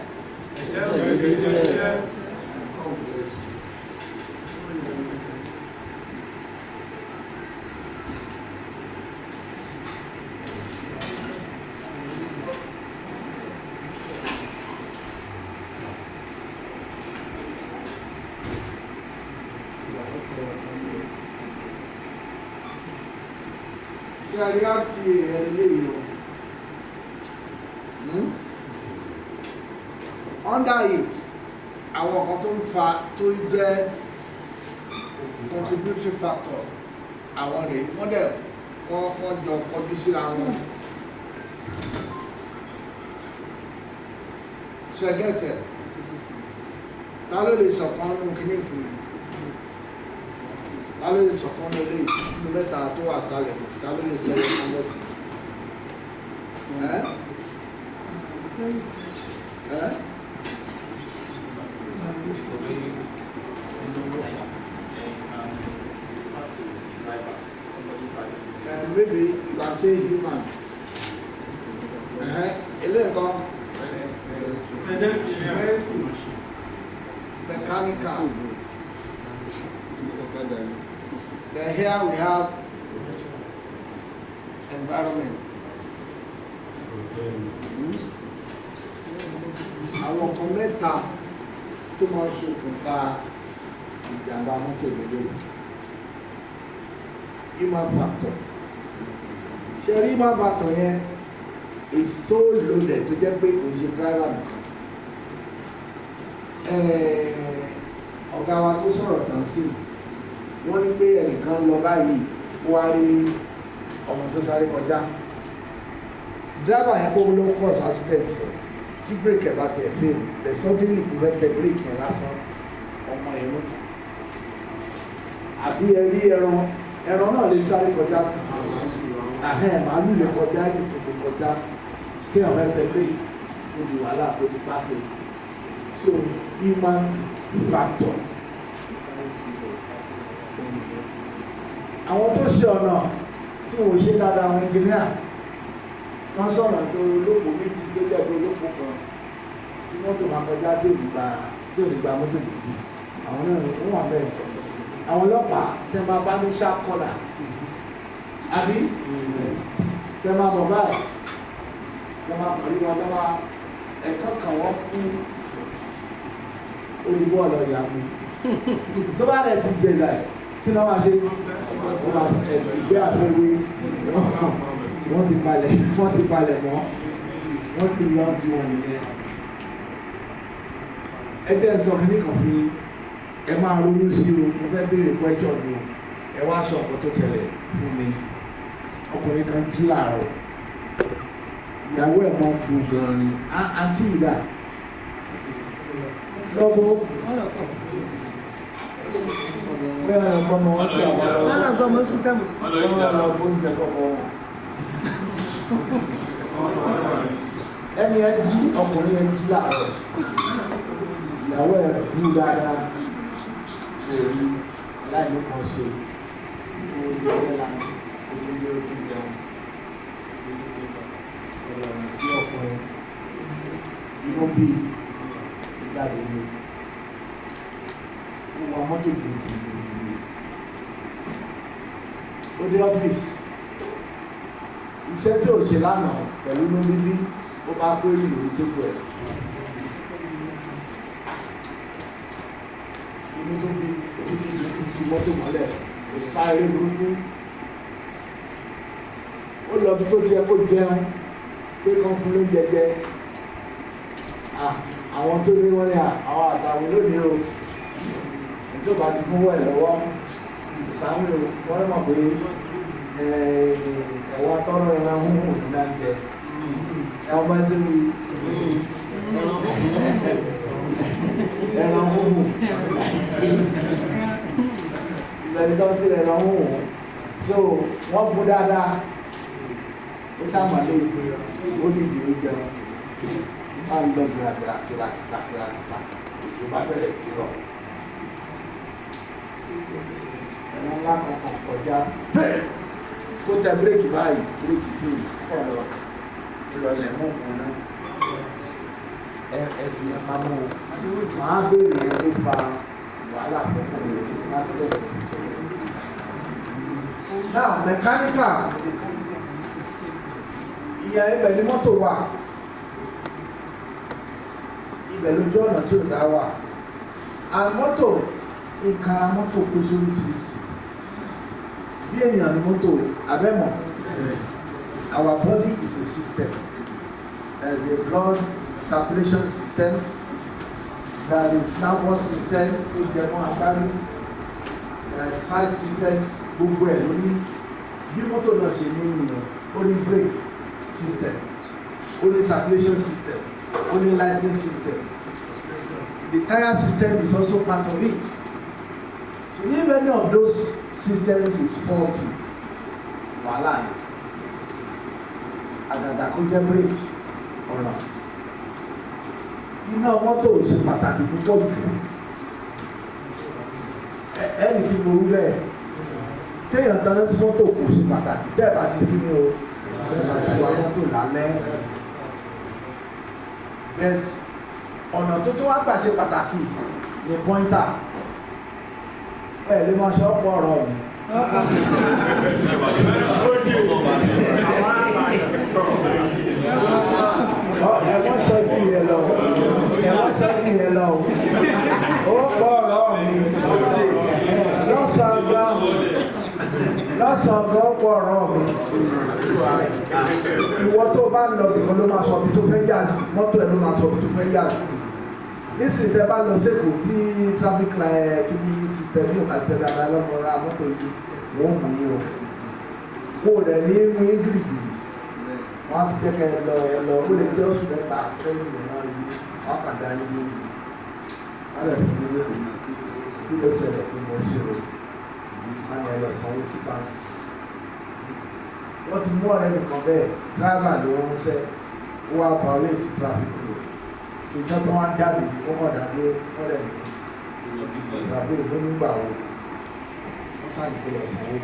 Ṣé a rí àti ẹni léyìí o? Under it, àwọn kan tó ń fa tó jẹ́ contributing factor àwọn rèé wọ́n dẹ̀ wọ́n jọ kọjú síra wọn. Ṣé gẹ́tẹ̀? Ta ló lè sọ̀kan nínú kíní fún mi? Ta ló lè sọ̀kan nínú ilé ìlú mẹ́ta tó wà sálẹ̀? Ta ló lè sọ ìkan lọ́tì? and maybe you can say human. Mechanical. Then here we have environment. Àwọn kan mẹ́ta tó máa ń ṣokùnfà ìjàmbá mọ́tò lórí human factor. Ṣé rí human factor yẹn is so loaded tó jẹ́ pé kò ń ṣe driver nìkan. Ọ̀gá wa tó sọ̀rọ̀ tán sí wọ́n ní pé ẹnìkan lọ báyìí ó wá rí ọmọ tó sáré kọjá. Driver yẹn kó ló cause accident tí brake ẹ̀ bá tiẹ̀ fail the suddenly prevented brake yẹn lásán ọmọ yẹn ló fà. Àbí ẹ rí ẹran náà lè sáré kọjá màálù lè kọjá ìtì lè kọjá kí ọ̀rẹ́ tẹ̀lé ojú wàhálà tó ti pàṣẹ. So human factor. Àwọn tó ṣe ọ̀nà tí wọ́n ṣe dáadáa àwọn engineer wọ́n sọ̀rọ̀ tó olóko méjì tó jẹ́ pé olóko kan tí mọ́tò máa kọjá tí ò ní gba mọ́tò méjì àwọn náà wọ́n wà bẹ́ẹ̀. Àwọn ọlọ́pàá tẹ́ máa bá ní sharp corner àbí tẹ́ máa bọ̀ báyìí tẹ́ máa pàdé wọn tẹ́ máa ẹ̀kọ́ kan wọ́n kú olùbọ̀ lọ ìyàwó tó bá rẹ̀ ti jẹ láì kí ló máa ṣe ìgbé àfẹ́wé wọ́n ti palẹ̀ mọ́ wọ́n ti lọ tí wọ́n nìyẹn. Ẹ jẹ́ sọ kí nìkan fún yín ẹ máa ronú sí o mo fẹ́ béèrè question ni o ẹ wá sọ ọ̀pọ̀ tó tẹ̀lẹ̀ fún mi. Ọkùnrin kan jí láàárọ̀ ìyàwó ẹ̀ mọ́ kú gan-an ni àǹtí ìdá lọ́wọ́ bẹ́ẹ̀ ọmọ wọn pè àwọn ẹni ẹ jí ọkùnrin ẹ jí láàárọ̀ ìyàwó ẹ kú dáadáa òní aláìní kan ṣe oúnjẹ ọ̀la oúnjẹ oúnjẹ ọ̀rọ̀ sí ọkùnrin inú bíi ìgbàdé ni ó wà mọ́tò gbòòrò ó dé ọ́fíìsì iṣẹ́ tí ò ṣe lánàá pẹ̀lú inú bíbí ó bá kó ìròyìn tó pẹ̀ inú tó bí ti mọ́tò mọ́lẹ̀ kò sá eré burúkú ó lọ bí tó ti yẹ kó jẹun pé kán fún ló jẹjẹ àwọn tó ní wọ́n ní àwọn àtàwọn lónìí o ìjọba ti fún wọ́n ẹ̀ lọ́wọ́ ìsàmúlò wọ́n mọ̀ pé ẹ̀wà tọ́rọ ẹran húhù ní náà jẹ ẹ̀wọ̀n bá ti rí ẹran húhù ìbẹ̀rẹ̀ tó ń sí ẹran húhù so wọ́n bú dáadáa ó sàmàlẹ́ ìpè ó ní ìdíwó jẹun máa ń lọ gbìràgbìrà ìjọba bẹ̀rẹ̀ sí lọ. Ẹ̀rọ ńlá kankan kọjá bẹ́ẹ̀ kó tẹ bíréèkì báyìí bíréèkì tó ọ̀rọ̀ ìrọ̀lẹ́ mú òkun náà ẹ fi ẹ̀ka mú o. Màá béèrè ẹ̀ tó fa wàhálà pẹ̀lú lásìlẹ̀sì. Náà mẹkáníkà ìyá ibẹ̀ ni mọ́tò wà. Ibẹ̀ lójú ọ̀nà tí ò dá wà. Àwọn mọ́tò nǹkan mọ́tò pé sóríṣiríṣi. Bí èèyàn ni mọ́tò abẹ́mọ̀. Our body is a system. There is a blood circulation system. There is nervous system tó jẹ mọ́ agbárí. There is sight system gbogbo ẹ̀ ló ní. Bí mọ́tò náà ṣe ní nìyẹn, ó ní brake system, ó ní circulation system. Only lighting system. The tire system is also part of it. So if any of those systems is faulty, wàhálà ni. Àgàgà kó jẹ́ brake ọ̀nà. Iná mọ́tò ṣe pàtàkì púpọ̀ jù. Ẹnì kí mo rú bẹ́ẹ̀. kéèyàn tán sí mọ́tò kò ṣe pàtàkì tẹ́ ẹ̀ bá ti kí ni o tẹ́ ẹ̀ bá ti wá mọ́tò lálẹ́ bẹ́ẹ̀ ọ̀nà tó tó wá gbà ṣe pàtàkì ní pọ́ńtà ẹ̀ lè máa ṣe ọ̀pọ̀ ọ̀rọ̀ mi. Ẹ̀wọ́n sọ ibi yẹn lọ, ẹ̀wọ́n sọ ibi yẹn lọ, ó pọ̀ ọ̀rọ̀ mi, lọ́sàn-án gan ó pọ̀ ọ̀rọ̀ mi. Ìwọ tó bá ń lọ nìkan ló máa sọ ibi tó fẹ́ yà sí, mọ́tò ẹ̀ ló máa sọ ibi tó fẹ́ yà sí. Nísìnyí tẹ bá lọ sẹ́kọ̀ọ́ tí traffic light kí ní system ní ìpàdé dáadáa lọ́mọ ra mọ́tò yìí, wọ́n mú yín o. Kó o dẹ̀ ní mú yín gírígírí. Wọ́n ti jẹ́ kẹ́ ẹ lọ ó lè jẹ́ oṣù mẹ́ta lẹ́yìn ìyẹn náà yìí wọ́n kà dá yín lórí. Wọ́n lè fi mí lórí kí ló ṣẹlẹ̀ kí mo ṣe o. Wọ́n yẹn lọ sanwó sí báńkì. Wọ́n ti mú ọ̀rẹ́ nìkan bẹ́ẹ̀ dráìvà ló ń ṣẹ́ ó wá pa orí ètí tráfíkì rẹ̀. Ṣèjọ́ tó wá ń jáde ó mọ̀ dàbí ó lẹ̀ ní ìgbàgbé ìlú nígbà wo. Wọ́n ṣàdìpọ̀ lọ sanwó.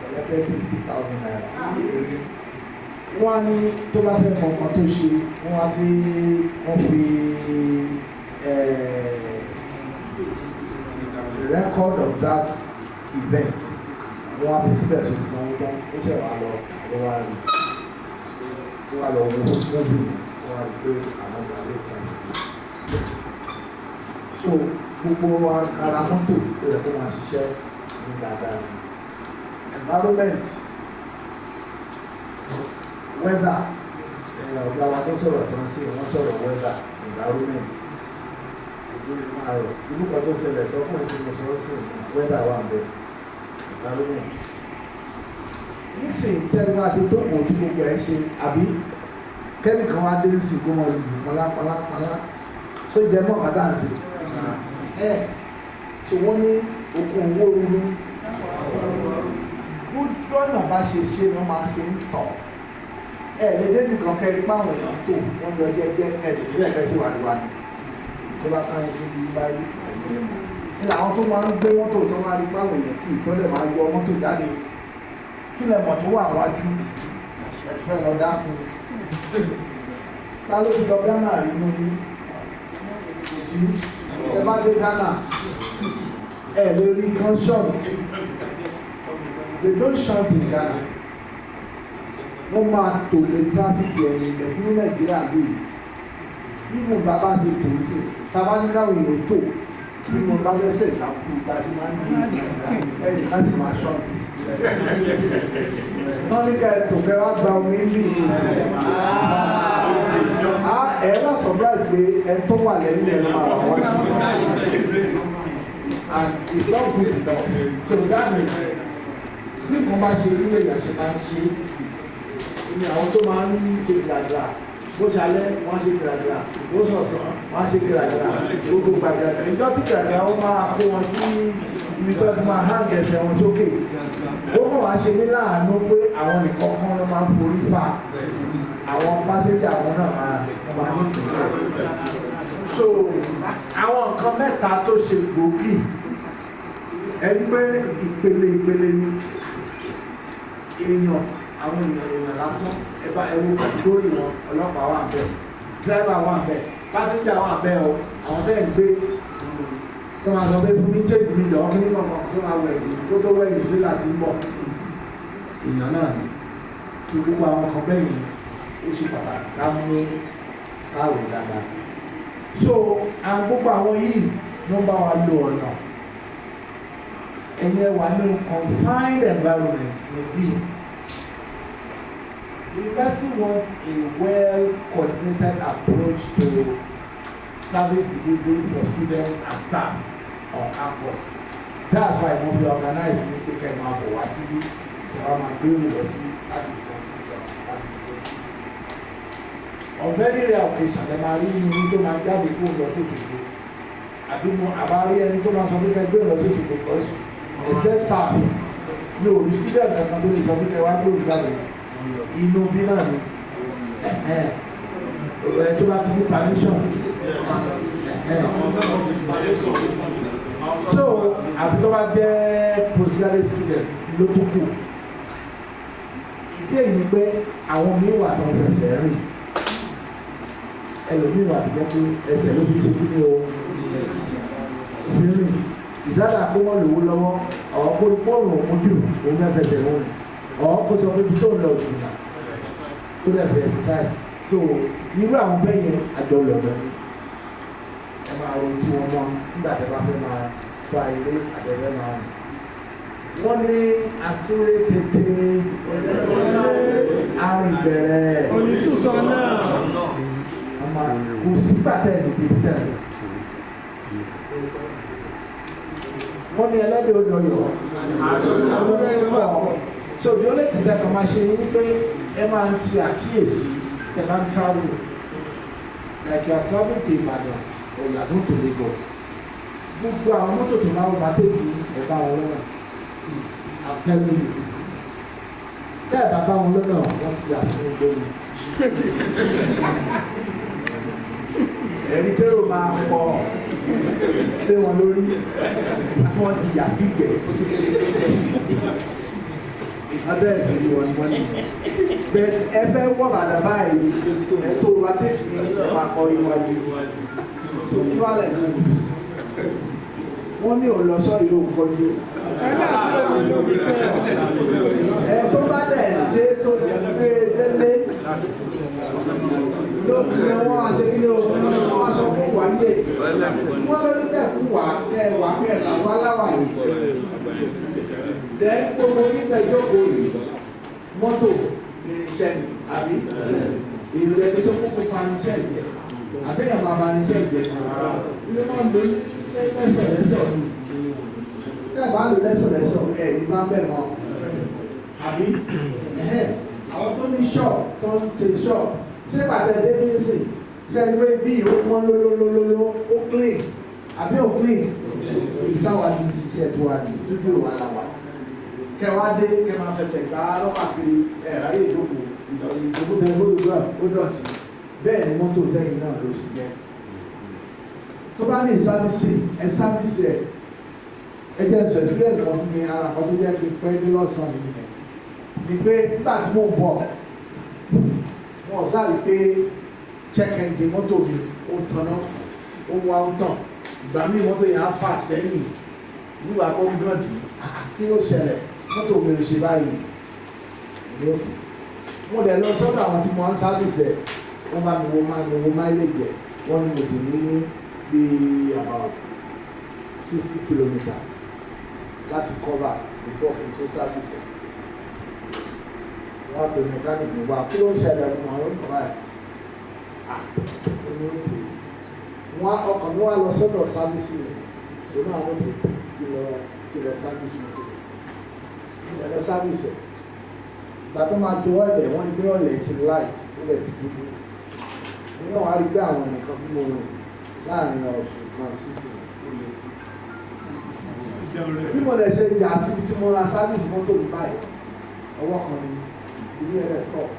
Ẹlẹ́gbẹ́ $50,000. Wọ́n á ní tó bá fẹ́ mọ ọkàn tó ṣe wọ́n á gbé wọ́n fi record of that event wọ́n á fi síbẹ̀ tó san owó tán ó ṣẹ̀ wá lọ wá rí wọ́n á lọ wo mọ́bì wọ́n á rí pé àwọn ọmọ alẹ́ kan. So gbogbo ara mọ́tò tó yẹ kó máa ṣiṣẹ́ ní dáadáa environment. Weather, ọ̀gá wa tó sọ̀rọ̀ tó ń sìn wọ́n sọ̀rọ̀ weather, environment. Ìlú kan tó ṣẹlẹ̀ sọ fún ìpínlẹ̀ sọ̀rọ̀ sí weather wà ń bẹ, environment. Nísìnyí tẹ́lẹ̀ máa ṣe tó kò tí gbogbo ẹ̀ ṣe àbí kẹ́míkan wá dé sí kó mọ ìlú pálapàla tó jẹ mọ́ ọ̀gá ń ṣe. Ṣé wọ́n ní okun owó rúru? Lọ́nà bá ṣe ṣe ni wọ́n máa ṣe ń tọ̀. Lédè nìkan kẹrin páwọn èèyàn tó wọ́n lọ jẹ́jẹ́ ìdílé ẹ̀kẹ́ sí wàlúwà ní tó bá ká ẹni bí báyìí. Ní àwọn tó máa ń gbé mọ́tò tó máa rí páwọn èèyàn kí ìtọ́lẹ̀ máa yọ mọ́tò jáde kí lẹ mọ̀ tó wà wájú ẹ̀fẹ́ lọ dákun. Ta ló ti lọ Ghana rí mú yín? Kò sí. Ẹ bá dé Ghana lè rí kan ṣọ́ọ̀tì. They don't shout in Ghana. Wọ́n máa tò lé tráfíkì ẹ̀yìn ilẹ̀ ní Nàìjíríà bíi ìmú bàbá ti tò sí bàbá ní káwọn èèyàn tò bí mo bá fẹsẹ̀ ìtàkù bá sì máa ń gbé ẹ̀yìn láti máa ṣọ́ọ̀tì. Wọ́n ní ká ètò kẹ́ wá gba omi ní ìlú sí ẹ̀ bá surprise pé ẹ tó wà lẹ́yìn ẹ̀ máa wà wọ́n. And it's not good enough. So that means bí mo bá ṣe ilé ìyàṣẹ máa ń ṣe ní àwọn tó máa ń ṣe gbàgbà bó ṣalẹ́ wọ́n ṣe gbàgbà bó ṣọ̀sán wọ́n ṣe gbàgbà gbogbo gbàgbà ìjọ tí gbàgbà ó máa kó wọn sí ibi tó ti máa hàn gẹ̀ẹ́sẹ̀ wọn sókè ó kàn wá ṣe ní láàánú pé àwọn nìkan kan ló máa ń forí fa àwọn pásítì àwọn náà máa ní ìpínlẹ̀. So àwọn nǹkan mẹ́ta tó ṣe gbòógì ẹni pé ìpele ni èèyàn àwọn èèyàn lásán ẹwọ kàtígórì wọn ọlọ́pàá wà bẹ́ẹ̀ dírẹ́bà wà bẹ́ẹ̀ pásíńjà wà bẹ́ẹ̀ o àwọn bẹ́ẹ̀ gbé tó máa sọ pé fún mi jẹ́ ìdí lọ kí nínú ọkọ̀ tó máa wẹ̀ yìí tó wẹ̀ yìí tó láti ń bọ̀ èèyàn náà ni tó gbogbo àwọn kan bẹ́ẹ̀ yìí ó ṣe pàtàkì ká mú káwé dáadáa so àwọn gbogbo àwọn yìí ló ń bá wa lo ọ̀nà ẹ̀yẹ wà nínú confined environment níbí. The university wants a well-coordinated approach to service delivery for students and staff on campus. That's why we organize the weekend now for Wasili, to have my university at the on very rare occasion, the marine need to manage the pool of food. I don't know about any to manage the pool of food because except staff. No, the students are not doing something they want to do. Inú bí náà ni tó bá ti ní permission so àbí tó bá jẹ́ postgraduate student ló tó kù ìdí èyí ni pé àwọn míì wà tó ń fẹsẹ̀ rìn ẹlòmíì wà tó jẹ́ pé ẹsẹ̀ ló fi ṣe kí ni o rìn ìsára kó wọ́n lòwó lọ́wọ́ àwọn kórìkórùn òun dùn òun fẹ́ fẹsẹ̀ wọn àwọn kó sọ pé ibi tó ń lọ òdìnnà tó dẹ̀ fi exercise so irú àwọn bẹ́ẹ̀ yẹn àjọ lọ́dọ̀ ẹ máa ro tí wọ́n mọ́ nígbà tí wọ́n fẹ́ máa sa ilé àtẹ̀fẹ́ máa rìn. Wọ́n ní asúré tètè arìn bẹ̀rẹ̀ Onísùsọ náà. Kò sígbà tẹ̀ ní distẹ̀. Wọ́n ní ẹlẹ́dẹ̀ odò yọ̀. So the only thing that kan máa ṣe ni pé ẹ máa ń ṣe àkíyèsí tẹ̀ máa ń travel like you are traveling to Ibadan or you are going to Lagos. Gbogbo àwọn mọ́tò tó máa ń bá tèmi ẹ̀bá wọn lọ́nà. I'm telling you. Bẹ́ẹ̀ bàbá wọn lọ́nà wọ́n ti yà sí gbogbo mi. Ẹ̀rí tẹ́rọ máa pọ̀ lé wọn lórí wọ́n ti yà sí ìgbẹ́. Abẹ́ ìgbẹ́ wọn ni wọ́n ní. Bẹ́ẹ̀ ẹ fẹ́ wọ̀ bàdà báyìí ẹ tó wá tètè ẹ máa kọ́ iwájú. Tó kí wàá lẹ̀ ló lù sí. Wọ́n ní òlọ́sọ ìlú òkọ́jú. Ẹ tó bá dẹ̀ ṣe tó gbé délé lókè wọn aṣèkíní wọn aṣọ fún wáyé wọn lórí kẹ́kù wá kẹwàá kẹta wá láwàyè dẹ́ gbogbo nígbà ìjókòó yìí mọ́tò irinṣẹ́ ni àbí ìrìn ẹni tó kókó panisẹ́ ìjẹ́ àbẹ́yàn máa panisẹ́ ìjẹ́ ilé máa ń lo lẹ́sọ̀lẹ́sọ̀ ni tẹ́ bá lò lẹ́sọ̀lẹ́sọ̀ ẹ̀ ní máa ń bẹ̀ mọ́ àbí àwọn tó ní ṣọ́ọ̀ tó ń te ṣọ́ọ̀ ṣé bàtẹ débi ń sìn ṣé ẹni pé bí ìwé wọn lólólólóló ó clean àbí ò clean ìsáwà ti ṣiṣẹ́ tó wà ní dúdú ìwà làwà kẹwàá dé kẹ máa fẹsẹ̀ gbá lọ́pàá kiri ráyè ìjókòó tẹ gbódùgbà ó dọ̀tí bẹ́ẹ̀ ni mọ́tò tẹ́yìn náà ló ṣe jẹ́ tó bá ní sábìsì ẹ sábìsì ẹ jẹ́ sọ experience wọn fún mi ara kan tó jẹ́ kí n pẹ́ ní lọ́sàn-án nìyẹn ni pé nígbà tí mò ń bọ̀ wọn ò sáré pé check engine mọ́tò mi ó ń tanná ó ń wá ń tàn ìgbà míì mọ́tò yẹn á fà sẹ́yìn nígbà tó ń dán dì kí ló ṣẹlẹ̀ mọ́tò mi ò ṣe báyìí mo dẹ̀ lọ sọ́dọ̀ àwọn tí mo ń sábìsẹ̀ wọ́n bá mi wo mileage wọ́n ní mo sì ní bíi about 60 kilometre láti cover before kí n tó sábìsẹ̀ wọ́n á pè mẹkáníkì wá kí ló ń ṣẹlẹ̀ mọ́ àwọn ìkọ̀wá ẹ̀ wọ́n ọkọ̀ mi wá lọ sọ́dọ̀ sábìsì rẹ̀ òun náà ló dé kí lọ sábìsì mọ́tò rẹ̀ lọ sábìsì ẹ̀ gbàtọ́ máa do ọ̀lẹ̀ wọ́n ní pé ọ̀lẹ̀ ti light ọ̀lẹ̀ ti dúdú nínú àwọn arí pé àwọn nìkan tí mo rìn láàrin ọ̀sùn kan sísìn bí mo lè ṣe yà síbi tí mo ra sábìsì mọ́tò mi báyìí ọwọ́ kan ni ilé ẹ̀rẹ́ stop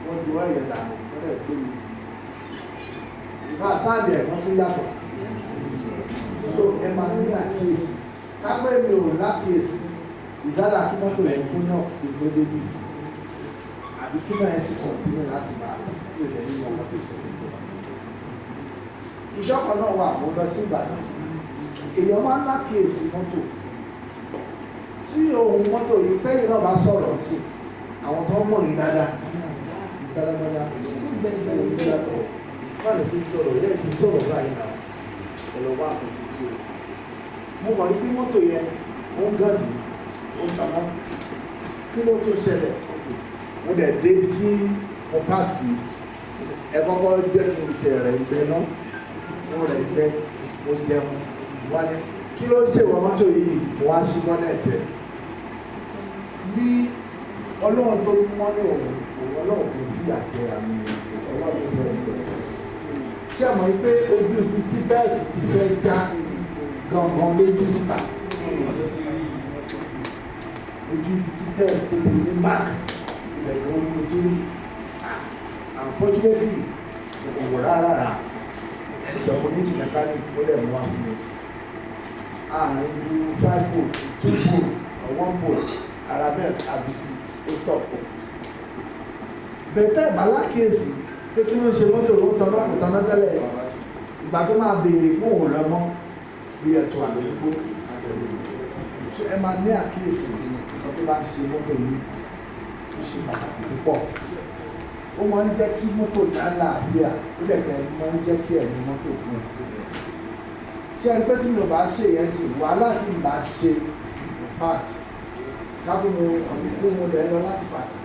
wọ́n ju ẹ̀yẹ̀ dànù wọ́n lè gbé mi sí ìfà sáàdì ẹ̀ wọ́n tún yàtọ̀ so ẹ máa ní àkíyèsí kápẹ́ mi ò lákíyèsí ìzára kí mọ́tò ẹ̀ kú náà ètò débi àbí kí náà ẹ̀ sì kọ̀ntínú láti máa ilẹ̀ nínú ọmọ tó ṣe ìjọba náà wà mo lọ sí Ìbàdàn èèyàn máa ń lákíyèsí mọ́tò tí ohun mọ́tò yìí tẹ́yìn náà bá sọ̀rọ̀ sí àwọn tó ń mọ̀ yìí dáadáa ìsáradára ìsáradára wọ́n lè ṣe sọ̀rọ̀ yẹ́ kí sọ̀rọ̀ báyìí náà ẹ̀lọ́wọ́ àkọsí sí o mo mọ̀ ní bí mọ́tò yẹn ó ń gàdì ó ń tàná kí ló tó ṣẹlẹ̀ mo dẹ̀ dé tí mo pààtì ẹ kọ́kọ́ jẹ́ kí n ti rẹ̀ ìgbẹ́ náà mo rẹ̀ ìgbẹ́ mo jẹun wọ́n ní kí ló ṣe wọ́n mọ́tò yìí mo wá sí bọ́nẹ̀tì ẹ̀ ní ọlọ́run tó mọ́ ní òun ọlọ́run kò fi àjẹ àmì ọlọ́run tó ń bọ̀ ṣé àmọ́ pé ojú ibi tí bẹ́ẹ̀tì ti fẹ́ já gangan lójú síta ojú ibi tí bẹ́ẹ̀tì tó ti ní mark ilẹ̀ ìwọ̀n ní ojú rí unfortunately òwò rárá ìjọba onídìí mẹkáníkì ó lè mú àwọn àárín tripod 2 poles or 1 pole arabel àbísí ó stop. bẹ̀tẹ̀ ìbálákèésì pé kí wọ́n ṣe mọ́tò ló ń tọ́nà kò tọ́nà tẹ́lẹ̀ ìgbà tó máa béèrè fún òun lọ́mọ́ bí ẹ̀tọ́ àdúgbò ẹ máa ní àkíyèsí nǹkan tó bá ń ṣe mọ́tò yìí ó ṣe pàtàkì púpọ̀ ó máa ń jẹ́ kí mọ́tò dá láàbíà ó dẹ̀ kẹ́ máa ń jẹ́ kí ẹ̀mí mọ́tò kún ṣé ẹni pé tí mi ò bá ṣe yẹn sì wàhálà tí mi bá ṣe in fact kábí mo ọ̀nìkú mo lẹ̀ lọ láti pàdé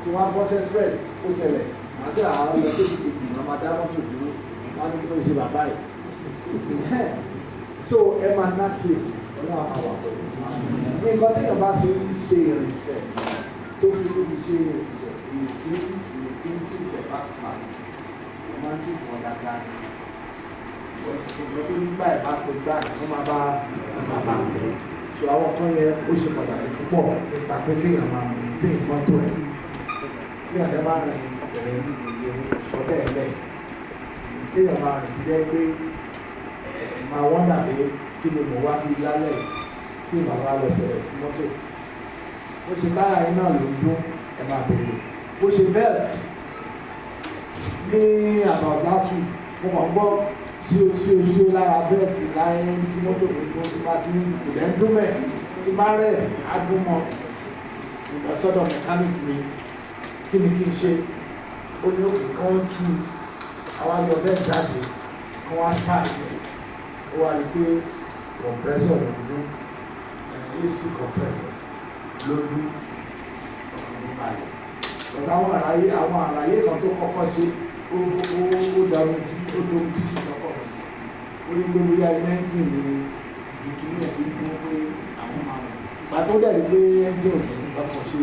kí wọ́n á bọ́ sí express ó ṣẹlẹ̀ màá ṣe àwọn ọmọ tó ti kejì náà máa dá mọ́tò dúró wọ́n á ní kí ló ń ṣe bàbá yìí so ẹ máa ná kíyèsí ọlọ́run máa wà pẹ̀lú nǹkan tí èèyàn bá fi ń ṣe ìrìnsẹ̀ tó fi ń ṣe ìrìnsẹ̀ ìrìnkí tí ìfẹ́ bá pa ẹ máa ń tún fún ọ dáadáa ìgbẹ́ tó nígbà ẹ̀ bá pè gbà wọ́n máa bá bàbá rẹ̀ so àwọn kan yẹn ó ṣe pàtàkì púpọ̀ nípa pé kéèyàn máa tí nǹkan tó rẹ̀ bí àdé bá rìn ọ̀bẹ ẹ̀lẹ́ kéèyàn máa rìn jẹ́ pé máa wọ́n dàbí kí ni mo wá bí lálẹ́ kí bàbá lọ ṣẹlẹ̀ sí mọ́tò bó ṣe táyà yín náà ló ń dún ẹ máa bèrè bó ṣe belt ní about last week mo mọ̀ ń gbọ́ ṣíṣíṣí lára belt láyé tí mọ́tò mi tó ti bá ti kò lẹ́ ń dún mẹ́ tí bá rẹ̀ á dún mọ́ ìgbà sọ́dọ̀ mechanic mi kí ni kí n ṣe ó ní òkè kan tú àwọn ayọ̀ bẹ́ẹ̀ jáde kí wọ́n á sáàsì ó wà ní pé compressor ló dún AC compressor ló dún ọkùnrin balẹ̀ ọ̀dọ̀ àwọn àlàyé kan tó kọ́kọ́ ṣe ó dá omi sí ó tó omi tútù lọ́kọ̀ ó ní gbogbo yá ẹ́ńjìn ní ìkíní ẹ̀ tí ń dún pé àwọn máa wọ̀ ìgbà tó dẹ̀ rí pé ẹ́ńjìn ò ní lọ́kọ̀ ṣe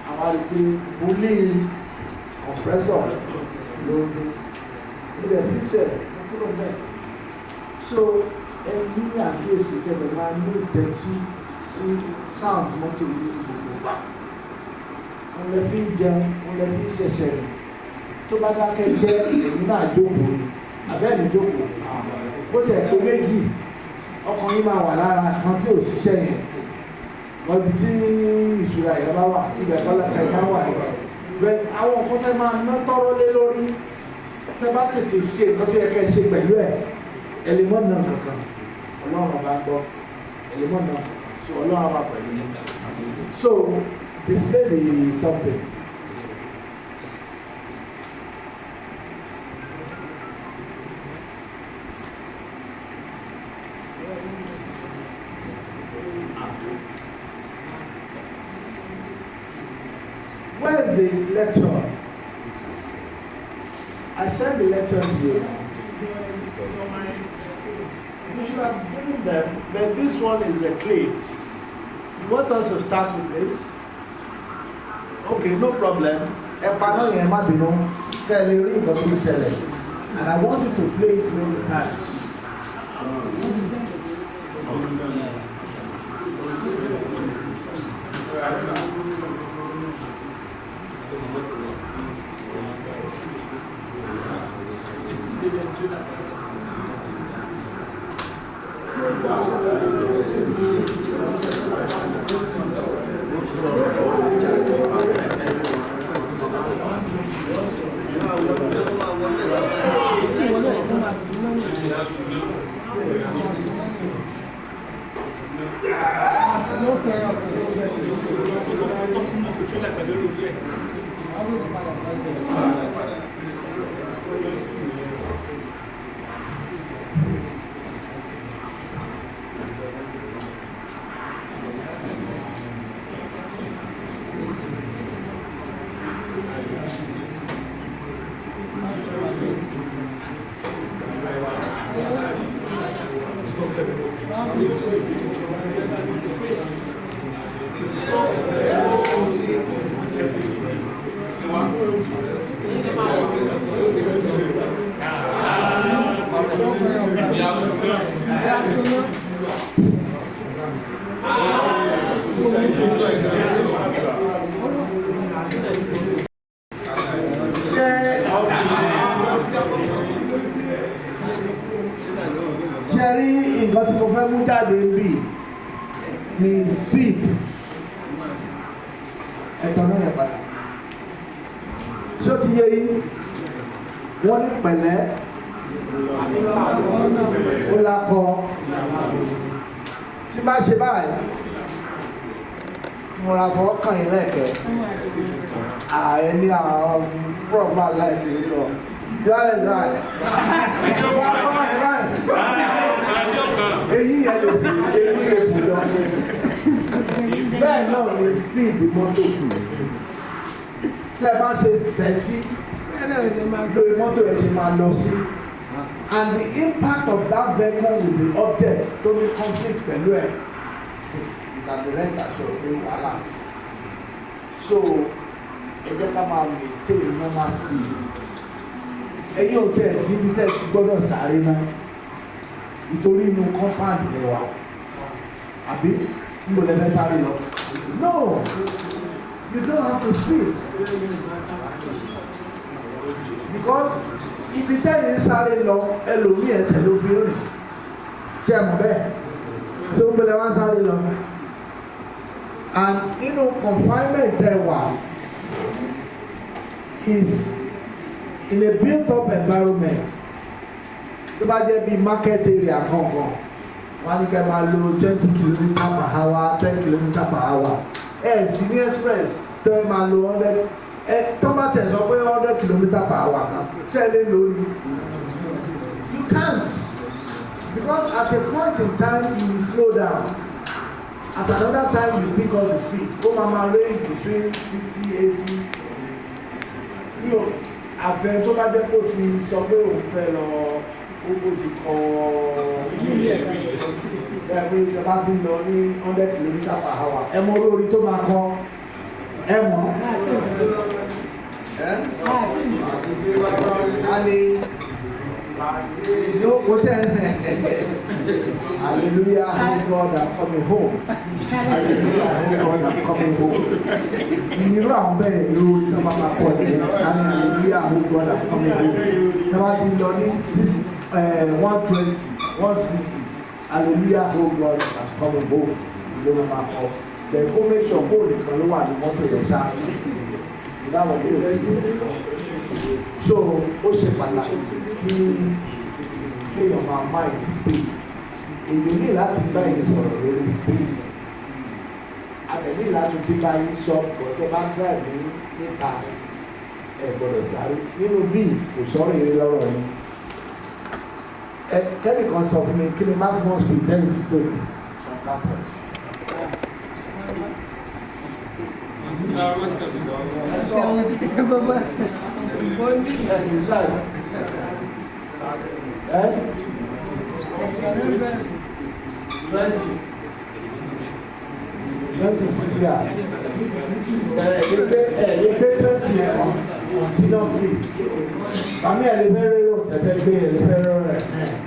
àwọn àlùkò bulí compressor ló dún ó dẹ̀ fíṣẹ̀ ó kúrò bẹ́ẹ̀ so ẹni àkíyèsí kẹfẹ máa ní ìtẹ́tí sí sound mọ́tò yìí gbogbo wa wọn lè fi jẹun wọn lè fi ṣẹ̀ṣẹ̀ rẹ̀ tó bá dákẹ́ jẹ́ èyí náà jókòó ni abẹ́ẹ̀ni jókòó bó ṣe ẹ̀kọ́ méjì ọkàn yìí máa wà lára kan tí ò ṣiṣẹ́ yẹn wọ́n ibi tí ìṣúra yẹn bá wà ibẹ̀ kọ́ lẹ́ka yẹn bá wà bẹ́ẹ̀ àwọn nǹkan tẹ́ máa ná tọ́rọ́ lé lórí tẹ́ bá tètè ṣe nǹkan tó yẹ kẹ́ ṣe pẹ̀lú ẹ̀ ẹlẹ́mọ̀ náà kankan ọlọ́run bá gbọ́ ẹlẹ́mọ̀ náà so ọlọ́run bá pẹ̀lú so display the something. Where is the lecture? I sent the lecture to you. You should have given them, but this one is a clay. You want us to start with this? Okay, no problem. And I want you to play it many times. Ṣé rí nǹkan tí fẹ́ mú jáde bí ní speed ẹ̀tọ́ náà yẹ padà ṣé ó ti yé yín wọ́n ní pẹ̀lẹ́ ó lakọ tí bá ṣe báyìí mo ra fọ́ kàn yín lẹ́ẹ̀kẹ́ ààrẹ ní àwọn pọ́ọ̀mù aláìsí lọ ìdíwálẹ̀ ìdíwálẹ̀ èyí yẹn lè fi èyí lè fi lọ bẹ́ẹ̀ náà ní speed mọ́tò tẹ́ bá ṣe tẹ̀ sí lórí mọ́tò ẹ̀ ṣe máa lọ sí and the impact of that vehicle with the object tó ní conflict pẹ̀lú ẹ̀ you can be rest assured pé wàhálà so ẹ jẹ́ ká máa maintain normal speed ẹ̀yin ò tẹ̀ sí bí tẹ̀ sí gbọ́dọ̀ sáré náà ìtorí inú compound lè wà àbí níbo lè fẹ́ sáré lọ no you don't have to speed because ibi tẹ́yìn sáré lọ ẹlòmíì ẹsẹ̀ ló fi rìn kí ẹ mọ̀ bẹ́ẹ̀ tó ń gbélé wá sáré lọ and inú confinement ẹ wà is in a built up environment tó bá jẹ́ bí market area gangan wọ́n á ní kẹ́ máa lo 20 km/h 10 km/h ẹ̀ sí ní express tó ẹ máa lo 100 tó bá tẹ̀ sọ pé 100 km/h kan ṣe lè lò ní you can't because at a point in time you will slow down at another time you pick up the speed ó máa range between 60-80 you know àfẹ tó bá jẹ́ kó ti sọ pé òun fẹ́ lọ ó ti kọ́ ẹ̀mí ìjọba ti lọ ní 100 km/h ẹ mọ olórí tó máa kọ́ ẹ mọ̀ ani yóò kó tẹ́ hallelujah oh God I'm coming home hallelujah oh God I'm coming home irú àwọn bẹ́ẹ̀ irú iná máa pọ̀ ní hallelujah oh God I'm coming home ní wọ́n ti lọ ní 120 160 hallelujah oh God I'm coming home ló máa pọ̀ bẹ́ẹ̀ kó make sure bóòlù kan ló wà ní mọ́tò yẹn ṣá ìdáwọ̀ bí òkè so ó ṣe pàtàkì kí kéèyàn máa máa ìdí speed èyí ní láti bá ìdí sọ̀rọ̀ lórí speed àtẹ̀lé ìlànà tí bá yín sọ bọ̀dọ̀ bá ń drive ní níta ẹ̀ gbọ́dọ̀ sáré nínú bíi kò sọ̀rọ̀ èrè lọ́rọ̀ yín kẹ́nìkan sọ fún mi kí ni maximum speed ten ti tó yìí from that point. Twenty Syria. Continuously. Àmì ẹ̀lẹ́fẹ́rẹ́ rò tẹ̀tẹ̀ gbé ẹ̀lẹ́fẹ́rẹ́ rẹ̀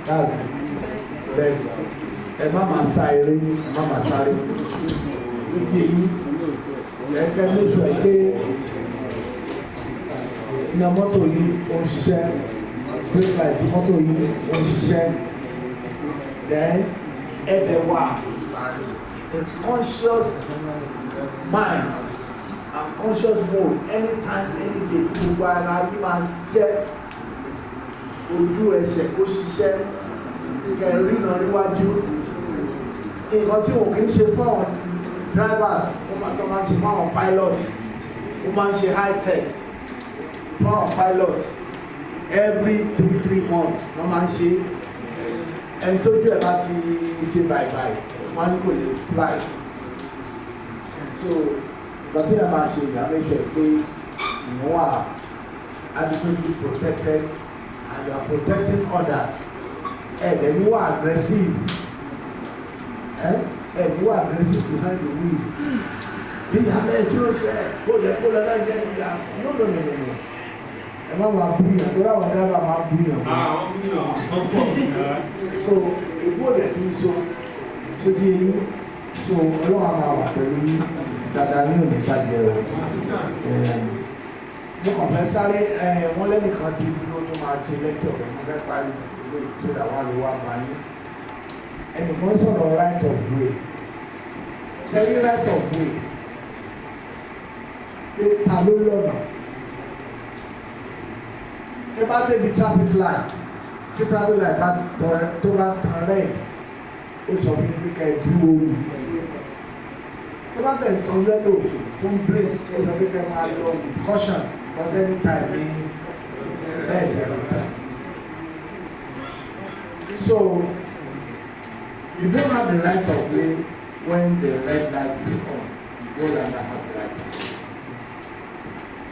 káàsì. Bẹ́ẹ̀ni, ẹ má máa sá eré yín, ẹ má máa sáré. Lókè yín, ẹ̀kẹ́ lóṣù ẹ̀ pé iná mọ́tò yìí ó ń ṣiṣẹ́, brake light mọ́tò yìí ó ń ṣiṣẹ́. Then ẹ̀dẹ̀ wà. A conscious mind and conscious mode anytime any day gbogbo ara yìí máa ṣiṣẹ́ ojú ẹsẹ̀ kó ṣiṣẹ́ kẹrin náà níwájú nǹkan tí wọn kì í ṣe fún àwọn drivers wọ́n máa tó máa ń ṣe fún àwọn pilot wọ́n máa ń ṣe high test fún àwọn pilot every 3 months wọ́n máa ń ṣe ẹni tójú ẹ̀ bá ti ṣe báyìí wọ́n ní kò lè fly so gbàtí ẹ máa ṣe ìyá méjì pé ìwọ́n wà adequately protected and you are protecting others ẹ̀ẹ́dẹ̀ni wà aggressive ẹ̀ẹ́dẹ̀ni wà aggressive behind the wheel bí abẹ́ tí ó ṣe kó lọ náà jẹ́ ìyá no ẹ má máa bú yàn tó ráwọn dábà máa bú yàn so ègbó rẹ̀ kì í so tó ti yín so ọlọ́run á máa wà pẹ̀lú yín dáadáa ní òní ìbàjẹ́ o mo kàn fẹ́ sáré wọ́n lẹ́nìkan ti dúró tó máa ṣe lẹ́kọ̀ọ́ rẹ̀ mo fẹ́ parí ilé ìtura wa lè wá bá yín ẹnìkan sọ̀rọ̀ right of way ṣẹ́rí right of way pé ta ló lọ́nà ẹ bá débi traffic light tí traffic light bá tó bá tan red ó sọ fún yín ká ẹ dúró ní tó bá tẹ̀ sọ yẹ́lò tó ń break ó sọ pé ká máa lọ with caution because anytime means red. So you don't have the right of way when the red light is on. You no longer have the right of way.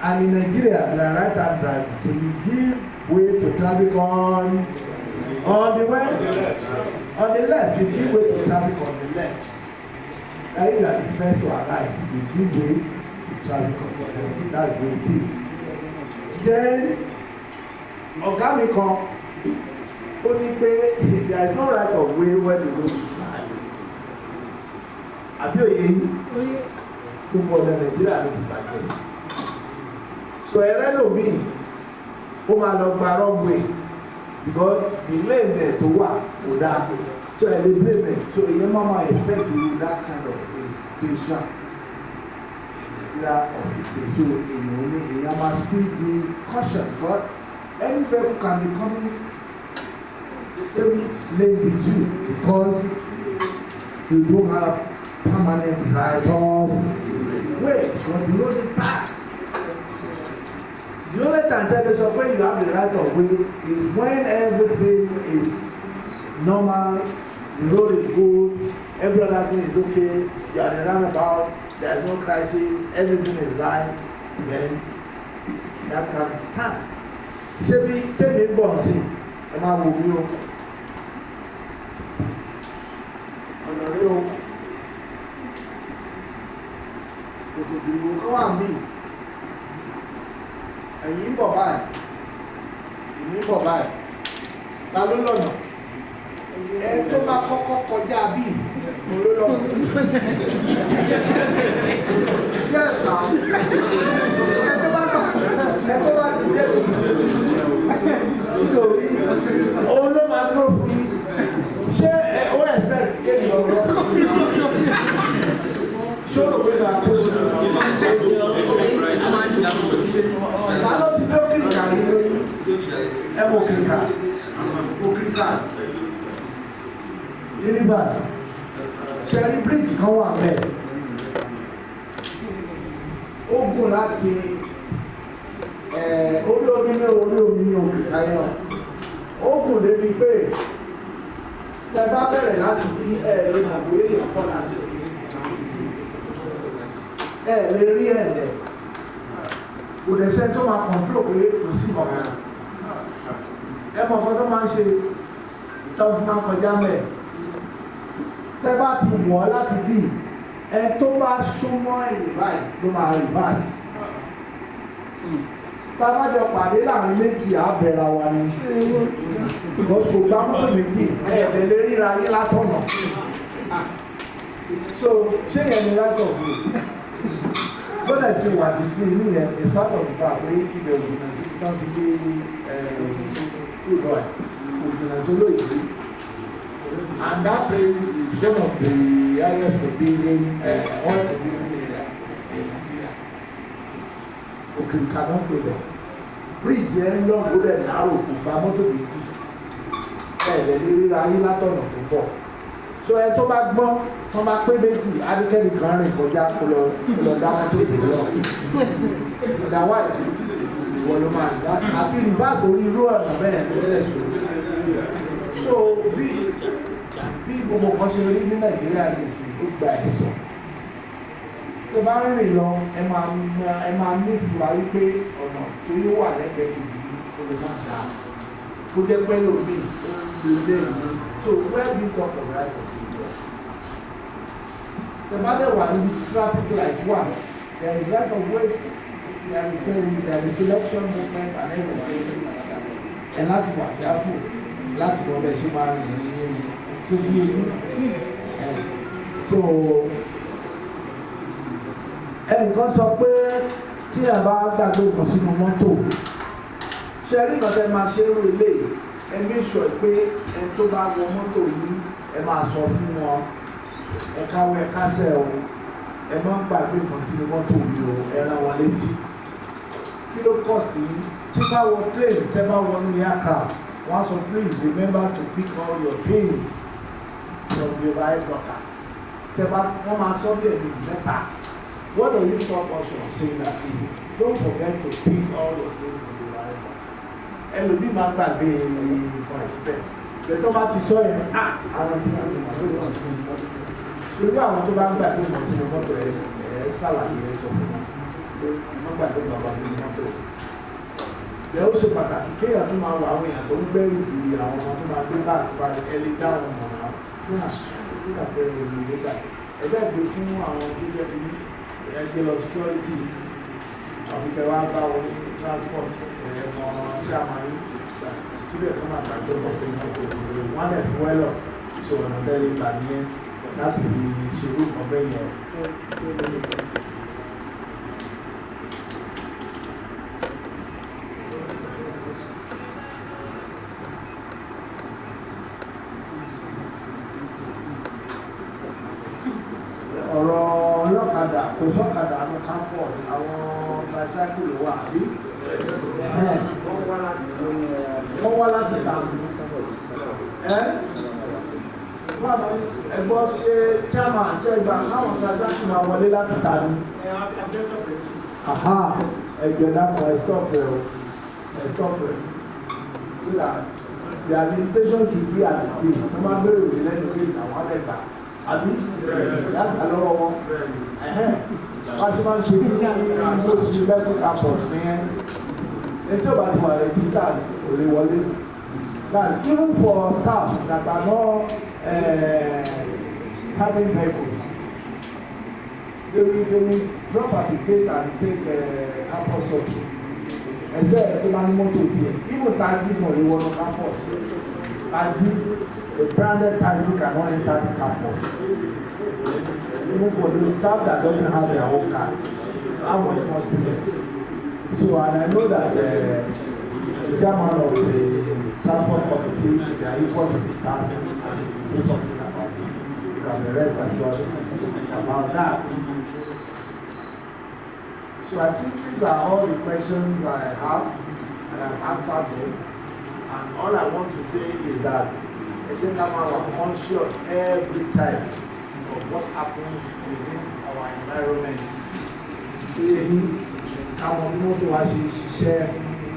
And in Nigeria, we are right-hand driver, so you give way to traffic on the way, on the left. You give way to traffic on the left. Now you are the first to arrive. You give way to traffic on the left. That's the way it is. Then, ọ̀gá mi kan. Only pay there is no right of way when the road is wide. Àbí òye yìí gbogbo ọ̀nà Nàìjíríà ló ti bàjẹ́. So ẹ̀rẹ́ lòmí ó máa lọ gba wrong way because the lane there tó wà kò dáa. So ẹ̀ lè blame it. So èyí máa máa expect you that kind of situation. Nàìjíríà ọ̀dùnkè so èyàn ní èyàn máa speed with caution but any vehicle can be coming same lane with you because you don't have permanent right of way because the road is bad. The only time when you have the right of way is when everything is normal, the road is good, every other thing is okay, you are in the roundabout, there is no crisis, everything is right, then that can stand. Ṣé bí tèmi ń bọ̀ sí ẹ máa wò mí o. Ọ̀nà rí o òkùnkùn kan wà mí ẹ̀yìn ń bọ̀ báyìí ìmí ń bọ̀ báyìí ta ló lọ́nà ẹ tó bá kọ́kọ́ kọjá bíi mo ló lọ́nà yes na ẹ tó bá ti dé nítorí òun ló máa dúró fún yín ṣé ó expect kéde ọ̀rọ̀ ṣòro pé máa tó ṣe ta ló ti dó kìrìkà yìí lóyún ẹ mọ kìrìkà universe ṣẹ́rí bridge kan wà mẹ́ẹ̀ ó gùn láti orí omi ní òkìrìkà yẹn ó gùn débi pé tẹ bá bẹ̀rẹ̀ láti bí ẹ̀rẹ́ àgbé èèyàn pọ̀ láti rí ẹ̀rẹ́ rí ẹ̀rẹ́ kò dẹ̀ sẹ́ tó máa kọ̀ntró pé kò sí ọ̀rọ̀ ẹmọ ọ̀kan tó máa ń ṣe ìtọ́ fún máa kọjá mẹ́ tẹ bá ti wọ̀ láti bí ẹ tó bá súnmọ́ ẹ̀yìn báyìí ló máa rìvásì tábàjọ pàdé láàrin méjì àbẹ̀rẹ̀ wa ni ìgbọ́sọ̀ gbámọ́ méjì ẹ̀ẹ̀dẹ̀ lè ríra yí látọ̀nà so ṣé yẹn ni látọ̀ bí gbọ́dọ̀ ṣe wà ní sí ní ẹ̀ ìsátọ̀ nípa pé ibẹ̀ òjìnà sí tán ti gbé ìrọ̀ ẹ̀ òjìnà sí olóyìnbó and that place is one of the highest producing oil producing area in Nigeria. Òkìrìkà náà pè lọ bíríìjì ẹ̀ ń lọ gbọ́dọ̀ náírà kò gba mọ́tò méjì ẹ̀ẹ́dẹ̀ lè ríra ayé látọ̀nà tó pọ̀ so ẹ tó bá gbọ́n wọ́n máa pé méjì adékẹ́ni kan rìn kọjá kó lọ dá mọ́tò méjì lọ otherwise ìwọ ló máa dá àti rìbáàsì orí irú ọ̀nà bẹ́ẹ̀ lẹ́lẹ̀ so bí gbogbo kan ṣe rí ní Nàìjíríà lè sì ó gba ẹ̀sọ́ tó bá rìn lọ ẹ máa ní ìfura wípé ọ̀nà tó yóò wà lẹ́gbẹ̀ẹ́ kejì ó lè má dáa kó jẹ́ pẹ́ lómi ó lè ní so where do you talk of right of way? The matter wà níbi traffic light wà there is right of way there is selection movement and everything ẹ láti wà jáfù láti wọ́n bẹ̀ ṣe máa rìn ní ẹni tó fi èyí so ẹnìkan sọ pé tí a bá gbàgbé nǹkan sínú mọ́tò ṣe rí nǹkan tẹ́ máa ṣe é rú ilé ẹ̀mí sọ pé ẹni tó bá wọ mọ́tò yìí ẹ máa sọ fún wọn ẹ káwọ́ ẹ kásẹ̀ o ẹ má gbàgbé kan sínú mọ́tò mi o ẹ rán wọn létí kí ló kọ̀ sí tí bá wọ plane tẹ́ bá wọnú aircraft wọ́n á sọ please remember to pick all your things from the right doctor tẹ́ bá wọ́n máa sọ bí ẹ̀mí mẹ́ta what do you stop us from saying that don't forget to pick all your things from the right doctor ẹlòmíì máa gbàgbé nǹkan ìsíbẹ̀ lẹ́tọ́ bá ti sọ yẹn àwọn tí wọ́n ti mọ̀ lórí wọn sí ní mọ́tò lórí àwọn tó bá ń gbàgbé wọn sí ní mọ́tò ẹ̀ ṣàlàyé ẹ̀ sọ fún wọn pé wọ́n gbàgbé bàbá sí ní mọ́tò ṣe ó ṣe pàtàkì kéèyàn tó máa wà àwọn èèyàn tó ń gbẹ́rù kiri àwọn ọmọ tó máa gbé báàgì pa ẹni dáhùn mọ̀ náà fún àṣìṣe àpẹẹrẹ ìlú nígbà ẹgbẹ́ ìgbé fún àwọn tó jẹ́ bí ẹgbẹ́ lọ security àti bẹ́ẹ̀ wá bá wọn ní transport ẹ̀mọ́ tí a máa ń gbà síbẹ̀ tó máa gbàgbé bọ́ sí mọ́tò wọn lè fún wẹ́lọ̀ so ọ̀nà tẹ́lẹ̀ gbà nìyẹn láti fi ṣerú ọ̀bẹ yẹn. ọ̀rọ̀ ọlọ́kadà kò sọ́kadà ní campus àwọn tricycle wà bí wọ́n wá láti ta ẹgbọ́ ṣe chairman ṣe ìgbà káwọn tricycle máa wọlé láti ta ní ẹgbẹ́ dákọ̀ stop rẹ̀ so that their limitation should be at the gate wọ́n máa bẹ̀rẹ̀ òsì lẹ́nu pé àwọn ẹgbà àbí yàtọ̀ lọ́wọ́ wọn wọ́n ti máa ń ṣe ní most university campus ní ẹjọ́ bá ti wà registered kò lè wọlé like even for staff that are not having vehicles they will drop at the gate and take campus service ẹsẹ̀ tó bá ní mọ́tò tiẹ̀ even taxi kan lè wọnú campus taxi a branded taxi cannot enter the campus even for the staff that doesn't have their own cars so how much more students so and I know that the chairman of the transport committee they are equal to the task and do something about it and the rest are sure about that so I think these are all the questions I have and I've answered them and all I want to say is that I think I'm conscious every time of what happens within our environment. So káwọn mọ́tò wa ṣe ṣiṣẹ́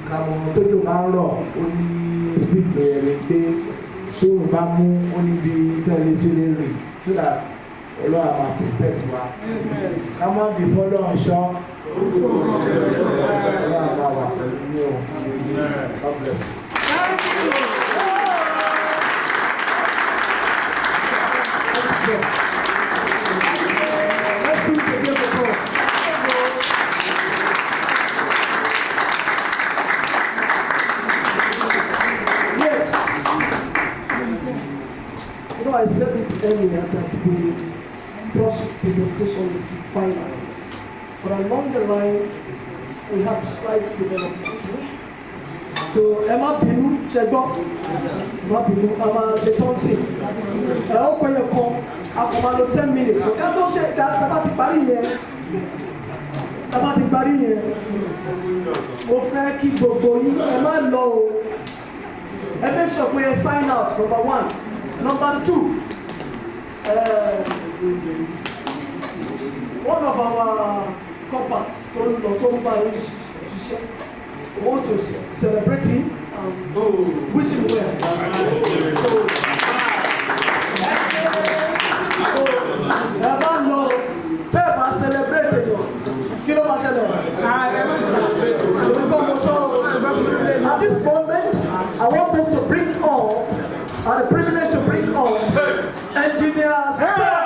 káwọn tó lò máa ń rọ̀ ó ní speed rẹ̀ pé sóòrùn bá mú ó ní bí tẹ́lẹ̀ ṣe lè rìn so that ọlọ́wà máa protect wa. káwọn bí fọ́lọ́ ọ̀ṣọ́ ọlọ́wà máa wà pẹ̀lú ní o. God bless you. I said it earlier that the project presentation is the final. But along the line, we have slight development. So, Emma Binu, Shego, Emma Binu, Emma Shetonsi. I hope when you come, I'll come out 10 minutes. But can't you say that about the barrier? About the barrier. Mo fẹ́ kí gbogbo yín ẹ má lọ o. Ẹ make sure we sign out, number 1. Number 2, one of our couples told we want to celebrate him and wish him well. Never know, never celebrate you. Kilo Machele. At this moment, I want us to bring on. And the privilege to bring on engineer Sir.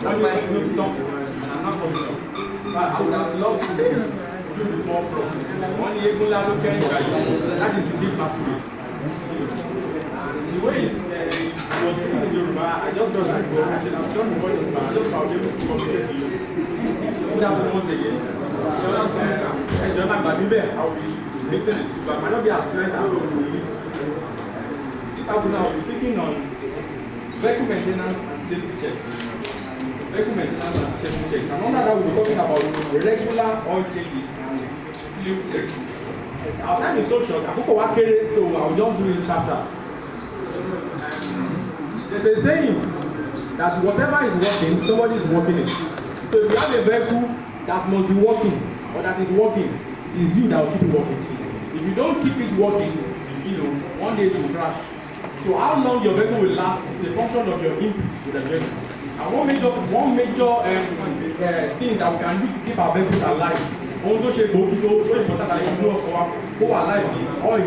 When you make no talk, and I'm not coming up. But I would have loved to do the more problems. One year, that is the big masquerade. The way it was speaking in Yoruba, I just thought that actually I've done the voice of I just found able to communicate to you. Good afternoon once again. Just like my baby, I will be listening to, but I might not be as fluent as this afternoon. I will be speaking on vehicle maintenance and safety checks. Vehicle maintenance and safety checks. And under that, we'll be talking about regular oil changes and fuel checks. Our time is so short. I hope I carry it, so I will just do it chapter. There's a saying that whatever is working, somebody is working it. So if you have a vehicle that must be working or that is working, it is you that will keep it working. If you don't keep it working, one day it will crash. So how long your vehicle will last is a function of your input to the vehicle. And one major thing that we can do to keep our vehicles alive, also shape so important that you know who are alive, the oil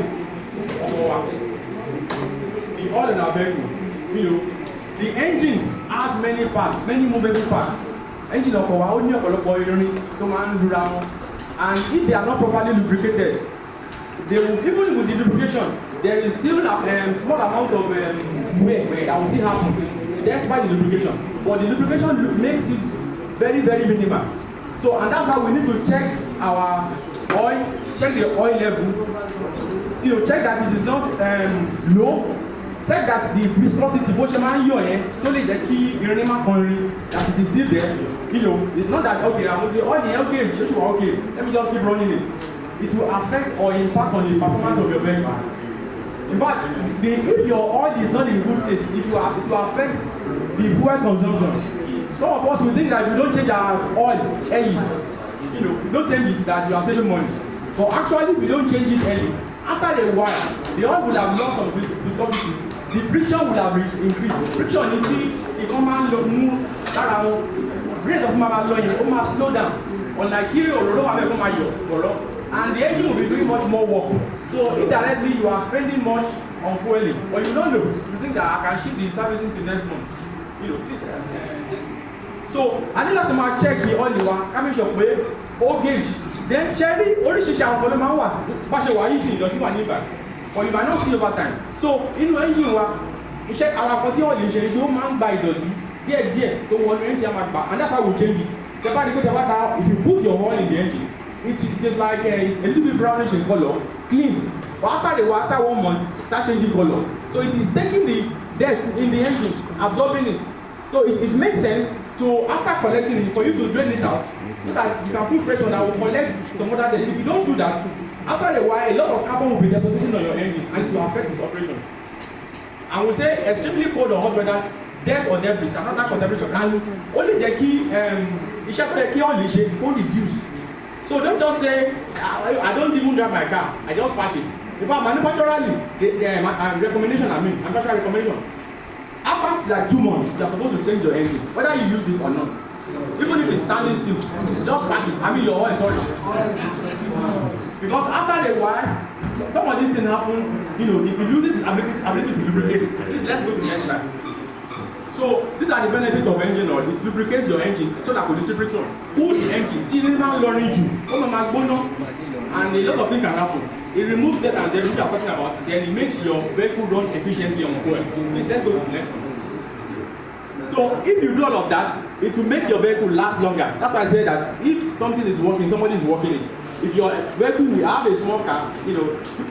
in our vehicle. The engine has many parts, many movable parts. Engine of our own and if they are not properly lubricated, they will, even with the lubrication, there is still a small amount of wear that will still happen despite the lubrication. But the lubrication makes it very, very minimal. So, and that's why we need to check our oil, check the oil level, check that it is not low. Check that the viscosity, solely the key that it is still there. It's not that okay, I'm okay, let me just keep running it. It will affect or impact on the performance of your vehicle. In fact, if your oil is not in good state, it will affect the fuel consumption. Some of us will think that if we don't change our oil early, if we don't change it, that you are saving money. But actually, if we don't change it early, after a while, the oil will have lost some viscosity. The friction will have increased. Friction is the command move rate of mama slow down. Unlike here, and the engine will be doing much more work. So indirectly, you are spending much on fueling, but you don't know. You think that I can shift the servicing to next month. So I need to check the oil you are coming your way, old gauge. Then cherry, only she shall follow my wife. But you are using your nearby. Or you might not see over time. So in the engine you check our continual engine, you man by dirty, dear, to one engine back, and that's how we change it. If you put your oil in the engine, it is like it's a little bit brownish in color, clean. But after the water 1 month, start changing color. So it is taking the dust in the engine, absorbing it. So it makes sense to, after collecting it, for you to drain it out, so that you can put pressure that will collect some other dust. If you don't do that, after a while, a lot of carbon will be deposited on your engine and it will affect its operation. And we say extremely cold or hot weather, dirt or debris, another natural temperature can only the key, only reduce. So don't just say, I don't even drive my car, I just park it. In fact, manufacturally, the recommendation, manufacturer recommendation, after like 2 months, you are supposed to change your engine, whether you use it or not. Even if it's standing still, just park it. Your oil, sorry. Because after a while, some of these things happen, if it loses its ability to lubricate. Let's go to the next slide. So these are the benefits of engine oil. It lubricates your engine so that with the friction, cool the engine, till it now learning you, and a lot of things can happen. It removes that and then we are talking about, then it makes your vehicle run efficiently on fuel. Let's go to the next one. So if you do all of that, it will make your vehicle last longer. That's why I say that if something is working, somebody is working it. If your vehicle will have a small car,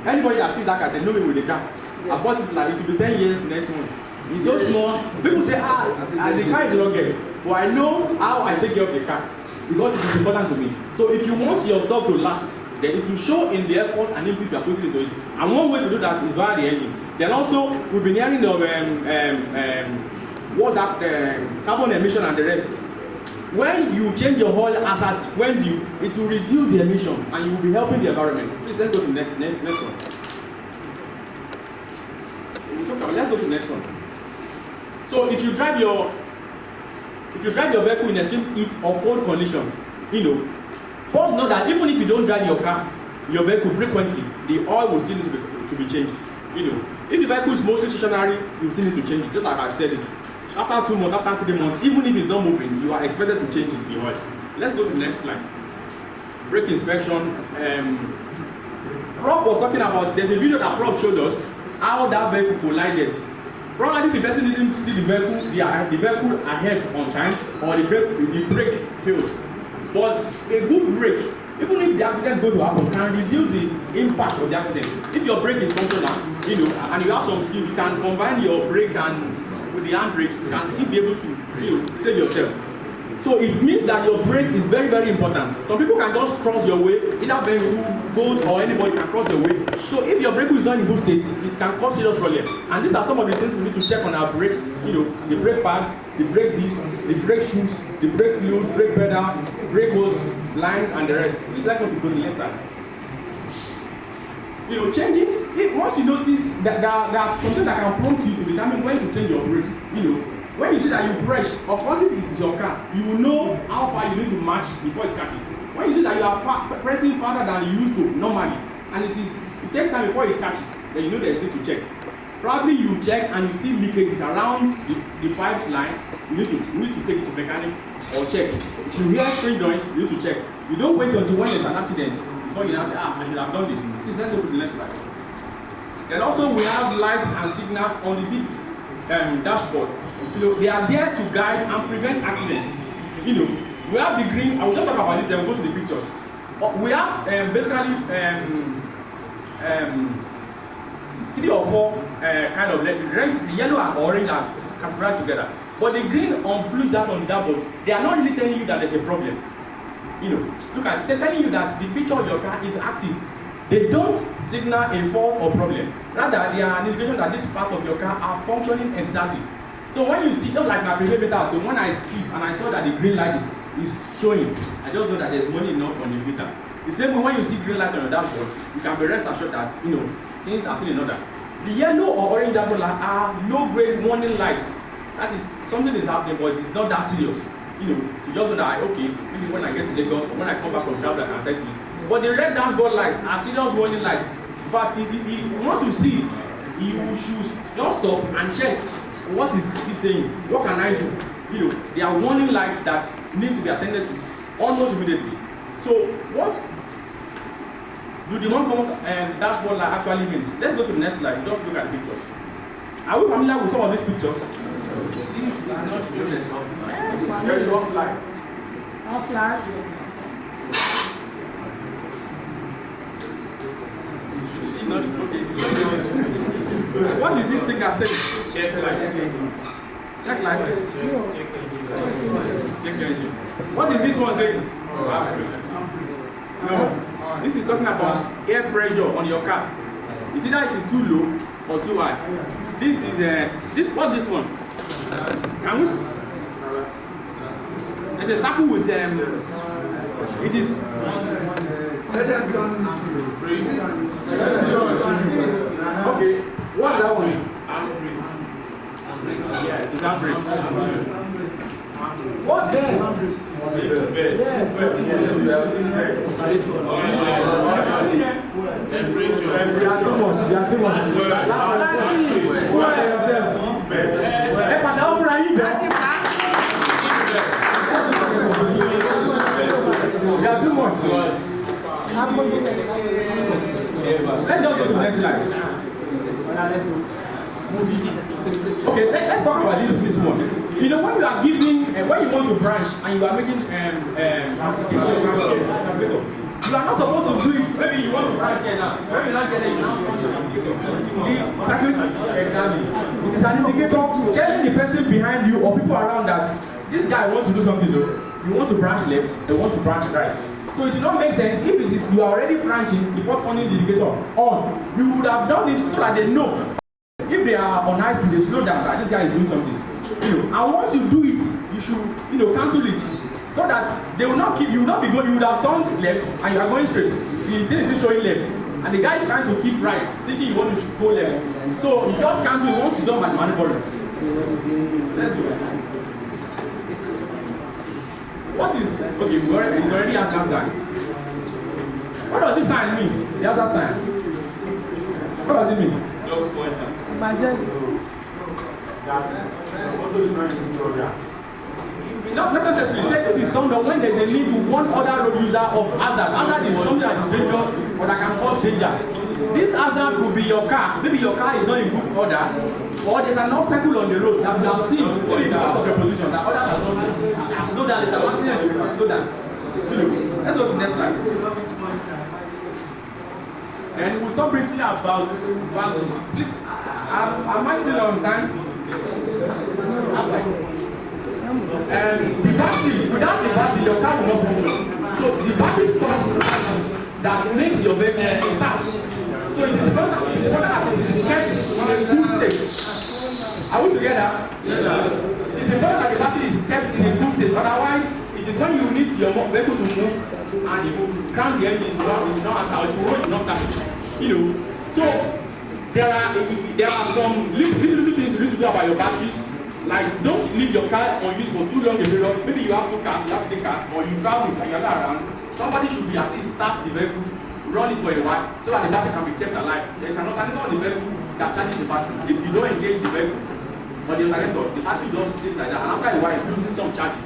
anybody that sees that car, they know it with the car. I bought it like it will be 10 years next month. It's so small. People say, the car is rugged. But I know how I take care of the car because it is important to me. So if you want your stuff to last, then it will show in the effort and input you are putting into it. And one way to do that is via the engine. Then also, we've been hearing of carbon emission and the rest. When you change your oil as at when it will reduce the emission and you will be helping the environment. Please let's go to the next one. Let's go to the next one. So if you drive your vehicle in extreme heat or cold condition, first know that even if you don't drive your vehicle frequently, the oil will still need to be changed. If the vehicle is mostly stationary, you still need to change it, just like I said it. after 2 months, after 3 months, even if it's not moving, you are expected to change the oil. Let's go to the next slide. Brake inspection. Prof was talking about, there's a video that Prof showed us how that vehicle collided. Probably the person didn't see the vehicle ahead on time, or the brake failed. But a good brake, even if the accident is going to happen, can reduce the impact of the accident. If your brake is functional, and you have some skill, you can combine your brake and with the handbrake, you can still be able to, save yourself. So it means that your brake is very, very important. Some people can just cross your way, either vehicle, boat, or anybody can cross your way. So if your brake is not in good state, it can cause serious problem. And these are some of the things we need to check on our brakes. The brake pads, the brake discs, the brake shoes, the brake fluid, brake pedal, brake hose, lines, and the rest. Please let us go to the next slide. Changes. Once you notice that there are something that can prompt you to determine when to change your brakes. When you see that you press, of course, if it is your car, you will know how far you need to march before it catches. When you see that you are pressing farther than you used to normally, and it takes time before it catches, then you know there's need to check. Probably you check and you see leakages around the pipes line. You need to take it to mechanic or check. If you hear strange noise, you need to check. You don't wait until when there's an accident before you now say, I should have done this. Please let's go to the next slide. Then also we have lights and signals on the dashboard. They are there to guide and prevent accidents. We have the green. I will just talk about this. Then we'll go to the pictures. We have basically 3 or 4 kind of red, yellow, and orange are categorized together. But the green on blue that on the dashboard, they are not really telling you that there's a problem. Look at it. They're telling you that the feature of your car is active. They don't signal a fault or problem. Rather, they are an indication that this part of your car are functioning exactly. So when you see, just like my previous meter, when I speed and I saw that the green light is showing, I just know that there's money enough on the meter. The same way when you see green light on your dashboard, you can be rest assured that things are still in order. The yellow or orange dashboard light are low-grade warning lights. That is something is happening, but it's not that serious. To just know that okay, maybe when I get to Lagos or when I come back from travel, I can tell you. But the red dashboard lights are serious warning lights. In fact, once you see it, you should just stop and check. What is he saying? What can I do? They are warning lights that need to be attended to almost immediately. So what do the non-common dashboard light actually means? Let's go to the next slide. Just look at the pictures. Are we familiar with some of these pictures? Here's your off light. Off light. What is this signal saying? Check light. Check light. Check engine. What is this one saying? No. This is talking about air pressure on your car. You see that it is too low or too high. This is what's this one? Can we? There's a circle with it is. Let them done this to you. Okay, what's that one? Yeah, it is handbrake. What then? Let's just go to the next slide. Okay, let's talk about this one. When you are giving, when you want to branch and you are making you are not supposed to do it. Maybe you want to branch here now. Maybe you not get it, you now want to examine. It is an indicator telling the person behind you or people around that this guy wants to do something though. You want to branch left, they want to branch right. So it will not make sense if it is you are already branching before turning the indicator on. You would have done this so that they know. If they are on ice, they slow down that this guy is doing something. And once you do it, you should cancel it. So that they will not keep, you will not be going, you would have turned left and you are going straight. The thing is showing left. And the guy is trying to keep right, thinking you want to go left. So you just cancel once you done by the maneuver. Let's go. What is, okay, we already have that sign. What does this sign mean? The other sign. What does it mean? Emergency. also is not in not necessarily say this is done when there is a need to warn other road user of hazard. Hazard is something that is dangerous or that can cause danger. This hazard could be your car. Maybe your car is not in good order, or there's an obstacle on the road that you have seen maybe because of your position that others have not seen. Slow down, there's an accident, you can slow down. Let's go to the next slide. And we'll talk briefly about battles. Please, am I still on time? The battery, without the battery, your car will not function. So the battery starts that makes your vehicle start. So it is important that it is kept in a good state. Are we together? Yes. It's important that the battery is kept in a good state. Otherwise, it is when you need your vehicle to move and you crank the engine to not answer, or it will not start. You know. So there are some little things you need to do about your batteries. Like, don't leave your car unused for too long a period. Maybe you have 2 cars, you have 3 cars, or you travel and you're not around. Somebody should be at least start the vehicle, run it for a while, so that the battery can be kept alive. There is an alternator on the vehicle that charges the battery. If you don't engage the vehicle, or the alternator, the battery just stays like that, and after a while, it loses some charges.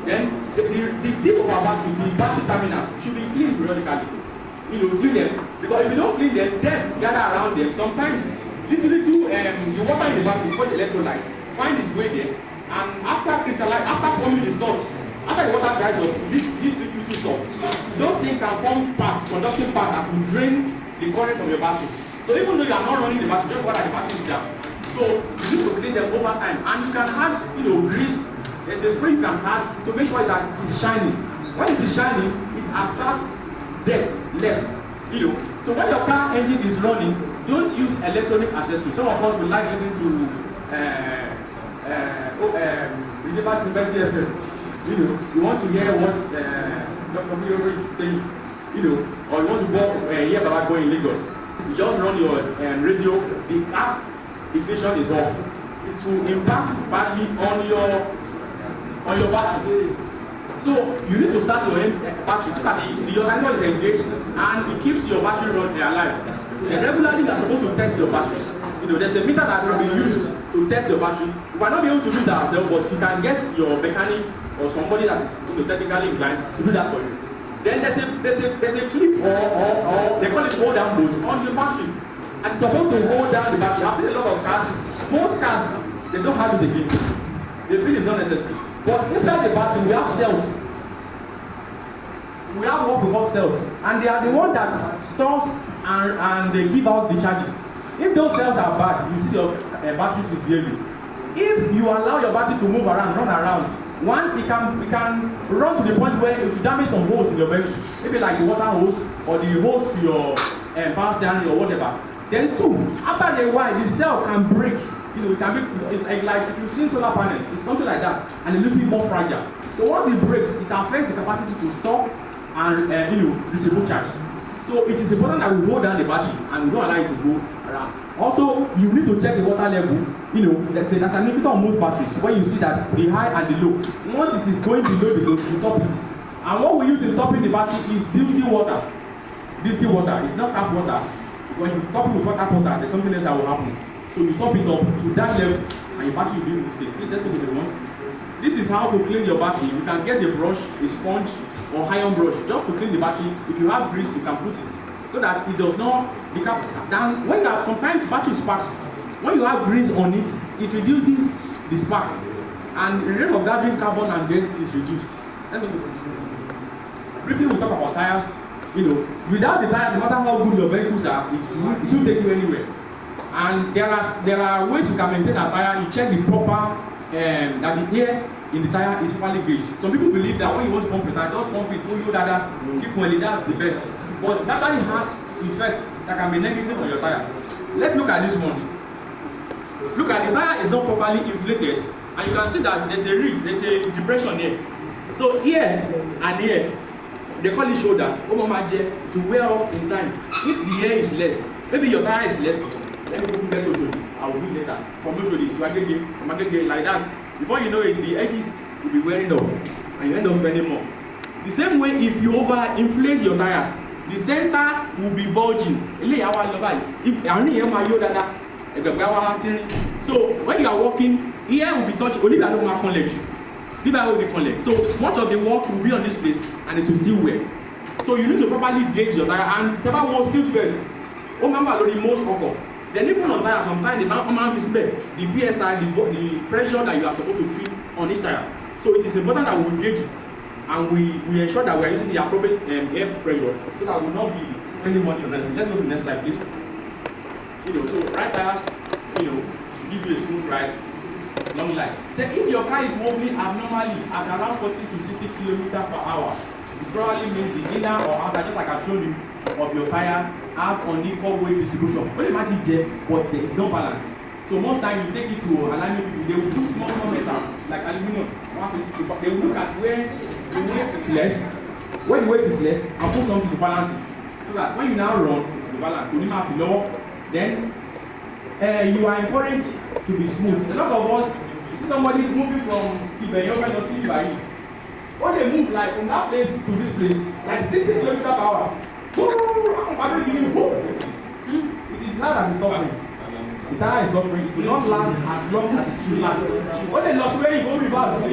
Then, the tip of our battery, the battery terminals, should be cleaned periodically. You know, clean them. Because if you don't clean them, dust gather around them. Sometimes, the water in the battery is called electrolyte. Find its way there, and after forming the salt, after the water dries up, this little salt, those things can form parts, conducting parts that will drain the current from your battery. So even though you are not running the battery, just water the battery is down. So you need to clean them over time, and you can add, grease. There's a spray you can add to make sure that it is shining. When it is shining, it attracts dirt less. So when your car engine is running, don't use electronic accessories. Some of us will like listening to University FM. You want to hear what Dr. Miyoro is saying, or you want to hear about going in Lagos. You just run your radio, the app ignition is off. It will impact badly on your battery. So you need to start your battery so that the alternator is engaged and it keeps your battery running alive. And regularly you are supposed to test your battery. There's a meter that can be used to test your battery. You might not be able to do that yourself, but you can get your mechanic or somebody that is technically inclined to do that for you. Then there's a clip or they call it hold down bolt on your battery. And it's supposed to hold down the battery. I've seen a lot of cars. Most cars, they don't have it again. They feel it's not necessary. But inside the battery, we have cells. We have what we call cells. And they are the one that stores and they give out the charges. If those cells are bad, you see your battery is misbehaving. If you allow your battery to move around, run around, one, it can run to the point where it will damage some holes in your vehicle. Maybe like the water hose or the hose to your power steering or whatever. Then 2, after a while, the cell can break. It can be, it's like if you've seen solar panel, it's something like that, and a little bit more fragile. So once it breaks, it affects the capacity to stop and distribute charge. So it is important that we hold down the battery and we don't allow it to go around. Also, you need to check the water level. There's an indicator on most batteries where you see that the high and the low. Once it is going below the low, you top it. And what we use in topping the battery is distilled water. Distilled water. It's not tap water. When you top it with tap water, there's something else that will happen. So you top it up to that level and your battery will be able to stay. Please let's go to the ones. This is how to clean your battery. You can get a brush, a sponge, or iron brush just to clean the battery. If you have grease, you can put it so that it does not become. Then when you have sometimes battery sparks, when you have grease on it, it reduces the spark, and the rate of gathering carbon and dirt is reduced. Let's go. Briefly, we'll talk about tires. Without the tire, no matter how good your vehicles are, it won't take you anywhere. And there are ways you can maintain a tire. You check the proper that the air in the tire is properly gauged. Some people believe that when you want to pump a tire, just pump it, equally, that's the best. But that tire has effects that can be negative on your tire. Let's look at this one. Look at the tire is not properly inflated, and you can see that there's a ridge, there's a depression here. So here and here, they call it shoulder. To wear off in time. If the air is less, maybe your tire is less. Let me go get to show you. I will do later. From Agege, like that. Before you know it, the edges will be wearing off, and you end up spending more. The same way, if you overinflate your tire, the center will be bulging. So when you are walking, Here will be touched, only that don't collect you. Leave will be collect. So much of the work will be on this place and it will still wear. So you need to properly gauge your tire and never want seat belt. Remember the most focus. Then even on tire, sometimes the man respect the PSI, the pressure that you are supposed to feel on each tire. So it is important that we gauge it and we ensure that we are using the appropriate air pressure so that we will not be spending money on that. Let's go to the next slide, please. So right tires, give you a smooth ride, long life. So if your car is wobbling abnormally at around 40 to 60 km per hour, it probably means the inner or outer, just like I've shown you, of your tire have unequal weight distribution. When the match is there, but there is no balance. So most times you take it to alignment people, they will do small metal like aluminum. They will look at where the weight is less, when the weight is less, and put something to balance it. So that when you now run, the balance, you have lower, then you are encouraged to be smooth. A lot of us, you see somebody moving from Ibeyoka to Ibayi. When they move like from that place to this place, like 60 km per hour, it is hard and suffering. The tire is suffering, it will not last as long as it should last. When they lost where you go reverse, the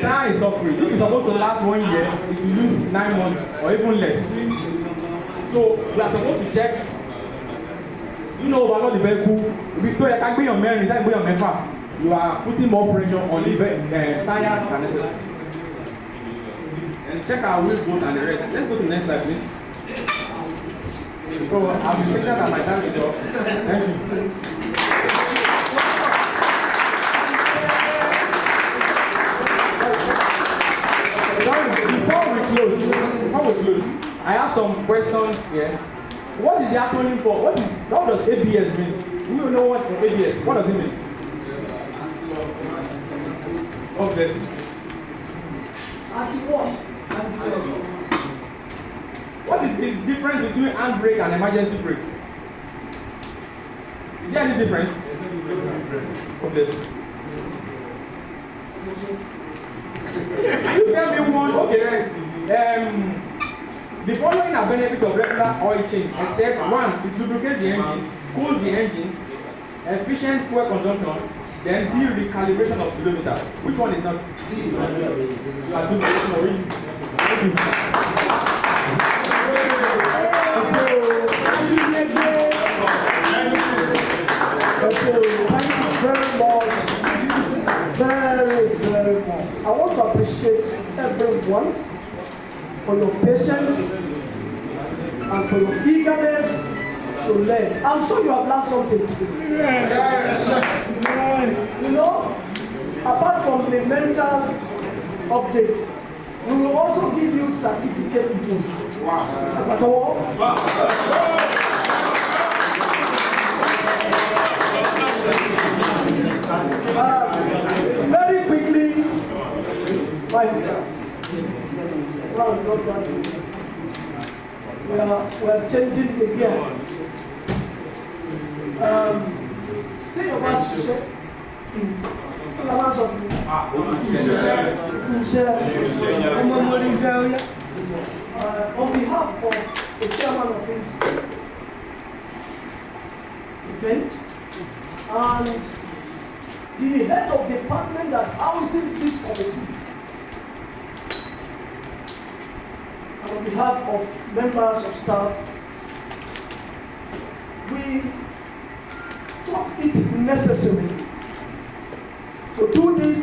tire is suffering. If it's supposed to last 1 year, it will lose 9 months or even less. So we are supposed to check, overload the vehicle. You are putting more pressure on the tire than necessary. And check our wheel bolt and the rest. Let's go to the next slide, please. So I'll be saying that my time is up. Thank you. Before we close, I have some questions here. What is the acronym for? What does ABS mean? Do you know what ABS? What does it mean? God bless you. Anti-what? What is the difference between handbrake and emergency brake? Is there any difference? God bless you. Can you tell me one? Okay, the following are benefits of regular oil change, except one, it lubricates the engine, cools the engine, efficient fuel consumption, then D, recalibration of speedometer. Which one is not? D. You are too Thank you. Thank you very much. Very, very much. I want to appreciate everyone for your patience and for your eagerness to learn. I'm sure you have learned something today. Apart from the mental update, we will also give you certificate to do. Very quickly, we are changing the gear. On behalf of the chairman of this event and the head of the department that houses this committee, and on behalf of members of staff, we thought it necessary to do this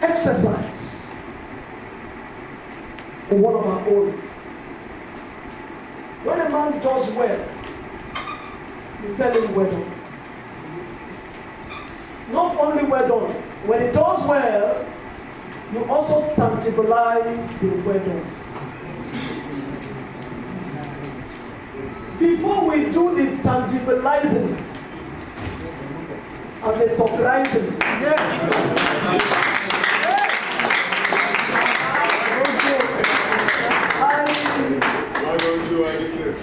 exercise for one of our own. When a man does well, you tell him well done. Not only well done, when he does well, you also tangibilize the well done. Before we do the tangibilizing and the talkizing,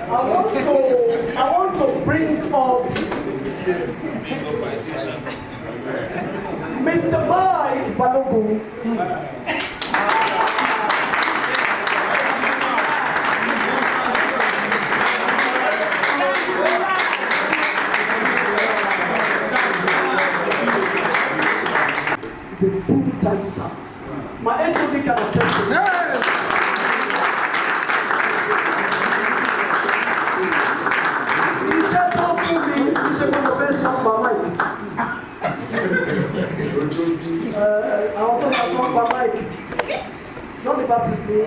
I want to bring up Mr. Mike Balogun. a full-time staff. My HOD can attest to that. Iṣẹ́ tó fún mi, iṣẹ́ tó fẹ́ sọ bàbá yìí. Àwọn tó máa sọ bàbá yìí. Not the Baptist name.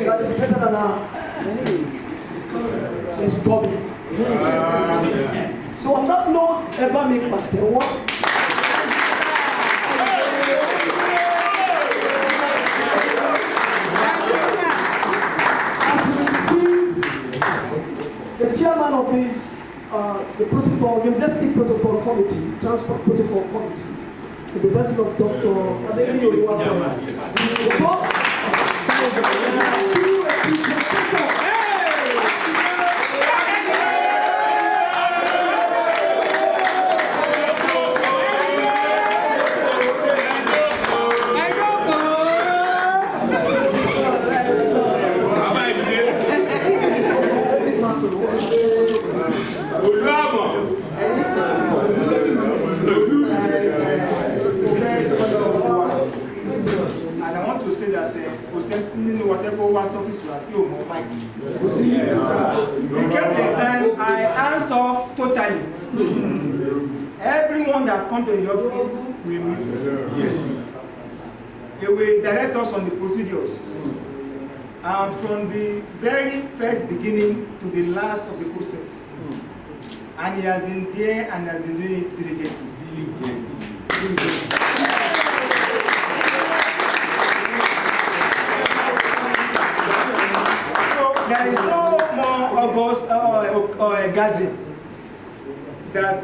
That is better than our. It's coming. So on that note, ever make pàtẹ́wọ́. As we receive the chairman of this, the protocol, the University Protocol Committee, Transport Protocol Committee, in the person of Dr. Adeyemi Oluwapo. I answer totally. Everyone that comes to the office will meet with you. Yes. They will direct us on the procedures. And from the very first beginning to the last of the process. And he has been there and has been doing it diligently. There is no more August or a gathering that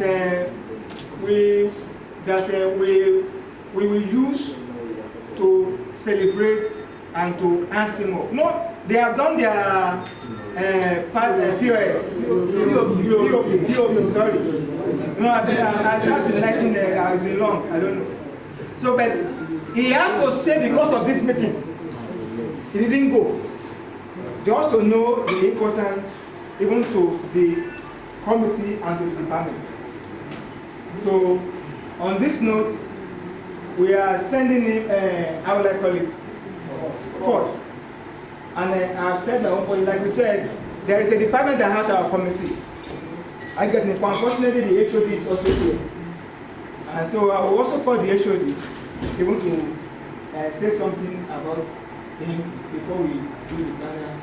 we will use to celebrate and to answer more. No, they have done their POS, sorry. No, I started selecting has been long, I don't know. So, but he has to say because of this meeting, he didn't go. They also know the importance even to the committee and to the department. So, on this note, we are sending him, how will I call it, force. And I've said my own point, like we said, there is a department that has our committee. I get it, unfortunately the HOD is also here. And so I will also call the HOD, even to say something about him before we do the final.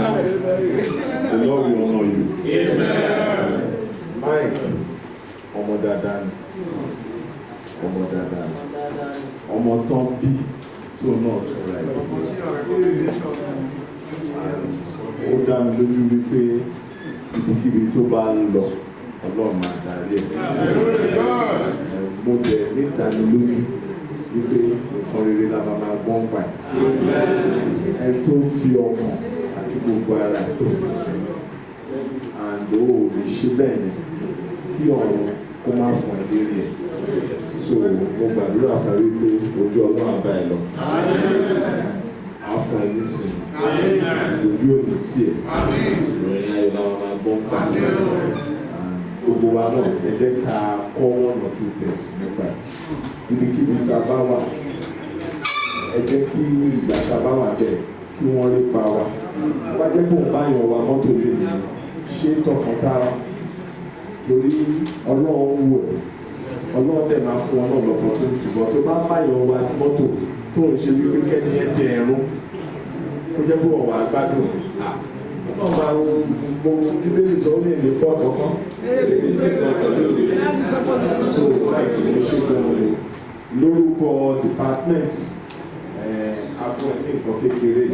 The Lord will honor you. Amen. Mike, ọmọ dáadáa ni, ọmọ dáadáa ni, ọmọ tán bí tó náà tóra ẹ̀. Ó dá mi lójú wípé ibikíbi tó bá ń lọ, Ọlọ́run máa darí ẹ̀. Mo bẹ̀ níta ni lójú wípé nǹkan rere la máa gbọ́n pa ẹ̀. Ẹ tó fi ọkàn àti gbogbo ara tó fi sìn. Àǹdó ò lè ṣe bẹ́ẹ̀ yẹn kí ọ̀run kó má fún ẹ lérí ẹ̀. So mo gbàdúrà fún wípé ojú Ọlọ́run àbá ẹ lọ. Á fún ẹ nísìnyí. Ojú òní tiẹ̀. Ìròyìn ayọ̀ làwọn máa gbọ́n pa. Gbogbo wa náà ẹ jẹ́ ká kọ́ one or two things nípa ẹ̀. Ibikíbi tá a bá wà, ẹ jẹ́ kí ìgbà tá a bá wà bẹ́ẹ̀ kí wọ́n rí pa wa. Wá jẹ́ kó ń bá yàn wa mọ́tò lé mi, ṣé tọkàntara. Torí Ọlọ́run wò ẹ́, Ọlọ́run dẹ̀ máa fún ọ náà lọ́pọ̀ tó ti bọ̀ tó bá bá yàn wa mọ́tò tó ń ṣe wípé kẹ́ni ẹ ti ẹ̀rún. Ó jẹ́ kó ọ̀wà gbádùn. Wọ́n máa ń gbogbo bíbélì sọ ó lè lè fọ́ ọ̀kọ̀ọ̀kan. Èmi sì lọ tọ́jú òde. So láìpẹ́ mo ṣe gbogbo rẹ̀ lórúkọ department afọ̀sí nǹkan kékeré.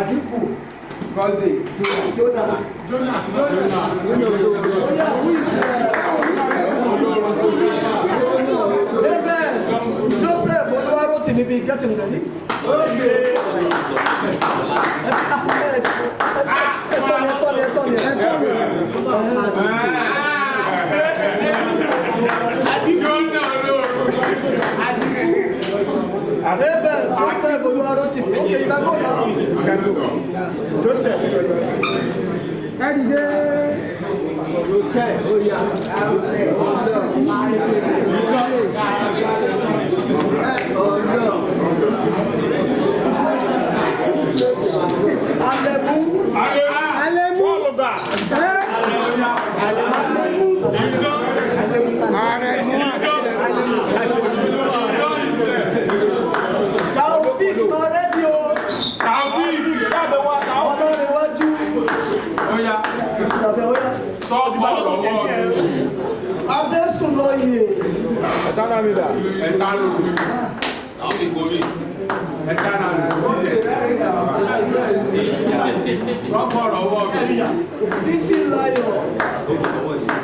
Àdínkù. Godday. Jonah. Amen. Joseph Oluwarotimi be getting ready. Amen. Joseph Oluwarotimi. Okay, you can go now. Joseph.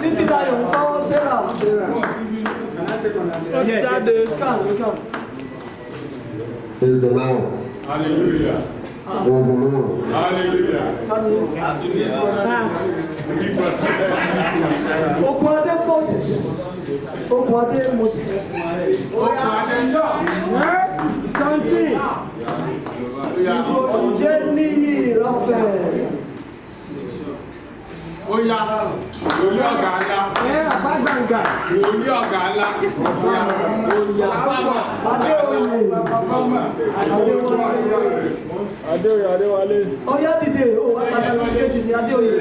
Títí Láyọ̀ ń kọ́ Sarah. Praise the Lord. Hallelujah. Praise the Lord. Hallelujah. Okwade Moses. Jenny Raphael. Oya, wòlíì ọ̀gá ńlá. Àbágbàǹgà. Wòlíì ọ̀gá ńlá. Adéoyè. Ọ̀yá dìde, ó wá pàṣẹ kejì ní Adéoyè.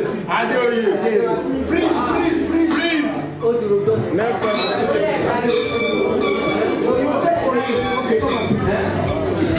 Please. Next person. You take for you. Okay, come on.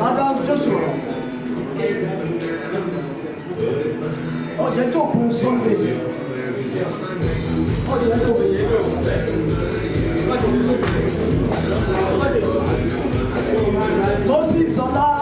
Madam Joshua. Oh, they talk on Sunday. Oh, they talk. Moses Ola.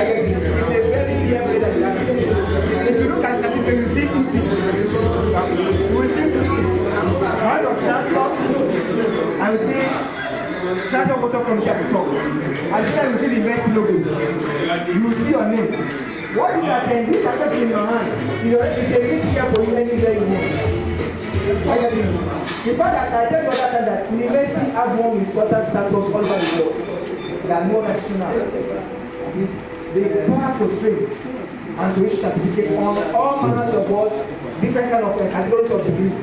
I get it. It's a very clear way that you have to see. If you look at statistics, you see two things. You will see two things. One of transport, and we see transport motor from here to top. And then you see the university logo. You will see your name. What is that? This package in your hand. It's a bit here for you anywhere you want. I get it. The fact that I tell you that university has one important status all over the world. There are no national. It is the power to train and to issue certificate on all manners of work, different kind of categories of degrees.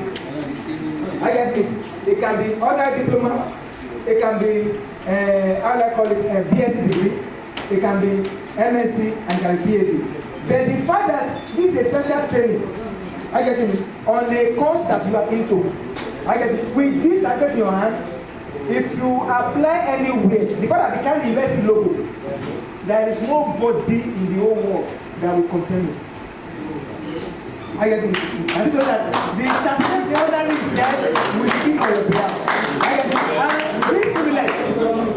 I get it. It can be ordinary diploma. It can be how do I call it, BSc degree. It can be MSc and can be PhD. But the fact that this is a special training, I get it, on a course that you are into, I get it, with this package in your hand, if you apply anywhere, the fact that they carry the university logo, there is nobody in the whole world that will contend it. I get it. And so that the certificate the order is said will speak on your behalf. I get it. And this privilege,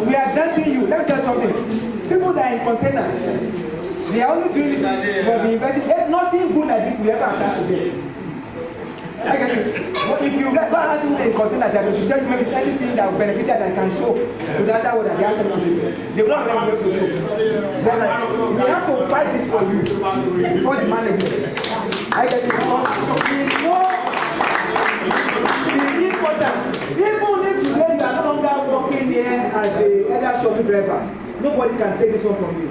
we are granting you. Let me tell you something. People that are in container, they are only doing it for the university. There's nothing good like this will ever attach to them. I get it. But if you go and do a container that you should maybe anything that will benefit that I can show to the other one that they actually do, they will not be able to show. Like, we have to fight this for you before the management. I get it. We know the importance. Even if today you are no longer working here as a other shuttle driver, nobody can take this one from you.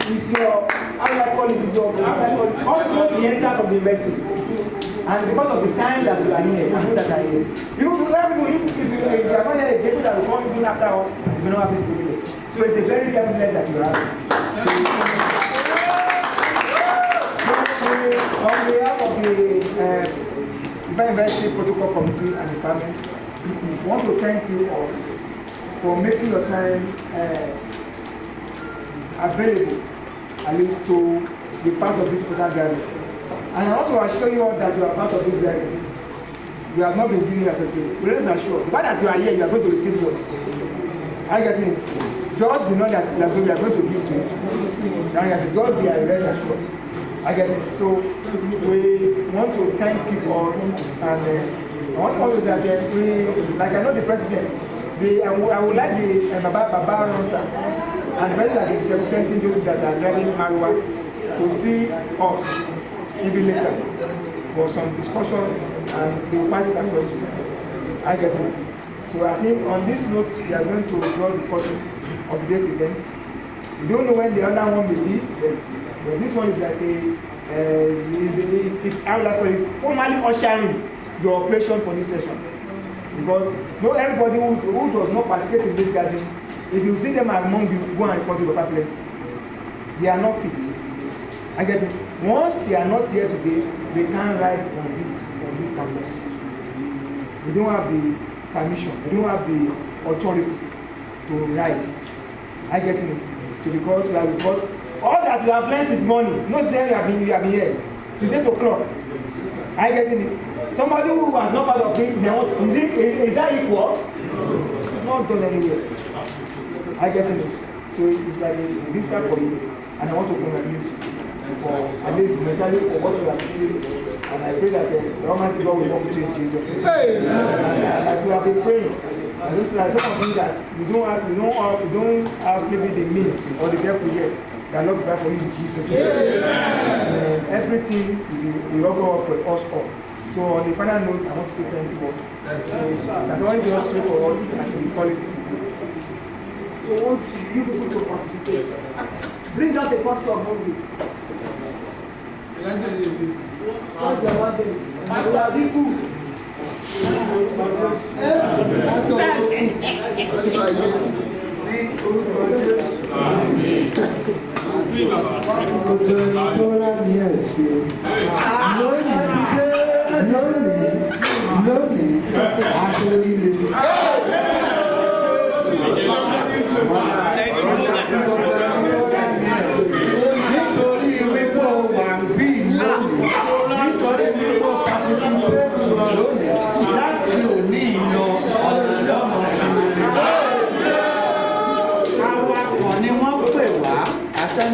It's your, how do I call it, it's your, how do I call it, ultimately you enter from the university. And because of the time that you are here, and that are here, if you are not here, people that will come even after all, you don't have this privilege. So it's a very rare privilege that you have. On behalf of the Ibadan University Protocol Committee and the family, I want to thank you all for making your time available, at least to be part of this program gathering. And I want to assure you all that you are part of this gathering. You have not been doing as a team. Rest assured, the fact that you are here, you are going to receive yours. I get it. Just know that we are going to give to you. Now, yes, God be rest assured. I get it. So we want to thank you all, and I want to always that like I know the president, I would like the Baba Ronsa and the president that is representing those that are driving Marwa to see us even later for some discussion, and they will pass that question. I get it. So I think on this note, we are going to draw the curtain of today's event. We don't know when the other one will be, but this one is like it's how I call it, formally ushering the operation for this session. Because not everybody who does not participate in this gathering, if you see them among you, go and report to the department. They are not fit. I get it. Once they are not here today, they can't ride on this campus. They don't have the permission. They don't have the authority to ride. I get it. So because all that you have learned since morning, no say you have been here since 8 o'clock. I get it. Somebody who was not part of it, is that equal? It's not done anywhere. I get it. So it's like this time for you, and I want to congratulate you for at least especially for what you have seen, and I pray that the Almighty God will walk with you in Jesus' name. And we have been praying. And it's like some of you that we don't have maybe the means or the help we get. That Lord pray for you in Jesus' name. And everything will go up for us all. So on the final note, I want to say thank you all. That's why you just pray for us as we call it. So I want you people to participate. Bring out a pastor among you. What's the one thing? Pastor Adiku.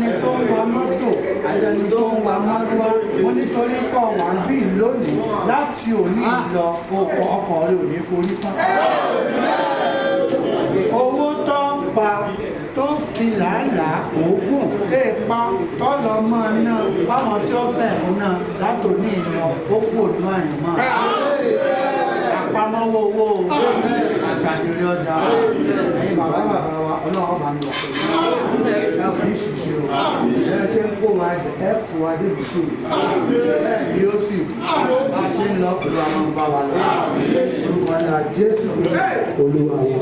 àtẹni tó ń wa mọ́tò àtẹni tó ń wa mọ́tò wọ́n nítorí pọ̀ wá bí lónìí láti òní lọ ọkọ̀ rẹ̀ ò ní forí tán. owó tó ń pa tó ń fi làálàá òògùn èèpa tọ́lọ mọ́ náà fáwọn tí ó fẹ́ fún náà látòní ìlọ ó kò ní àyìnmọ́. àpamọ́wọ́ owó àgbàdìrí ọjà ẹ̀yìn bàbá wa ọlọ́run bá ń lọ pẹ̀lú ẹ̀ kò ní ṣiṣẹ́ o ẹ̀ ṣe ń kó wa ẹ̀ kó wa dé ìdíkù ẹ̀ ni ó sì bá ṣe ń lọ pẹ̀lú àwọn bá wa lọ orúkọ ńlá Jésù Olúwa wa.